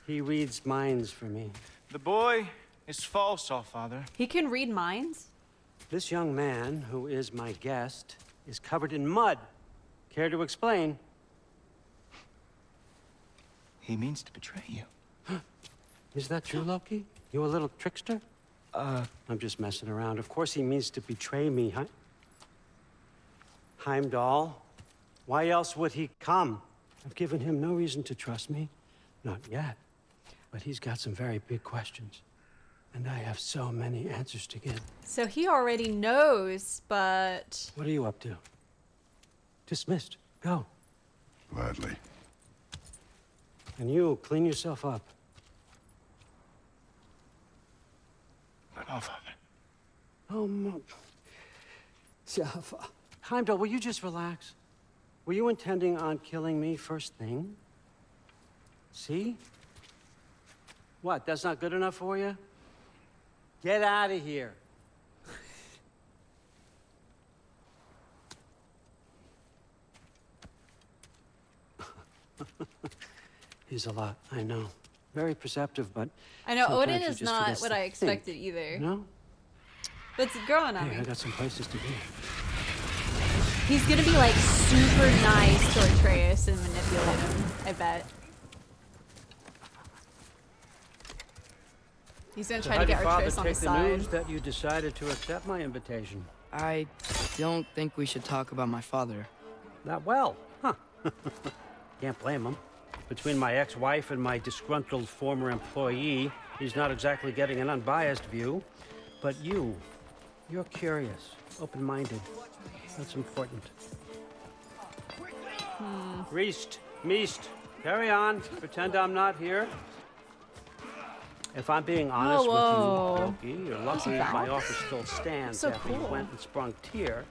He reads minds for me. The boy is false, all father. He can read minds? This young man, who is my guest, is covered in mud. Care to explain? He means to betray you. Is that true, Loki? You a little trickster? I'm just messing around. Of course he means to betray me. Heimdall? Why else would he come? I've given him no reason to trust me. Not yet. But he's got some very big questions. And I have so many answers to give. So he already knows, but... What are you up to? Dismissed. Go. Gladly. And you, clean yourself up. But all father. Oh, Heimdall, will you just relax? Were you intending on killing me first thing? See? What, that's not good enough for you? Get out of here. He's a lot, I know. Very perceptive, but I know sometimes Odin you is just not forget what to I expected think, either. No? But it's growing on Hey, me. I got some places to be. He's gonna be like super nice to Atreus and manipulate him, I bet. He's gonna try to get Atreus on his the side. news that you decided to accept my invitation? I don't think we should talk about my father. Not well, huh? Can't blame him. Between my ex-wife and my disgruntled former employee, he's not exactly getting an unbiased view. But you're curious, open-minded. That's important. Meest, carry on. Pretend I'm not here. If I'm being honest with you, Loki, you're lucky my offer still stands So after you cool. went and sprung Tyr.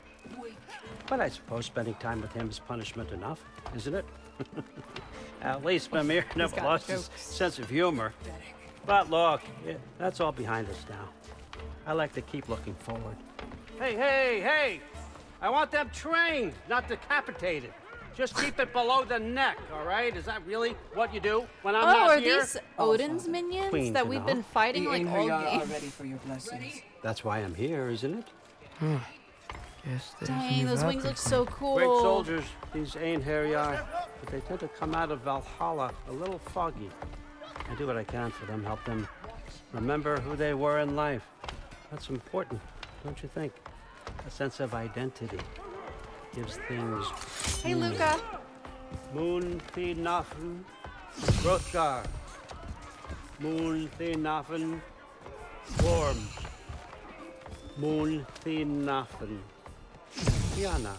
But I suppose spending time with him is punishment enough, isn't it? At least Mimir never got lost his sense of humor. But look, that's all behind us now. I like to keep looking forward. Hey, hey, hey! I want them trained, not decapitated. Just keep it below the neck, all right? Is that really what you do when I'm not are here? these Odin's minions Queen that to we've know. been fighting The like all Einherjar are game? ready for your blessings. That's why I'm here, isn't it? Guess there's Dang, those wings look so cool. Great soldiers, these Einherjar, but they tend to come out of Valhalla a little foggy. I do what I can for them, help them remember who they were in life. That's important, don't you think? A sense of identity gives things. Hey, Luca. Moon Thinafen, Hrothgar. Moon Thinafen, Worm. Moon Thinafen, Tiana.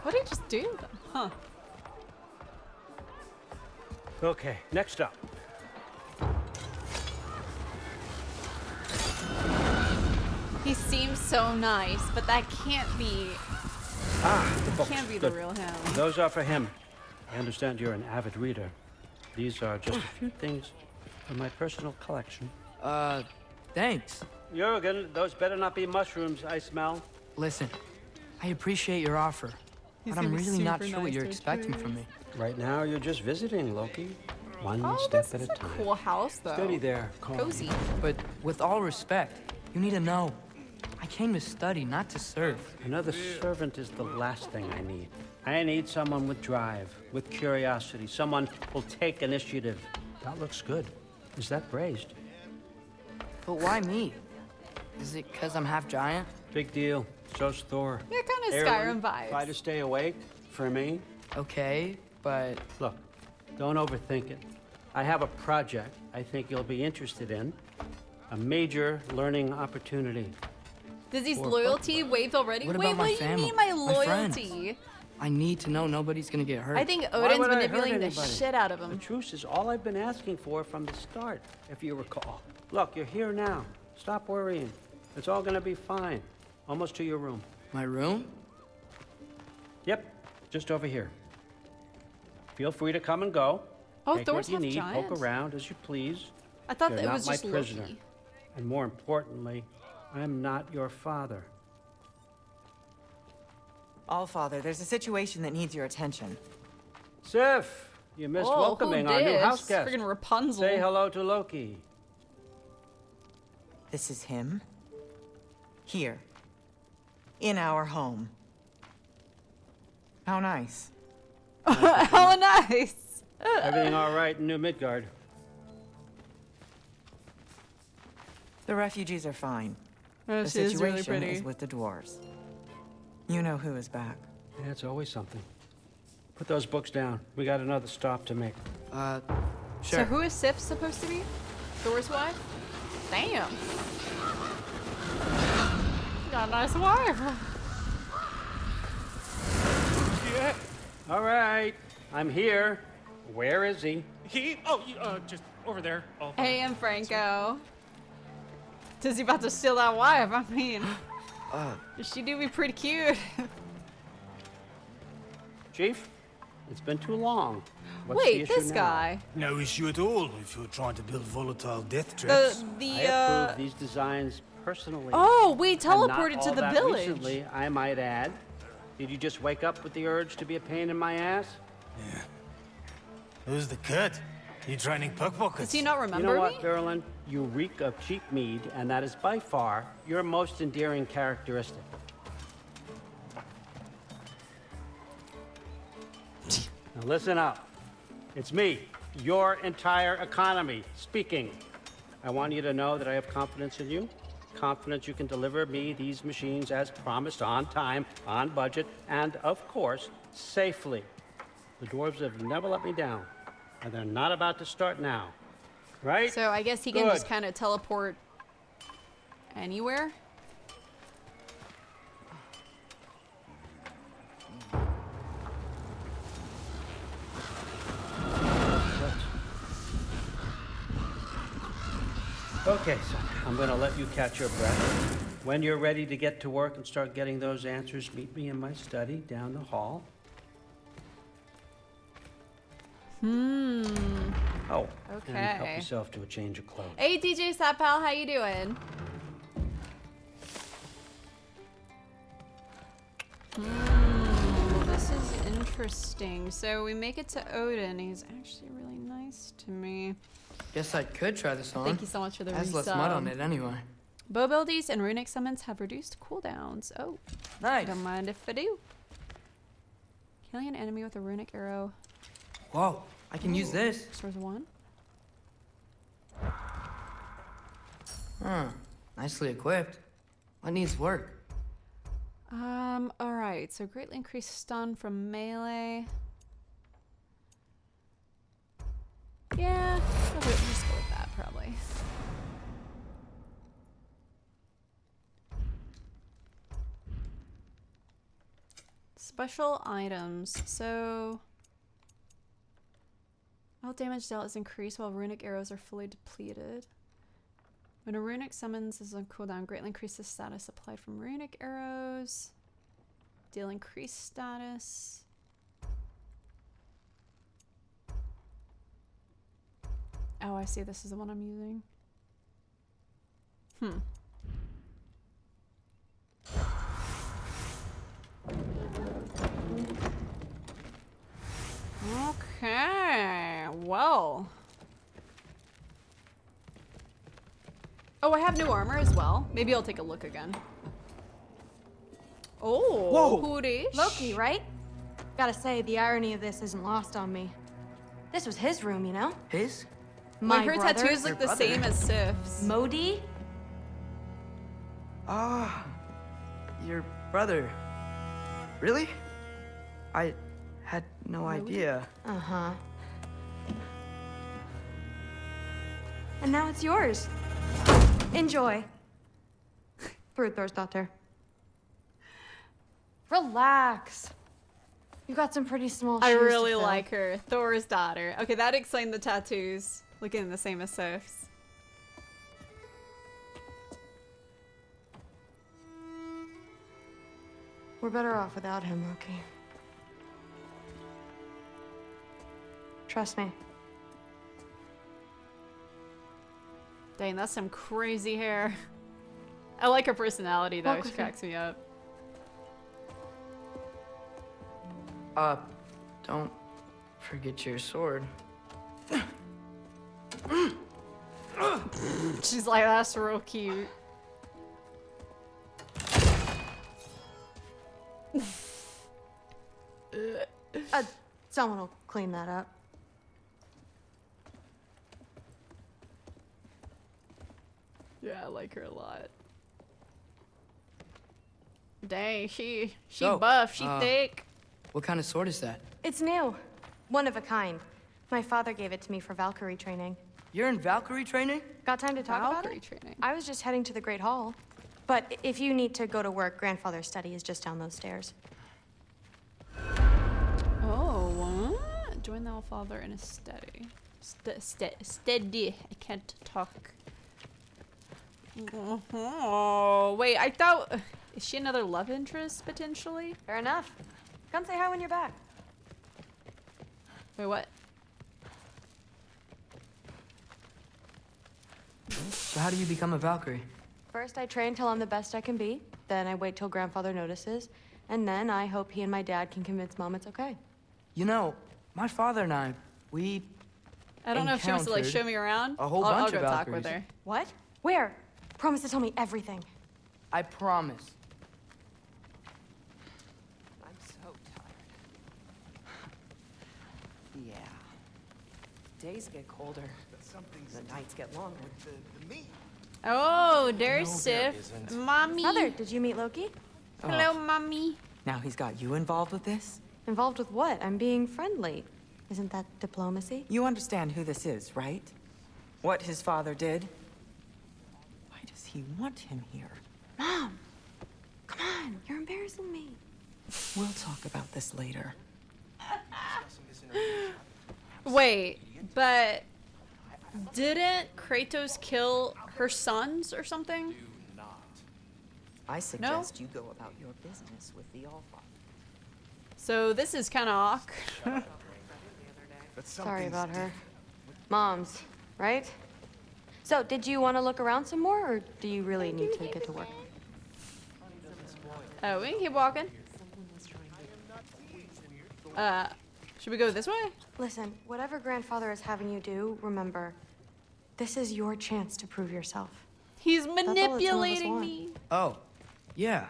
What did he just do? Huh. Okay, next up. He seems so nice, but that can't be. The books. Can't be the Good. real him. Those are for him. I understand you're an avid reader. These are just a few things from my personal collection. Thanks. Jurgen, those better not be mushrooms I smell. Listen, I appreciate your offer, He's but I'm gonna be really not super sure what nice you're to expecting trees. from me. Right now, you're just visiting, Loki. One Oh, step this at is a a time. cool house, though. Steady there, Colin. Cozy. But with all respect, you need to know, I came to study, not to serve. Another servant is the last thing I need. I need someone with drive, with curiosity, someone who'll take initiative. That looks good. Is that braised? But why me? Is it because I'm half giant? Big deal. So's Thor. Yeah, kind of Aaron, Skyrim vibes. Try to stay awake for me. Okay, but... Look, don't overthink it. I have a project I think you'll be interested in. A major learning opportunity. Dizzy's Or- loyalty waived already? What Wait, about my what do you family? mean my My friends? loyalty? I need to know nobody's gonna get hurt. I think Why Odin's would I hurt manipulating the anybody? shit out of The him. truce is all I've been asking for from the start, if you recall. Look, you're here now. Stop worrying. It's all gonna be fine. Almost to your room. My room? Yep, just over here. Feel free to come and go. Oh, Take Thor's what you half need, giant? poke around as you please. I thought You're that it not was my just prisoner. Loki. And more importantly, I'm not your father. Allfather, there's a situation that needs your attention. Sif, you missed Oh, welcoming who our new dis? house guest. Friggin' Rapunzel. Say hello to Loki. This is him. Here. In our home. How nice. How nice. Everything all right in New Midgard? The refugees are fine. Oh, The she is really situation pretty. is with the dwarves. You know who is back. Yeah, it's always something. Put those books down. We got another stop to make. Sure. So who is Sif supposed to be? Thor's wife? Damn. Got a nice wife. Yeah. All right, I'm here. Where is he? Just over there. Oh. Hey, I'm Franco. Dizzy about to steal that wife. I mean, she do be pretty cute. Chief, it's been too long. What's the Wait, issue this now? guy. No issue at all if you're trying to build volatile death The traps. I approve these designs personally. Oh, we And not teleported to all the that village. Recently, I might add. Did you just wake up with the urge to be a pain in my ass? Yeah. Who's the cut? You training pickpockets? Does he not You remember know what, me? Berlin? You reek of cheap mead, and that is by far your most endearing characteristic. Now listen up. It's me, your entire economy, speaking. I want you to know that I have confidence in you. Confidence you can deliver me these machines as promised, on time, on budget, and of course, safely. The dwarves have never let me down, and they're not about to start now. Right? So I guess he can Good. just kind of teleport anywhere. Okay, so I'm gonna let you catch your breath. When you're ready to get to work and start getting those answers, meet me in my study down the hall. Oh, Okay. and help yourself to a change of clothes. Hey, DJ Sat Pal, how you doing? This is interesting. So we make it to Odin. He's actually really nice to me. Guess I could try this on. Thank you so much for the Has less mud on it anyway. Bow abilities and runic summons have reduced cooldowns. Oh, nice. Don't mind if I do. Killing an enemy with a runic arrow. Whoa, I can use this. Source 1. Huh, nicely equipped. What needs work? Alright, so greatly increased stun from melee. Yeah, I'll just go with that probably. Special items. So all damage dealt is increased while runic arrows are fully depleted. When a runic summons is on cooldown, greatly increases status applied from runic arrows. Deal increased status. Oh, I see. This is the one I'm using. Okay. Well. Oh, I have new armor as well. Maybe I'll take a look again. Oh, whoa! Hootie. Loki, right? Gotta say, the irony of this isn't lost on me. This was his room, you know? His? My her brother. tattoos look the same as Sif's. Modi? Ah, your brother. Really? I had no idea. Uh-huh. And now it's yours. Enjoy. Brudthor's daughter. Relax. You got some pretty small shoes I to really fill. like her. Thor's daughter. Okay, that explained the tattoos. Looking the same as Sif's. We're better off without him, Loki. Trust me. Dang, that's some crazy hair. I like her personality though. Walk She with me. cracks me up. Don't forget your sword. She's like, that's real cute. Someone will clean that up. Yeah, I like her a lot. Dang, she So, buff, she thick. What kind of sword is that? It's new. One of a kind. My father gave it to me for Valkyrie training. You're in Valkyrie training? Got time to talk about Valkyrie it? training. I was just heading to the Great Hall. But if you need to go to work, Grandfather's study is just down those stairs. Oh, what? Join the Allfather in a study. Steady. I can't talk. Oh, wait, I thought... Is she another love interest, potentially? Fair enough. Come say hi when you're back. Wait, what? So how do you become a Valkyrie? First, I train till I'm the best I can be. Then I wait till Grandfather notices. And then I hope he and my dad can convince Mom it's okay. You know, my father and I don't know if she wants to, like, show me around. A whole I'll bunch go of talk Valkyries. with her. What? Where? Promise to tell me everything. I promise. I'm so tired. Yeah. Days get colder. The nights get longer. Oh, there's No, there Sif. isn't. Mommy. Mother, did you meet Loki? Hello, Mommy. Now he's got you involved with this? Involved with what? I'm being friendly. Isn't that diplomacy? You understand who this is, right? What his father did? Why does he want him here? Mom! Come on, you're embarrassing me. We'll talk about this later. Wait, but didn't Kratos kill her sons or something? I suggest you go about your business with the Allfather. So this is kind of awkward. Sorry about her. Mom's, right? So, did you want to look around some more, or do you really need to get to work? Oh, we can keep walking. Should we go this way? Listen, whatever grandfather is having you do, remember, this is your chance to prove yourself. He's That's all that some of us manipulating want. me. Oh, yeah.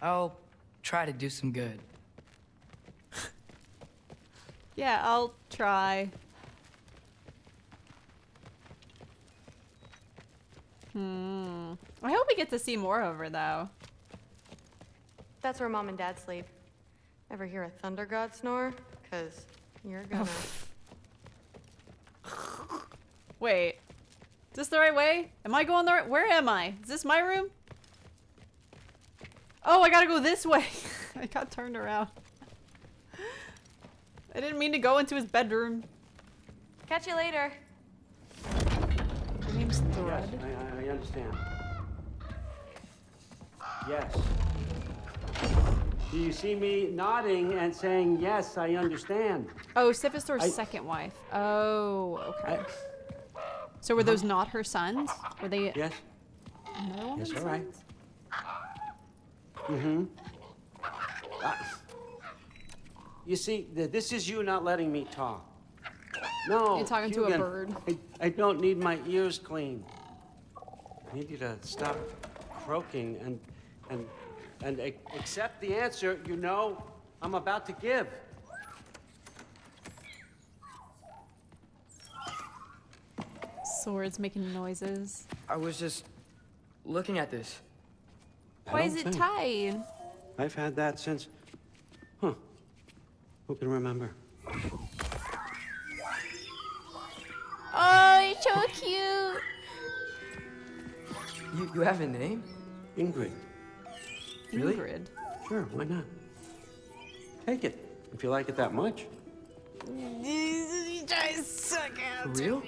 I'll try to do some good. Yeah, I'll try. I hope we get to see more of her, though. That's where Mom and Dad sleep. Ever hear a thunder god snore? 'Cause you're gonna. Wait. Is this the right way? Am I going the right? Where am I? Is this my room? Oh, I gotta go this way. I got turned around. I didn't mean to go into his bedroom. Catch you later. Her name's Thread. Yes, I understand. Yes. Do you see me nodding and saying, yes, I understand? Oh, Sifistor's second wife. Oh, okay. So were those not her sons? Were they? Yes. Another woman's Yes, all right. sons? Mm-hmm. You see, this is you not letting me talk. No. You're talking to a Hugan, bird. I don't need my ears cleaned. I need you to stop croaking and accept the answer you know I'm about to give. Swords making noises. I was just looking at this. Why is it tied? I've had that since... Huh. Who can remember? Oh, it's so cute. You have a name? Ingrid. Really? Ingrid. Sure, why not? Take it, if you like it that much. You guys suck For real?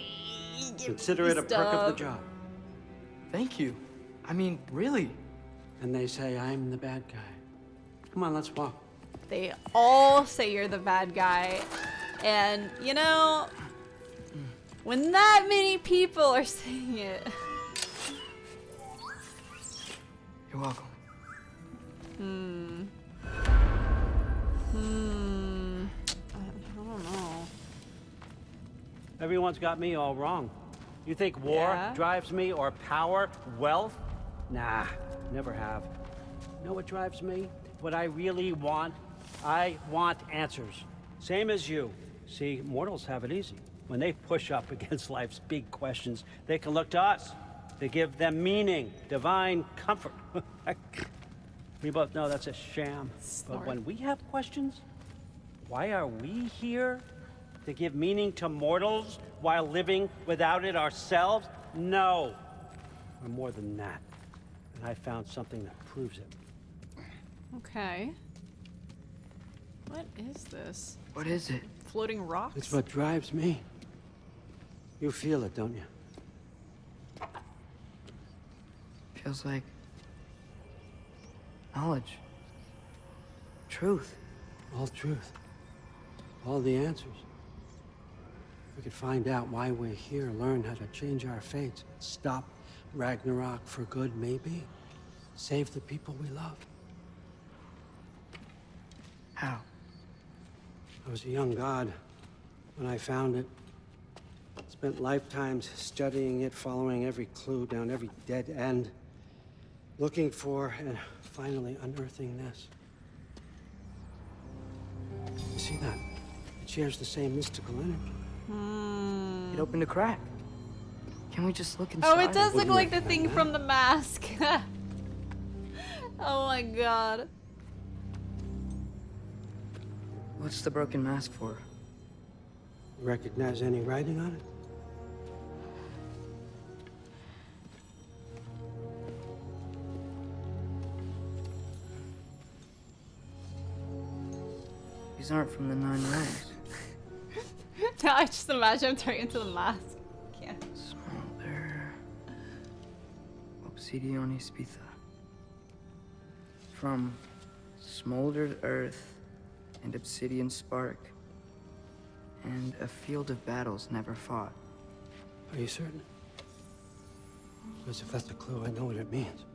Consider it a perk of the job. Thank you. I mean, really. And they say I'm the bad guy. Come on, let's walk. They all say you're the bad guy. And, you know, when that many people are saying it. You're welcome. I don't know. Everyone's got me all wrong. You think war drives me, or power, wealth? Nah, never have. You know what drives me? What I really want? I want answers. Same as you. See, mortals have it easy. When they push up against life's big questions, they can look to us. They give them meaning, divine comfort. We both know that's a sham. But when we have questions, why are we here? To give meaning to mortals while living without it ourselves? No. We're more than that. And I found something that proves it. Okay. What is this? What is it? Floating rocks? It's what drives me. You feel it, don't you? Feels like knowledge. Truth. All truth. All the answers. We could find out why we're here, learn how to change our fates, stop Ragnarok for good, maybe. Save the people we love. How? I was a young god when I found it. Spent lifetimes studying it, following every clue down every dead end, looking for and finally unearthing this. You see that? It shares the same mystical energy. It opened a crack. Can we just look inside? Oh, it does look like the thing from The Mask. Oh my god. What's the broken mask for? Recognize any writing on it? These aren't from the Nine Realms. Now I just imagine him turning into the mask. Can't. Small bear. Obsidionis Pitha. From smoldered earth and obsidian spark, and a field of battles never fought. Are you certain? Because if that's a clue, I know what it means.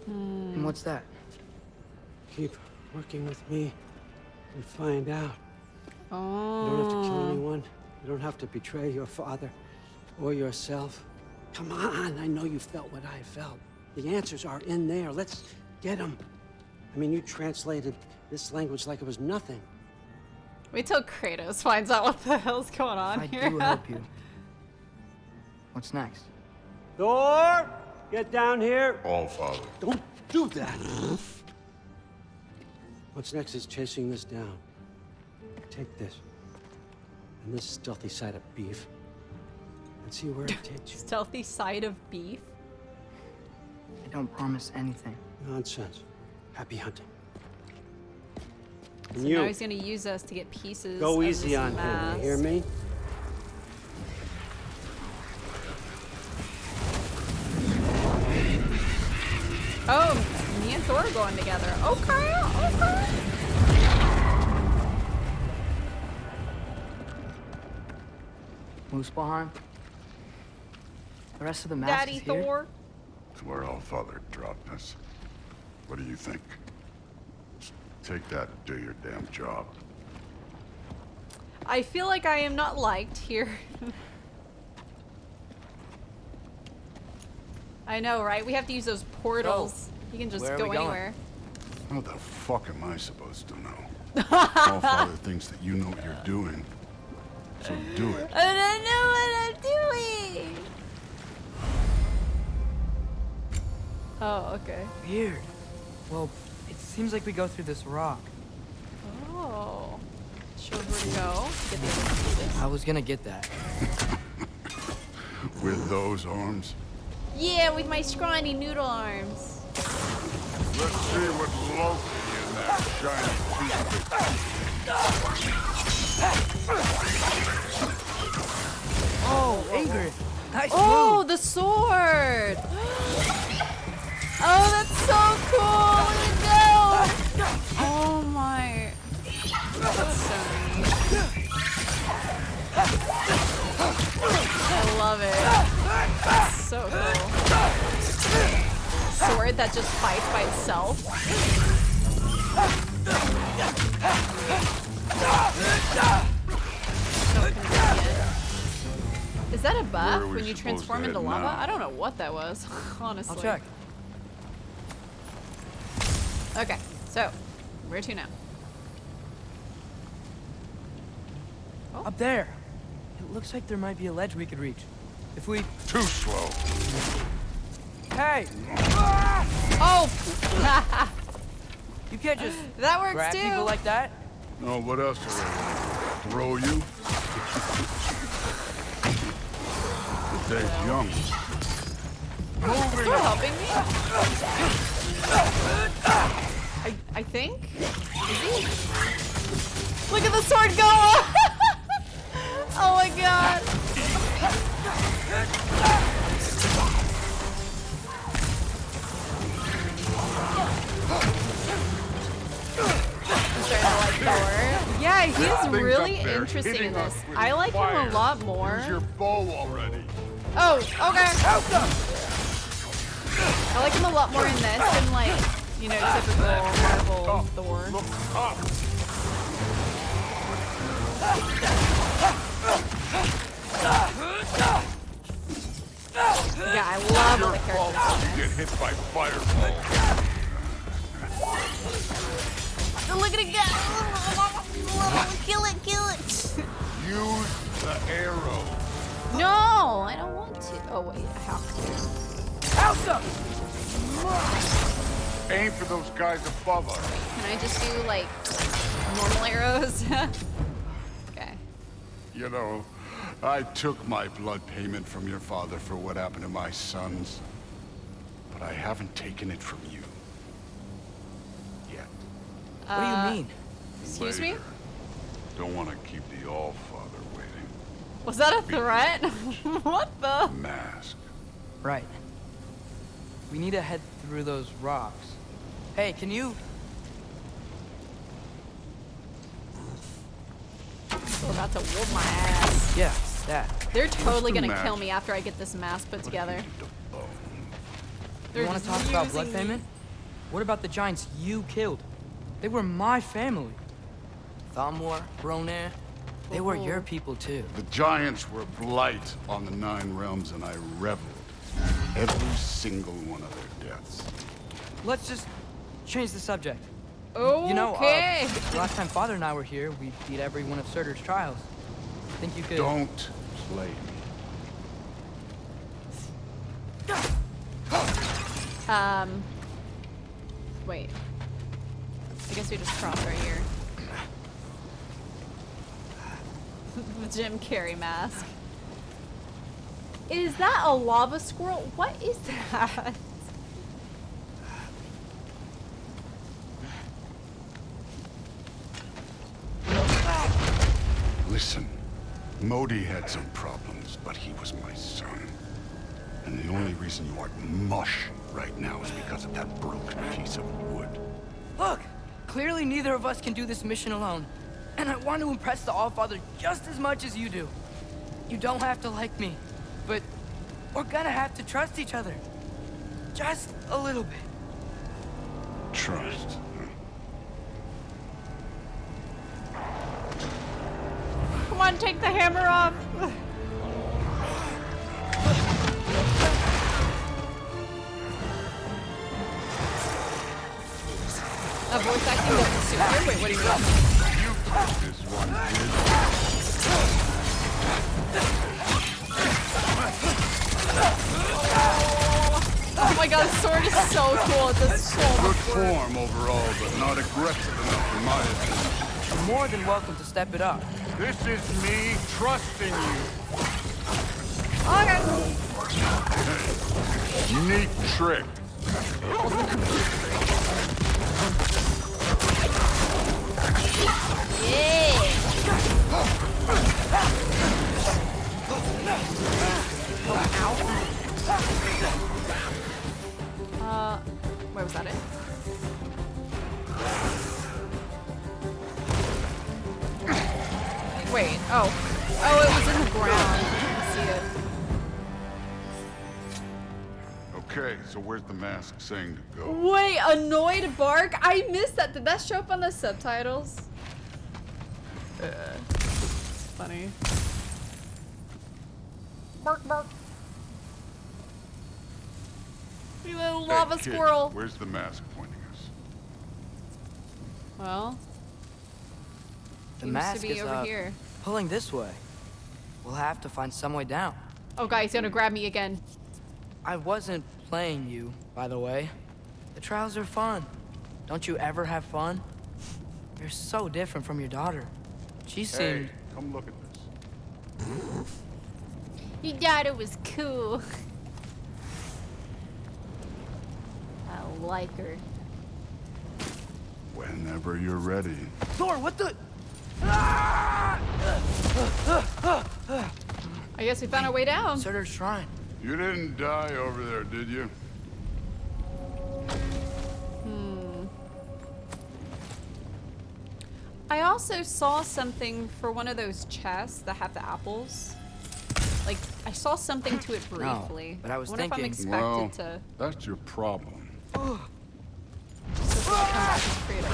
And what's that? Keep working with me and find out. Oh. You don't have to kill anyone. You don't have to betray your father or yourself. Come on, I know you felt what I felt. The answers are in there. Let's get them. I mean, you translated this language like it was nothing. Wait till Kratos finds out what the hell's going on I here. do help you. What's next? Thor! Get down here! All father. Don't do that! What's next is chasing this down. Take this. And this stealthy side of beef. And see where it takes you. Stealthy side of beef? I don't promise anything. Nonsense. Happy hunting. So And you, now he's gonna use us to get pieces go of easy this on him, mask. you hear me? Oh, me and Thor are going together. Okay, okay. Muspelheim? The rest of the mask Daddy is here? Thor. It's where all father dropped us. What do you think? Just take that and do your damn job. I feel like I am not liked here. I know, right? We have to use those portals. You can just where are go we going? anywhere. What the fuck am I supposed to know? All father thinks that you know what you're doing. So do it. I don't know what I'm doing. Oh, okay. Weird. Well, it seems like we go through this rock. Oh. Shows where to go. Get the other pieces. I was gonna get that. With those arms? Yeah, with my scrawny noodle arms. Let's see what Loki in that shiny piece. Oh, Ingrid! Nice Oh, move. the sword! Oh, that's so cool! Look at it go! Oh my... That's so neat. I love it. It's so cool. Sword that just fights by itself. So convenient. Is that a buff Where are we when you supposed to transform into head lava? now? I don't know what that was, honestly. I'll check. Okay, so where to now? Up there. It looks like there might be a ledge we could reach. If we... Too slow. Hey! Oh! You can't just that works grab too. people like that. No, what else do they throw you? They're young. Is Thor helping me? I think? Is he? Look at the sword go! Oh my god! I'm starting to like Thor. Yeah, he's really interesting in this. I like him a lot more. Use your bow already. Oh, okay. I like him a lot more in this than like, you know, typical Marvel Thor. Yeah, I love all the characters in Get this. hit by fireball. Oh, look at it go! Kill it, kill it! Use the arrow. No, I don't want to. Oh wait, I have to. Aim for those guys above us. Can I just do like normal arrows? Okay. You know, I took my blood payment from your father for what happened to my sons. But I haven't taken it from you. Yet. What do you mean? Excuse me? Don't want to keep the All-Father waiting. Was that a threat? What the? Mask. Right. We need to head through those rocks. Hey, can you... We're about to whoop my ass. Yeah, that. They're totally What's the gonna kill magic? me after I get this mask put together. You want to talk about blood using me. payment? What about the giants you killed? They were my family. Thamor, Bronir, they were your people too. The giants were blight on the 9 realms, and I reveled in every single one of their deaths. Let's just change the subject. Okay. You know, last time Father and I were here, we beat every one of Surtur's trials. Think you could... Don't play me. Wait. I guess we just cross right here. The Jim Carrey mask. Is that a lava squirrel? What is that? Listen, Modi had some problems, but he was my son. And the only reason you aren't mush right now is because of that broken piece of wood. Look! Clearly neither of us can do this mission alone. And I want to impress the Allfather just as much as you do. You don't have to like me, but we're gonna have to trust each other. Just a little bit. Trust. Come on, take the hammer off. Voice acting doesn't suit her. Wait, what do you mean? You took this one, kid. Oh my god, the sword is so cool. It does so Good much work. form overall, but not aggressive enough in my opinion. You're more than welcome to step it up. This is me trusting you. Okay. Neat trick. Where was that it? Wait, oh. Oh, it was in the ground. I see it. Okay, so where's the mask saying to go? Wait, annoyed bark? I missed that. Did that show up on the subtitles? It's funny. Bark, bark. You little lava Hey, kid, squirrel. Where's the mask pointing us? Well, The seems mask to be is over here. pulling this way. We'll have to find some way down. Oh, God, he's gonna grab me again. I wasn't playing you, by the way. The trials are fun. Don't you ever have fun? You're so different from your daughter. She seemed... Hey, come look at this. Your daughter was cool. I like her. Whenever you're ready. Thor, what the... I guess we found our way down. Surtur's shrine. You didn't die over there, did you? I also saw something for one of those chests that have the apples. Like, I saw something to it briefly. but I was wonder if I'm thinking- expected Well, to... that's your problem. So I'll come back and create it.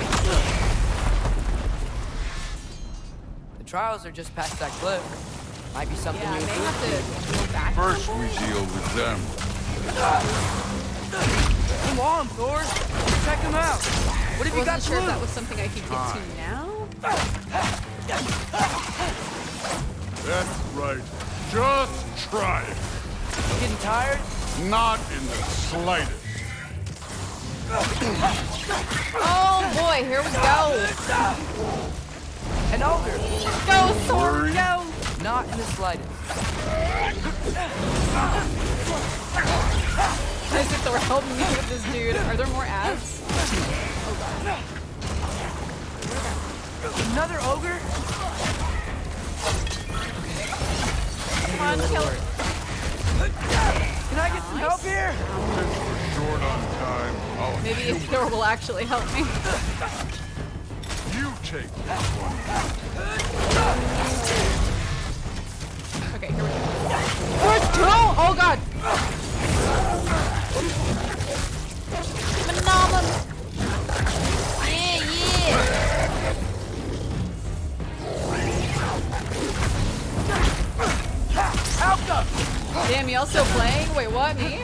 The trials are just past that cliff. Might be something Yeah, I new. may have to go back. First we deal with them. Come on, Thor. Check them out. What have I you got wasn't sure if blue? that was something I could get to now. That's right. Just try it. Getting tired? Not in the slightest. Oh boy, here we go. An ogre. Go, Thor, go. Not in the slightest. I think Thor helping me with this dude. Are there more ads? Oh god. Another ogre? Come on, kill it. Can I get some help here? This for Maybe Thor will actually help me. You take this one. Okay, here we go. Let's go! Oh god! Phenomenal! Damn, you also playing? Wait, what? Me?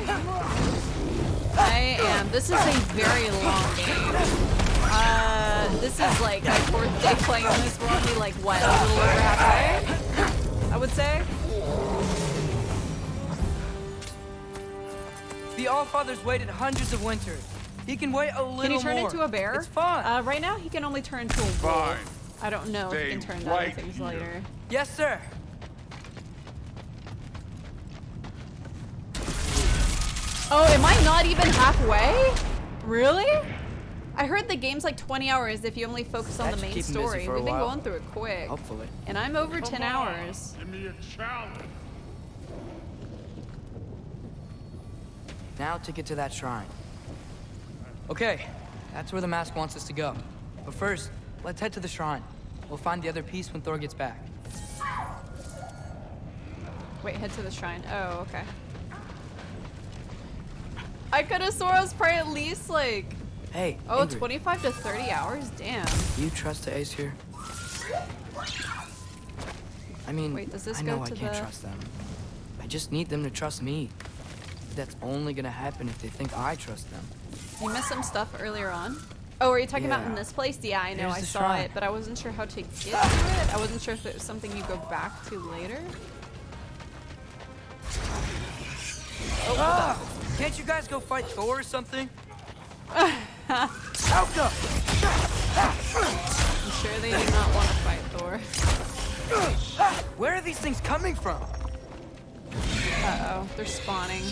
I am. This is a very long game. This is like my 4th day playing this. We're only like, what, a little over halfway? I would say. The Allfather's waited hundreds of winters. He can wait a little more. Can he turn into a bear? It's fine. Right now, he can only turn into a wolf. Fine. I don't know if he can turn to other things later. Yes, sir. Oh, am I not even halfway? Really? I heard the game's like 20 hours if you only focus on the main story. We've been going through it quick. Hopefully. And I'm over 10 hours. Give me a challenge. Now to get to that shrine. Okay, that's where the mask wants us to go. But first, let's head to the shrine. We'll find the other piece when Thor gets back. Wait, head to the shrine. Oh, okay. I could have swore I was probably at least like... Hey, oh, Ingrid. 25 to 30 hours? Damn. Do you trust the Ace here? I mean, wait, does this I know go I to can't the... trust them. I just need them to trust me. That's only gonna happen if they think I trust them. You missed some stuff earlier on. Oh, are you talking about Yeah. in this place? Yeah, I know, Here's I the saw shrine. it, but I wasn't sure how to get to it. I wasn't sure if it was something you go back to later. Oh, can't you guys go fight Thor or something? I'm sure they do not want to fight Thor. Where are these things coming from? Uh-oh, they're spawning.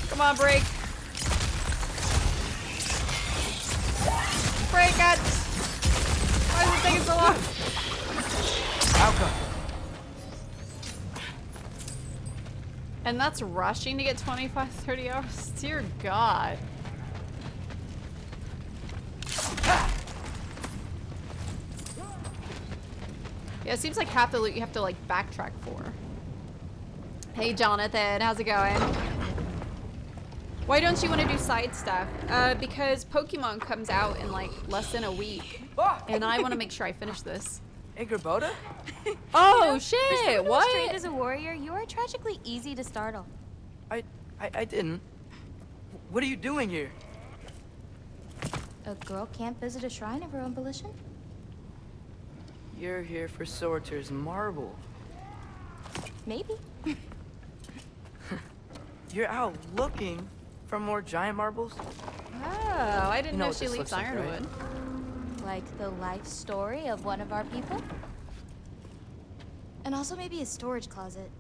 Come on, break. Break it! Why is it taking so long? Alka. And that's rushing to get 25, 30 hours? Dear God. Yeah, it seems like half the loot you have to like backtrack for. Hey Jonathan, how's it going? Why don't you want to do side stuff? Because Pokemon comes out in like less than a week. And I want to make sure I finish this. Angerboda? Oh, You know, shit, for someone who's what? trained as a warrior, you are tragically easy to startle. I didn't. What are you doing here? A girl can't visit a shrine of her own volition? You're here for Sorter's marble. Maybe. You're out looking for more giant marbles? Oh, I didn't You know know what she this leaves looks like, right? Ironwood. Like the life story of one of our people? And also maybe a storage closet.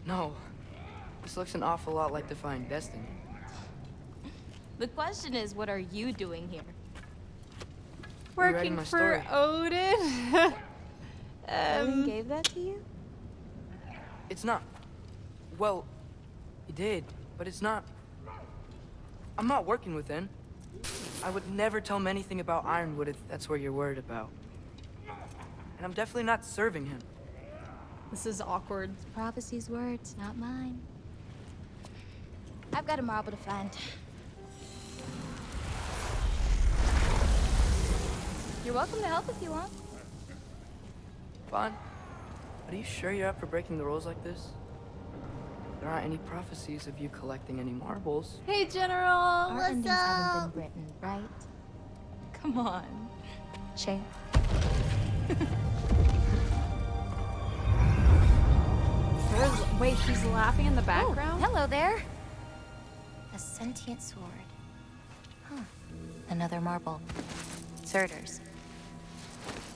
No. This looks an awful lot like Defying Destiny. The question is, what are you doing here? Rewriting Working my for story. Odin? Odin gave that to you? It's not. Well, he did, but it's not. I'm not working with him. I would never tell him anything about Ironwood if that's what you're worried about. And I'm definitely not serving him. This is awkward. It's prophecy's words, not mine. I've got a marble to find. You're welcome to help if you want. Fine. But are you sure you're up for breaking the rules like this? There aren't any prophecies of you collecting any marbles. Hey, General, Our what's endings up? haven't been written, right? Come on, champ. Wait, he's laughing in the background? Oh, hello there. A sentient sword. Huh. Another marble. Surtur's.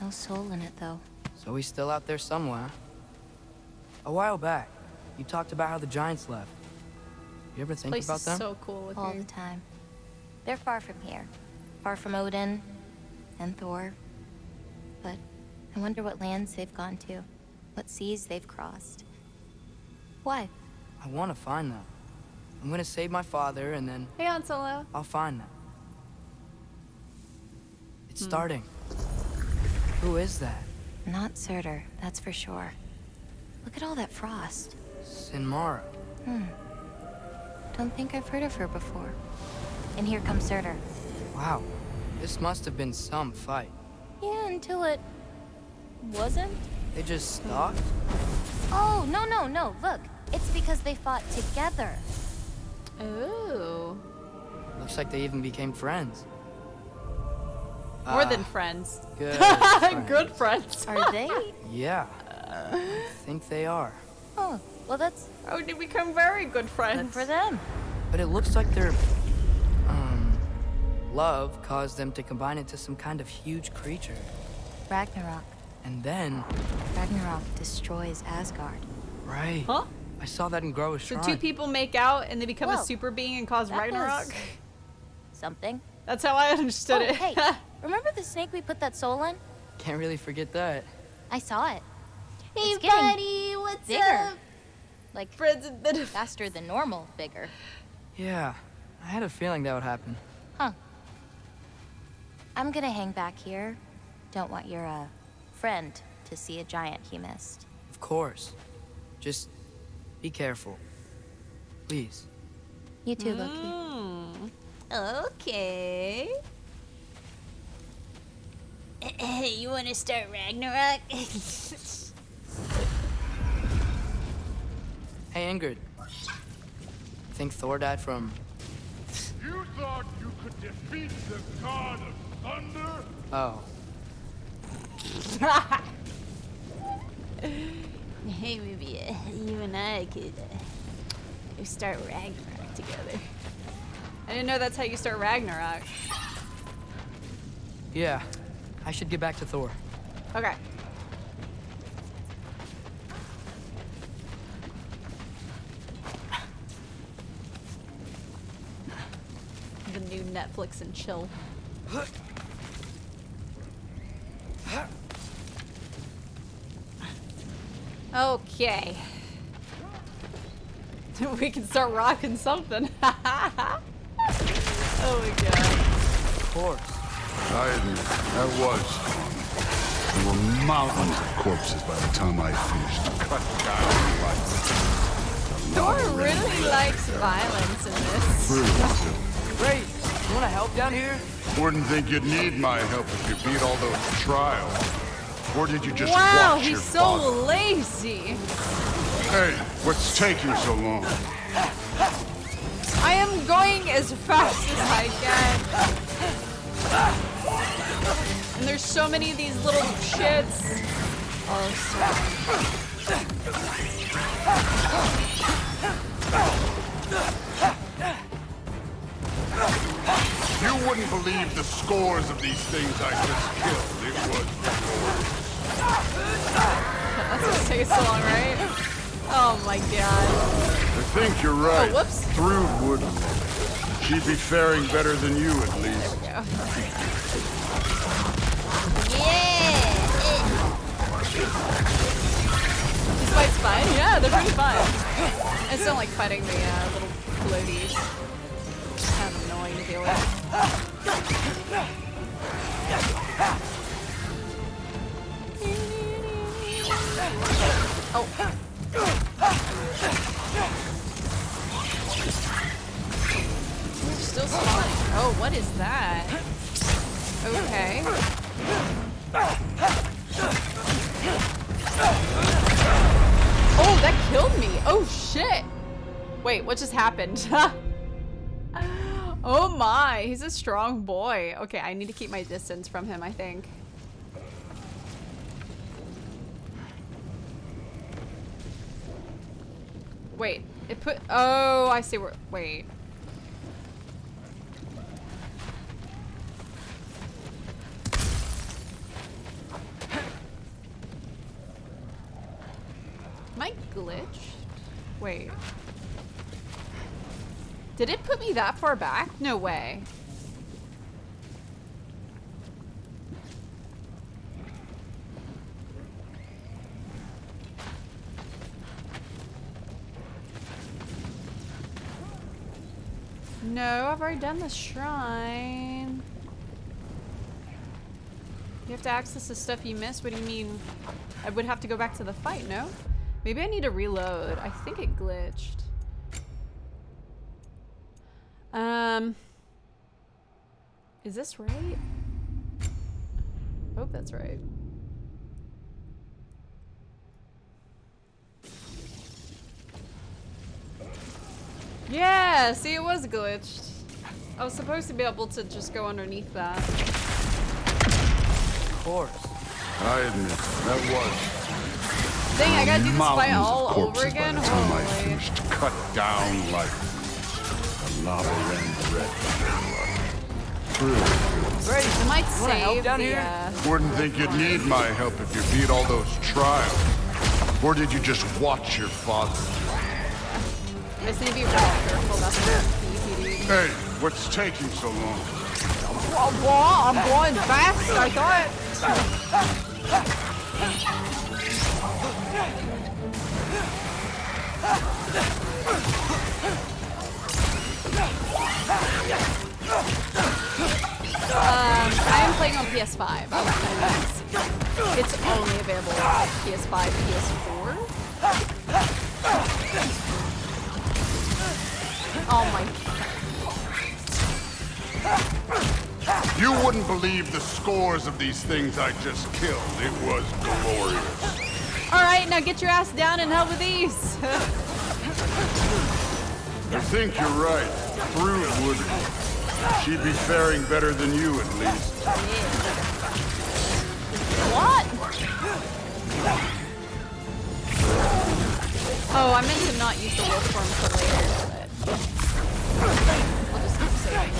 No soul in it, though. So he's still out there somewhere. A while back, you talked about how the Giants left. You ever think Place about is them? so cool with All you. the time. They're far from here. Far from Odin and Thor. But I wonder what lands they've gone to, what seas they've crossed. Why? I want to find them. I'm gonna save my father, and then... Hey, Han Solo. I'll find them. It's starting. Who is that? Not Surtur, that's for sure. Look at all that frost. Sinmara. Don't think I've heard of her before. And here comes Surtur. Wow. This must have been some fight. Yeah, until it... wasn't? They just stopped? Oh, no. Look, it's because they fought together. Oh. Looks like they even became friends. More than friends. Good friends. Good friends. Are they? Yeah. I think they are. Oh, well that's... Oh, they become very good friends. Good for them. But it looks like their... love caused them to combine into some kind of huge creature. Ragnarok. And then... Ragnarok destroys Asgard. Right. Huh? I saw that in Groa's So shrine. two people make out and they become a Whoa. super being and cause That Ragnarok? was something. That's how I understood it. Hey, remember the snake we put that soul in? Can't really forget that. I saw it. Hey, It's getting buddy, what's bigger. up? Like, friends faster than normal bigger. Yeah. I had a feeling that would happen. Huh. I'm gonna hang back here. Don't want your, friend to see a giant he missed. Of course. Just be careful. Please. You too, Loki. Okay. You want to start Ragnarok? Hey, Ingrid. Think Thor died from... You thought you could defeat the god of thunder? Oh. Hey, maybe you and I could start Ragnarok together. I didn't know that's how you start Ragnarok. Yeah. I should get back to Thor. Okay. The new Netflix and chill. Okay. We can start rocking something. Oh my god. Of course. That was fun. There were mountains of corpses by the time I finished. Cut down Thor really likes violence in this. Great. You want to help down here? Wouldn't think you'd need my help if you beat all those trials. Or did you just Wow, watch he's your so father? lazy. Hey, what's taking so long? I am going as fast as I can. And there's so many of these little shits. Oh, You wouldn't believe the scores of these things I just killed. It was That's what's taking so long, right? Oh my god. I think you're right. Oh, whoops. Thrud wouldn't. She'd be faring better than you, at least. There we go. These fights fun? Yeah, they're pretty fun. I just don't like fighting the little floaties. It's kind of annoying to deal with. Oh. They're still spawning. Oh, what is that? Okay. Oh, that killed me. Oh, shit. Wait, what just happened? Oh my, he's a strong boy. Okay, I need to keep my distance from him, I think. Wait, it put, oh, I see where, wait. Am I glitched? Wait. Did it put me that far back? No way. No, I've already done the shrine. You have to access the stuff you missed? What do you mean? I would have to go back to the fight, no? Maybe I need to reload. I think it glitched. Is this right? I hope that's right. Yeah, see, it was glitched. I was supposed to be able to just go underneath that. Of course. I admit, that was. Dang, I gotta do this fight mountains of all over corpses again? By the time I Holy. finished, cut down like the lava ran red. Right, you might wanna help save down the, here? Wouldn't think you'd need my help if you beat all those trials. Or did you just watch your father? I just need to be real careful. That's the PvP. Hey, what's taking so long? I'm going fast, I thought. I am playing on PS5. It's only available on PS5, PS4. Oh my god. You wouldn't believe the scores of these things I just killed. It was glorious. Alright, now get your ass down and help with these. I think you're right. Brood wouldn't. She'd be faring better than you, at least. What? Oh, I meant to not use the wolf form for later, but I'll just keep saving it.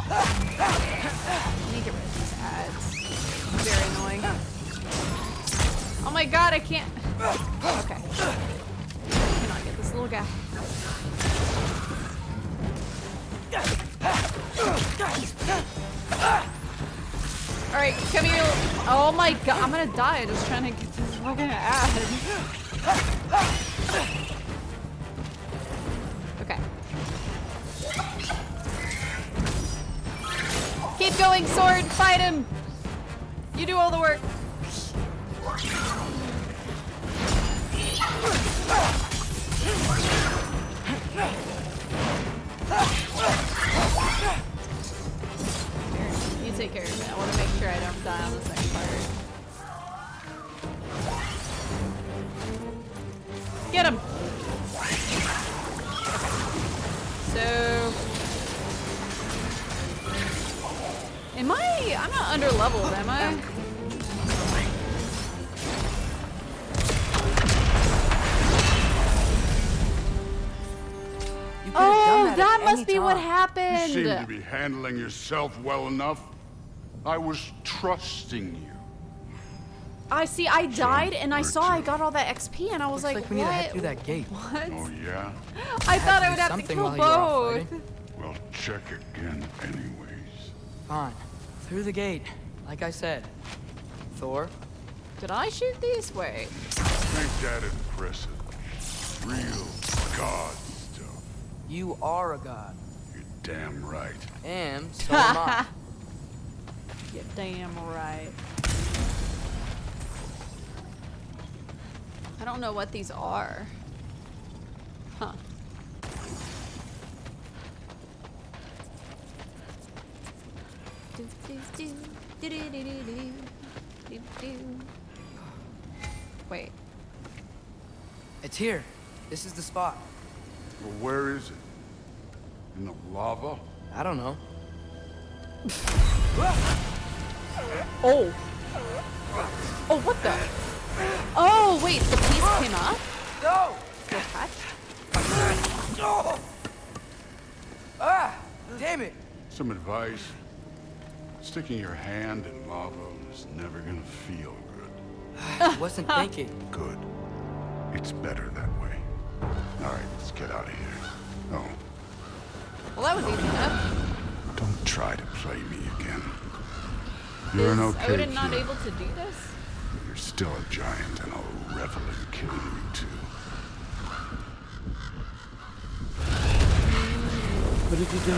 Let me get rid of these ads. Very annoying. Oh my god, I can't. Okay. I cannot get this little guy. Alright, come here. Oh my god, I'm gonna die just trying to get this fucking ad. Okay. Keep going, sword! Fight him! You do all the work. You take care of it. I want to make sure I don't die on the second part. Get him! So... I'm not under leveled, am I? Oh, that must be what happened! You seem to be handling yourself well enough. I was trusting you. I see, I died and I saw I got all that XP and I was like, we need to head through that gate. What? Oh, yeah? I thought I would have to kill both. Well, check again anyways. Fine. Through the gate, like I said. Thor? Did I shoot these? Wait. Ain't that impressive? Real god stuff. You are a god. You're damn right. And so am I. You're damn right. I don't know what these are. Huh. Wait. It's here. This is the spot. Well, where is it? In the lava? I don't know. Oh. Oh, what the? Oh, wait, the piece came up? No! The patch? No! Ah! Damn it! Some advice. Sticking your hand in lava is never gonna feel good. I wasn't thinking. Good. It's better that way. Alright, let's get out of here. Oh, Well, that was easy enough. don't try to play me again. You're an Is okay Odin not kid. able to do this? You're still a giant, and I'll revel in killing you too. What did you do?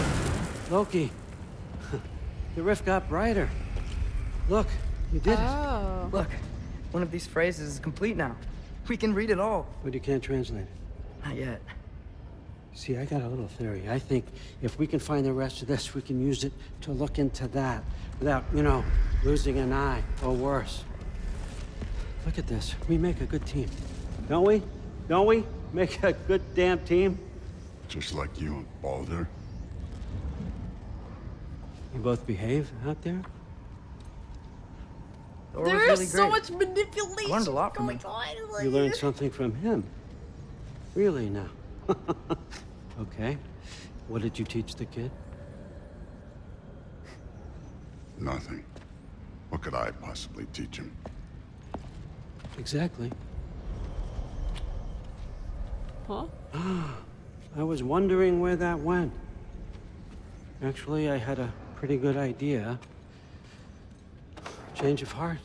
Loki. The rift got brighter. Look, you did Oh. Look, one of these phrases is complete now. We can read it all. But you can't translate it. Not yet. See, I got a little theory. I think if we can find the rest of this, we can use it to look into that without, you know, losing an eye or worse. Look at this. We make a good team. Don't we? Don't we? Make a good damn team? Just like you and Baldur. You both behave out there? There is so much manipulation. I learned a lot from going him. on. You learned something from him. Really now? Okay. What did you teach the kid? Nothing. What could I possibly teach him? Exactly. Huh? I was wondering where that went. Actually, I had a pretty good idea. Change of heart.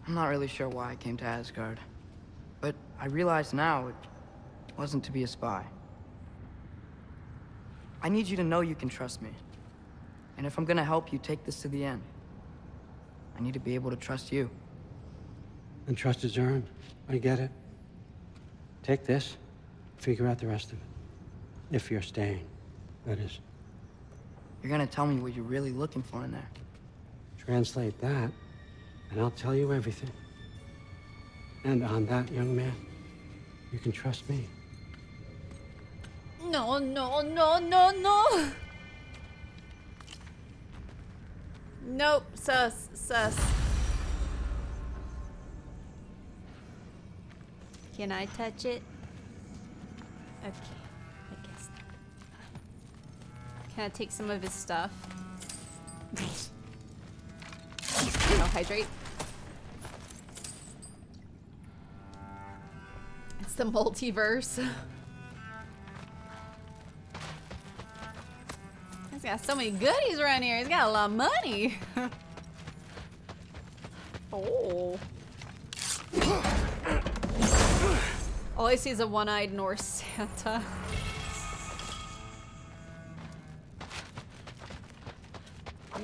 I'm not really sure why I came to Asgard. But I realize now it wasn't to be a spy. I need you to know you can trust me. And if I'm gonna help you take this to the end, I need to be able to trust you. And trust is earned. I get it. Take this, figure out the rest of it. If you're staying, that is. You're gonna tell me what you're really looking for in there. Translate that, and I'll tell you everything. And on that, young man, you can trust me. No, no, no, no, no. Nope, sus, sus. Can I touch it? Okay, I guess not. Can I take some of his stuff? No, hydrate. It's the multiverse. He's got so many goodies around here. He's got a lot of money. Oh. All I see is a one-eyed Norse Santa.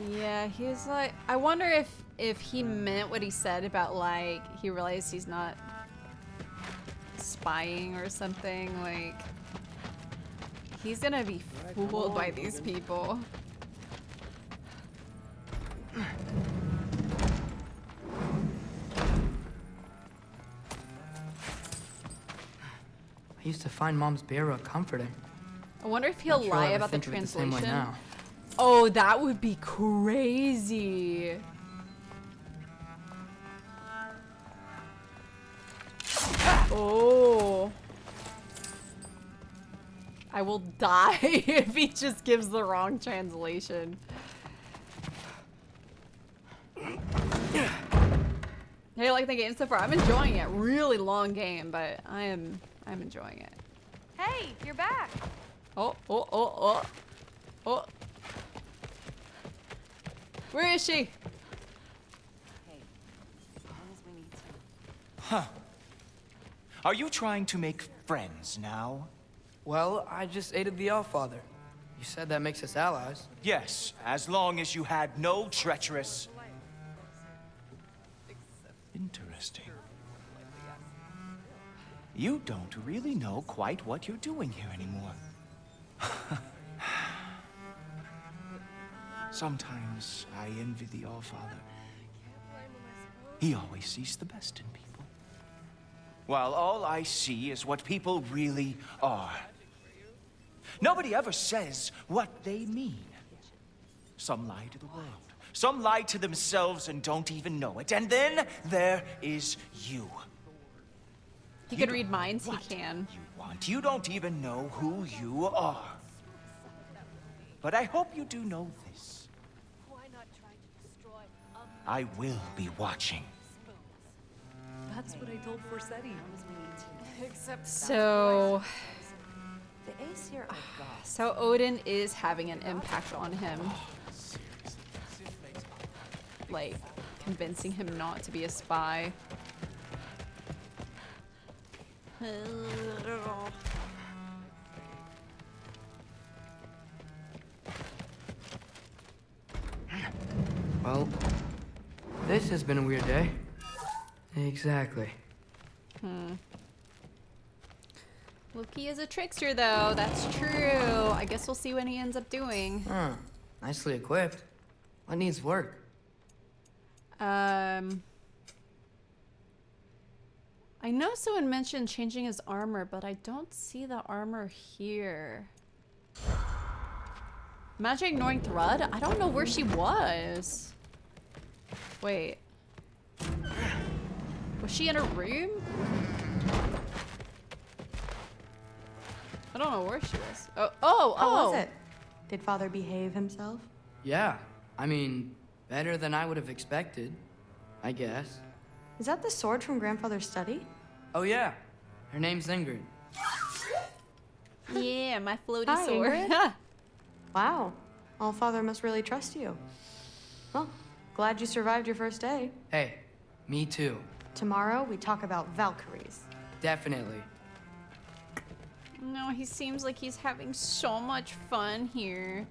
Yeah, he was like, I wonder if he meant what he said about, like, he realized he's not spying or something. Like, he's gonna be fooled by these people. I used to find Mom's Beira comforting. I wonder if he'll Not sure I'll lie ever about the think of it the same way translation. now. Oh, that would be crazy. Oh. I will die if he just gives the wrong translation. Hey, like the game so far? I'm enjoying it. Really long game, but I'm enjoying it. Hey, you're back. Oh, oh, oh, oh. Oh. Where is she? Huh. Are you trying to make friends now? Well, I just aided the Allfather. You said that makes us allies. Yes, as long as you had no treacherous... Interesting. You don't really know quite what you're doing here anymore. Sometimes I envy the Allfather. He always sees the best in people. While all I see is what people really are. Nobody ever says what they mean. Some lie to the world. Some lie to themselves and don't even know it. And then there is you. He could read minds, he can. You don't even know who you are. But I hope you do know this. I will be watching. That's what I told Forseti. Except So... The Aesir are gods. So Odin is having an impact on him. Like, convincing him not to be a spy. Well, this has been a weird day. Exactly. Loki is a trickster, though. That's true. I guess we'll see what he ends up doing. Huh. Nicely equipped. What needs work? I know someone mentioned changing his armor, but I don't see the armor here. Imagine ignoring Thrud? I don't know where she was. Wait. Was she in her room? I don't know where she was. How was it? Did Father behave himself? Yeah. I mean, better than I would have expected, I guess. Is that the sword from Grandfather's study? Oh yeah. Her name's Ingrid. Yeah, my floaty Hi, sword. Ingrid. Wow. Allfather must really trust you. Well, glad you survived your first day. Hey, me too. Tomorrow, we talk about Valkyries. Definitely. No, he seems like he's having so much fun here.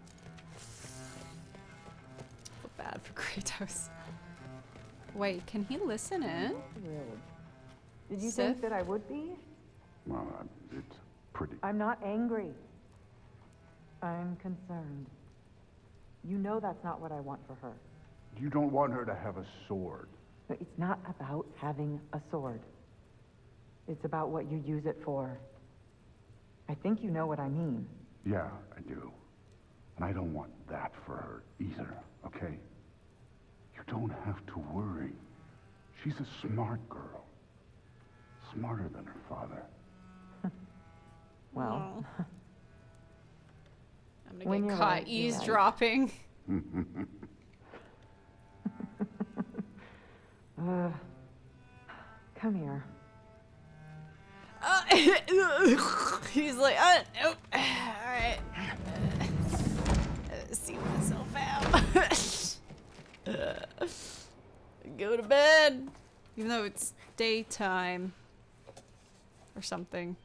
Feel bad for Kratos. Wait, can he listen in? Did you Sif? think that I would be? Well, it's pretty. I'm not angry. I'm concerned. You know that's not what I want for her. You don't want her to have a sword. But it's not about having a sword. It's about what you use it for. I think you know what I mean. Yeah, I do. And I don't want that for her either, okay? You don't have to worry. She's a smart girl. Smarter than her father. Well, I'm gonna get caught eavesdropping. Come here. He's like, nope. Alright. See myself out. Go to bed. Even though it's daytime. Or something.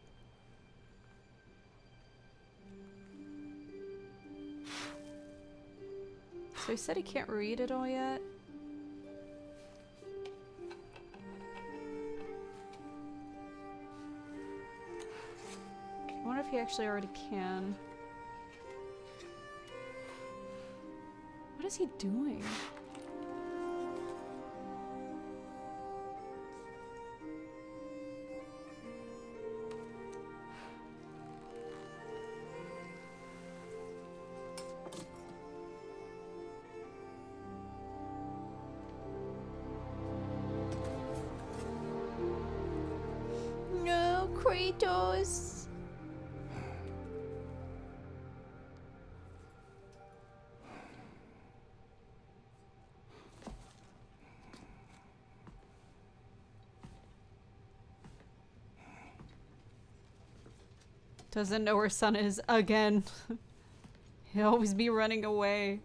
So he said he can't read it all yet? I wonder if he actually already can. What is he doing? No, Kratos. Doesn't know where Son is again. He'll always be running away.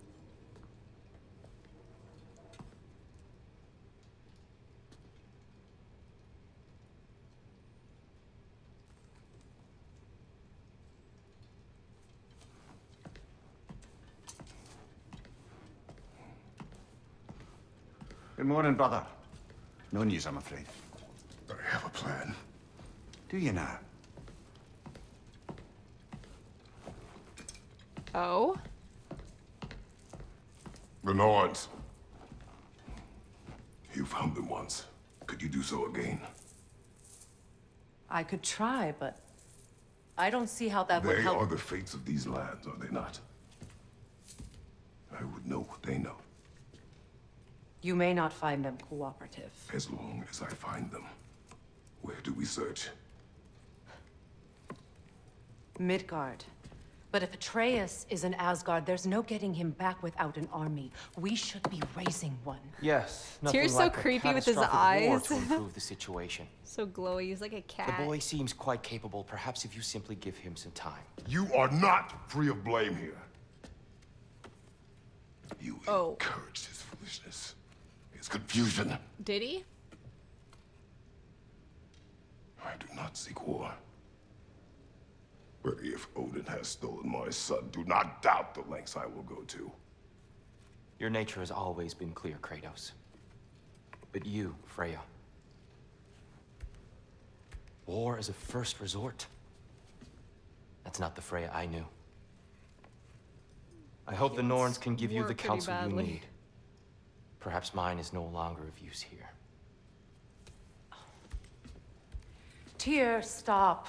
Good morning, brother. No news, I'm afraid. I have a plan. Do you now? Oh? Renard. You found them once. Could you do so again? I could try, but I don't see how that would They help. are the fates of these lands, are they not? I would know what they know, You may not find them cooperative. as long as I find them. Where do we search? Midgard. But if Atreus is in Asgard, there's no getting him back without an army. We should be raising one. Yes. Tyr's so creepy with his eyes. To improve the situation. So glowy, he's like a cat. The boy seems quite capable. Perhaps if you simply give him some time. You are not free of blame here. You encouraged his foolishness, his confusion. Did he? I do not seek war. But if Odin has stolen my son, do not doubt the lengths I will go to. Your nature has always been clear, Kratos. But you, Freya. War is a first resort. That's not the Freya I knew. I hope the Norns can give you the counsel you need. Perhaps mine is no longer of use here. Tyr, stop.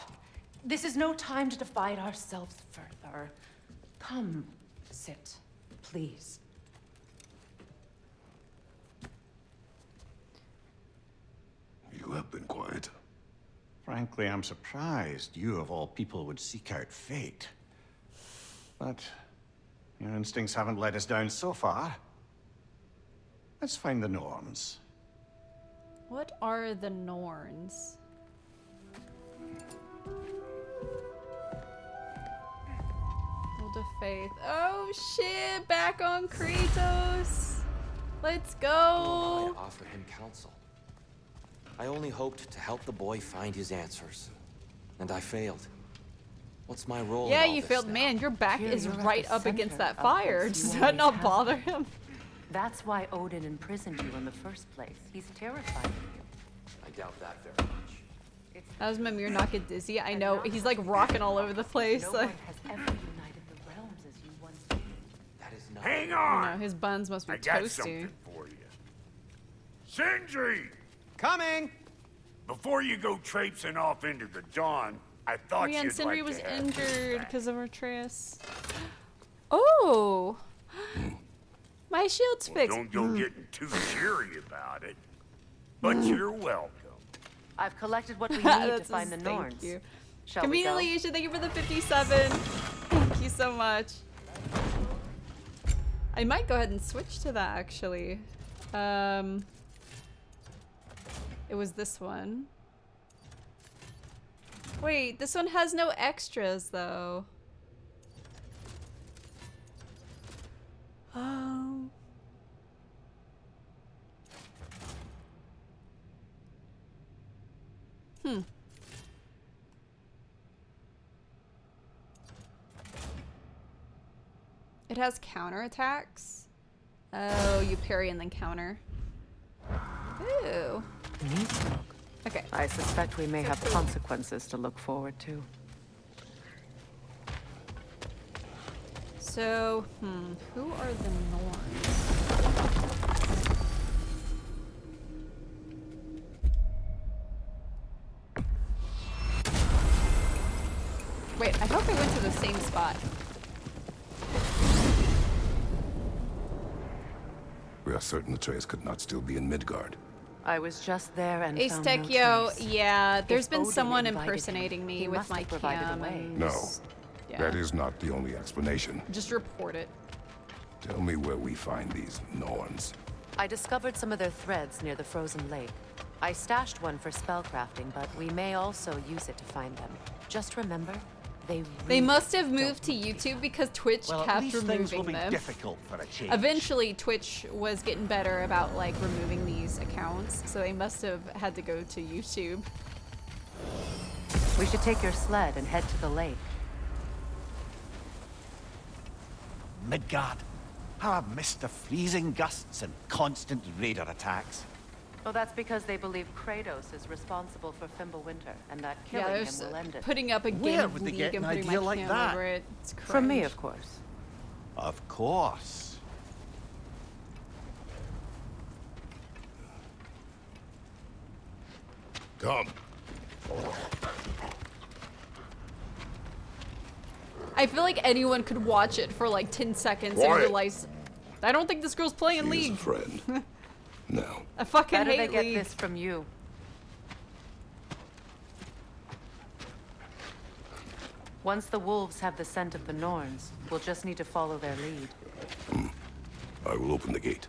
This is no time to divide ourselves further. Come, sit, please. You have been quiet. Frankly, I'm surprised you of all people would seek out fate. But your instincts haven't let us down so far. Let's find the Norns. What are the Norns? World of Faith. Oh shit! Back on Kratos. Let's go. I offer him counsel. I only hoped to help the boy find his answers, and I failed. What's my role? Yeah, in all you this failed. now? Man, your back Tyr, is you're at right the up against center that of fire. what's Does you that always not have bother been. him? That's why Odin imprisoned you in the first place. He's terrified of you. I doubt that very much. That was Mimir not get dizzy. I know. He's like rocking all over the place. No Like, one has ever united the realms as you once did. That is not. Hang you on! know, his buns must be I got toasty. something for you. Sindri! Coming! Before you go traipsing off into the dawn, I Oh thought yeah, and you'd Sindri like was to have injured because of Atreus. Oh! My shield's fixed. Don't go getting too cheery about it. But you're welcome. I've collected what we need to That's find the thank Norns. you. Shall Conveniently, we go? you should thank you for the 57. Thank you so much. I might go ahead and switch to that actually. It was this one. Wait, this one has no extras though. It has counterattacks. Oh, you parry and then counter. Ooh. Okay. I suspect we may have consequences to look forward to. So, who are the Norns? Wait, I hope I went to the same spot. We are certain Atreus could not still be in Midgard. I was just there and Ace found Tech, no yo, trace. yeah, there's If been Odin someone invited impersonating him, me he with must my have provided a cam way. and No, yeah. that is not the only explanation. Just report it. Tell me where we find these Norns. I discovered some of their threads near the frozen lake. I stashed one for spellcrafting, but we may also use it to find them. Just remember, they They must have moved to YouTube because Twitch Well, at kept least things will removing be them. difficult for a change. Eventually, Twitch was getting better about like removing these accounts, so they must have had to go to YouTube. We should take your sled and head to the lake. Midgard. How I've missed the freezing gusts and constant raider attacks. Well, that's because they believe Kratos is responsible for Fimbulwinter, and that Yeah, killing there's him will end it. putting up a Where game of would they League get and an putting idea my like cam that? over it. It's cringe. From me, of course. Of course. Come. I feel like anyone could watch it for like 10 seconds and Quiet. realize, I don't think this girl's playing She is League. a friend. No. I fucking Better hate they get League. this from you. Once the wolves have the scent of the Norns, we'll just need to follow their lead. I will open the gate.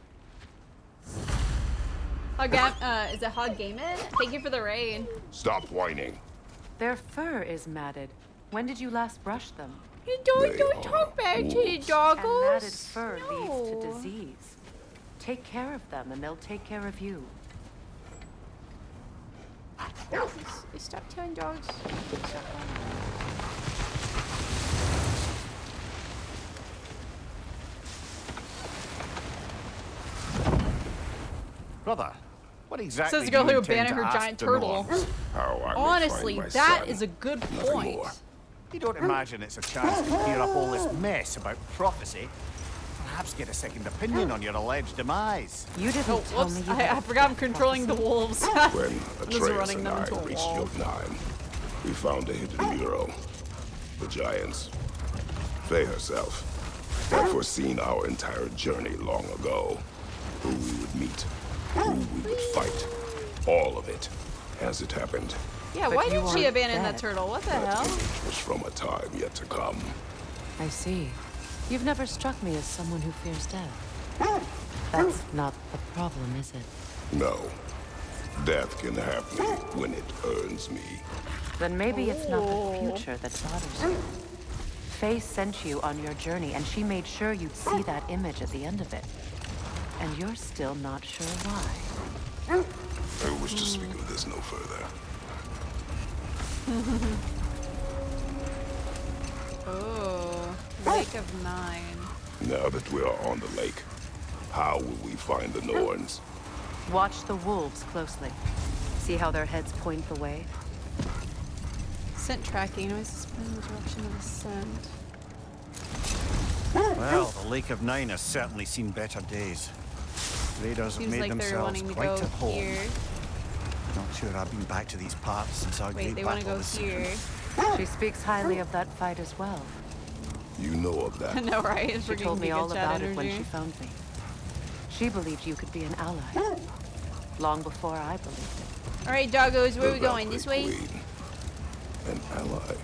Is it Hog Gaming? Thank you for the raid. Stop whining. Their fur is matted. When did you last brush them? You don't talk bad to the And doggos. matted fur leads to No. disease. Take care of them, and they'll take care of you. Stop telling dogs. Brother, what exactly Says the girl do you who intend abandoned to her ask giant the turtle. Norns? How I may Honestly, find my that son. is a good Nothing point. more. You don't imagine it's a chance to clear up all this mess about prophecy? Perhaps get a second opinion on your alleged demise. You didn't Oh, tell whoops. me you I had forgot I'm a controlling the prophecy. wolves. When I'm just Atreus running and them I into a reached wall. Jotunheim, we found a hidden mural. The Giants. Faye herself had foreseen our entire journey long ago. Who we would meet, who we would fight. All of it, as it happened. Yeah, why did she abandon that turtle? What the hell? It was from a time yet to come. I see. You've never struck me as someone who fears death. That's not the problem, is it? No. Death can have me when it earns me. Then maybe it's not the future that bothers you. Faye sent you on your journey, and she made sure you'd see that image at the end of it. And you're still not sure why. I wish to speak of this no further. Oh, Lake of Nine. Now that we are on the lake, how will we find the Norns? Watch the wolves closely. See how their heads point the way? Scent tracking. Always suspend the direction of the scent. Well, the Lake of Nine has certainly seen better days. Raiders have Seems made like they're themselves wanting to quite go at home. here. Not sure I've been back to these parts since our Wait, great they want to battle go this here. She speaks highly of that fight as well. You know of that. No, right? It's She freaking told me all Giga Chat about it when energy. she found me. She believed you could be an ally. Long before I believed it. All right, doggos, where are we going? This way? An ally.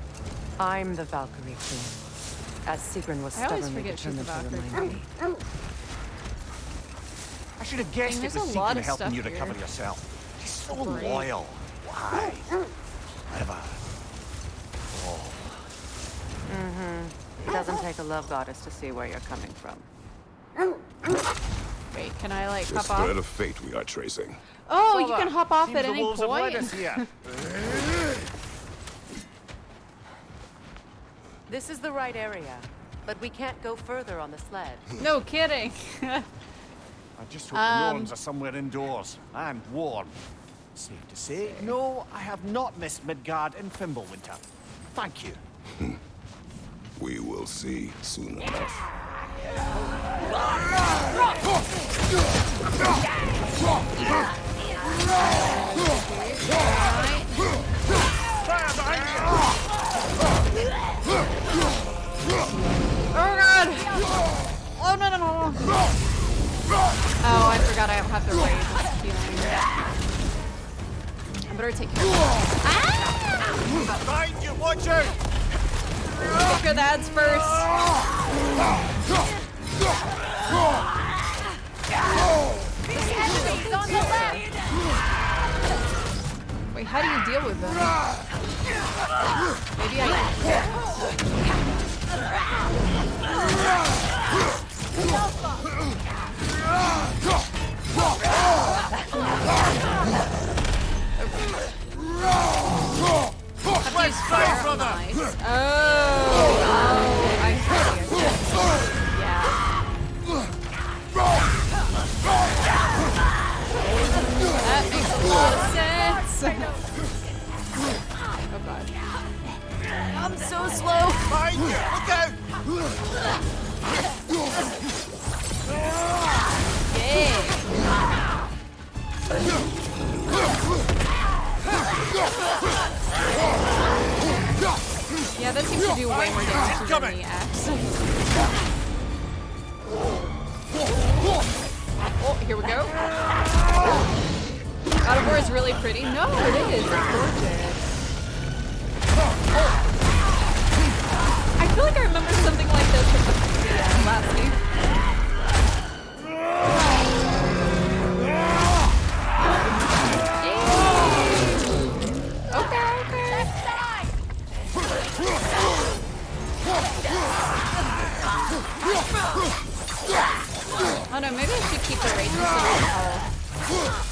I'm the Valkyrie Queen. As Sigrun was I always stubbornly forget she's the determined to Valkyrie remind Queen. me. I should have guessed it There's was a lot Seeker of helping stuff you here. recover yourself. She's so Great. loyal. Why? Whatever. Oh. Mm-hmm. It doesn't take a love goddess to see where you're coming from. Wait, can I like This hop off? thread of fate we are tracing. Oh, you can hop off Seems at the any wolves have led point. us here. This is the right area, but we can't go further on the sled. No kidding. I just hope the Norns are somewhere indoors and warm. Safe to say, no, I have not missed Midgard in Fimbulwinter. Thank you. We will see soon enough. Oh god! Oh no no no! Oh, I forgot I have the rage. It's healing. I better take care of that. Ah! Behind you, watch out! Take care of the ads first. Enemies on the left! Wait, how do you deal with them? Maybe I have to use fire on the ice. Oh, I see. Yeah. That makes a lot of sense. Oh god. I'm so slow. Behind you, look out! Yeah, that seems to do way more damage than the axe. Oh, here we go. Out of War is really pretty. No, it is. It's gorgeous. I feel like I remember something like this from the last game. Okay, okay. Oh no, maybe I should keep the rage instead of health.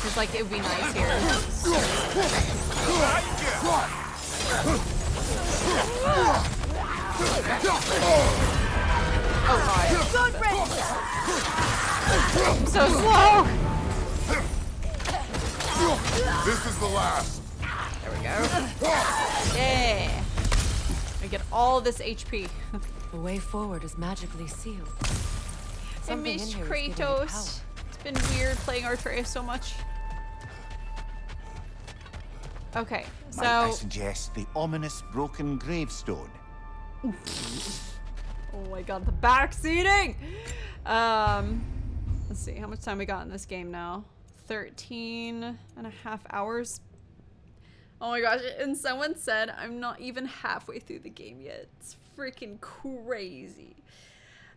Because like it would be nice here. Oh god. I'm so slow! This is the last. There we go. Yeah. I get all this HP. The way forward is magically sealed. I Something miss in here is giving it Kratos. power. It's been weird playing Artreus so much. Okay, so... Might I suggest the ominous broken gravestone? Oh my god, the backseating! Let's see, how much time we got in this game now? 13 and a half hours. Oh my gosh, and someone said I'm not even halfway through the game yet. It's freaking crazy.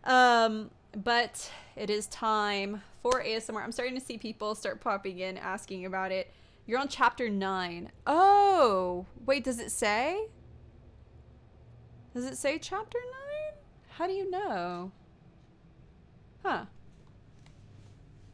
But it is time for ASMR. I'm starting to see people start popping in asking about it. You're on chapter 9. Oh, wait, does it say? Does it say chapter 9? How do you know? Huh.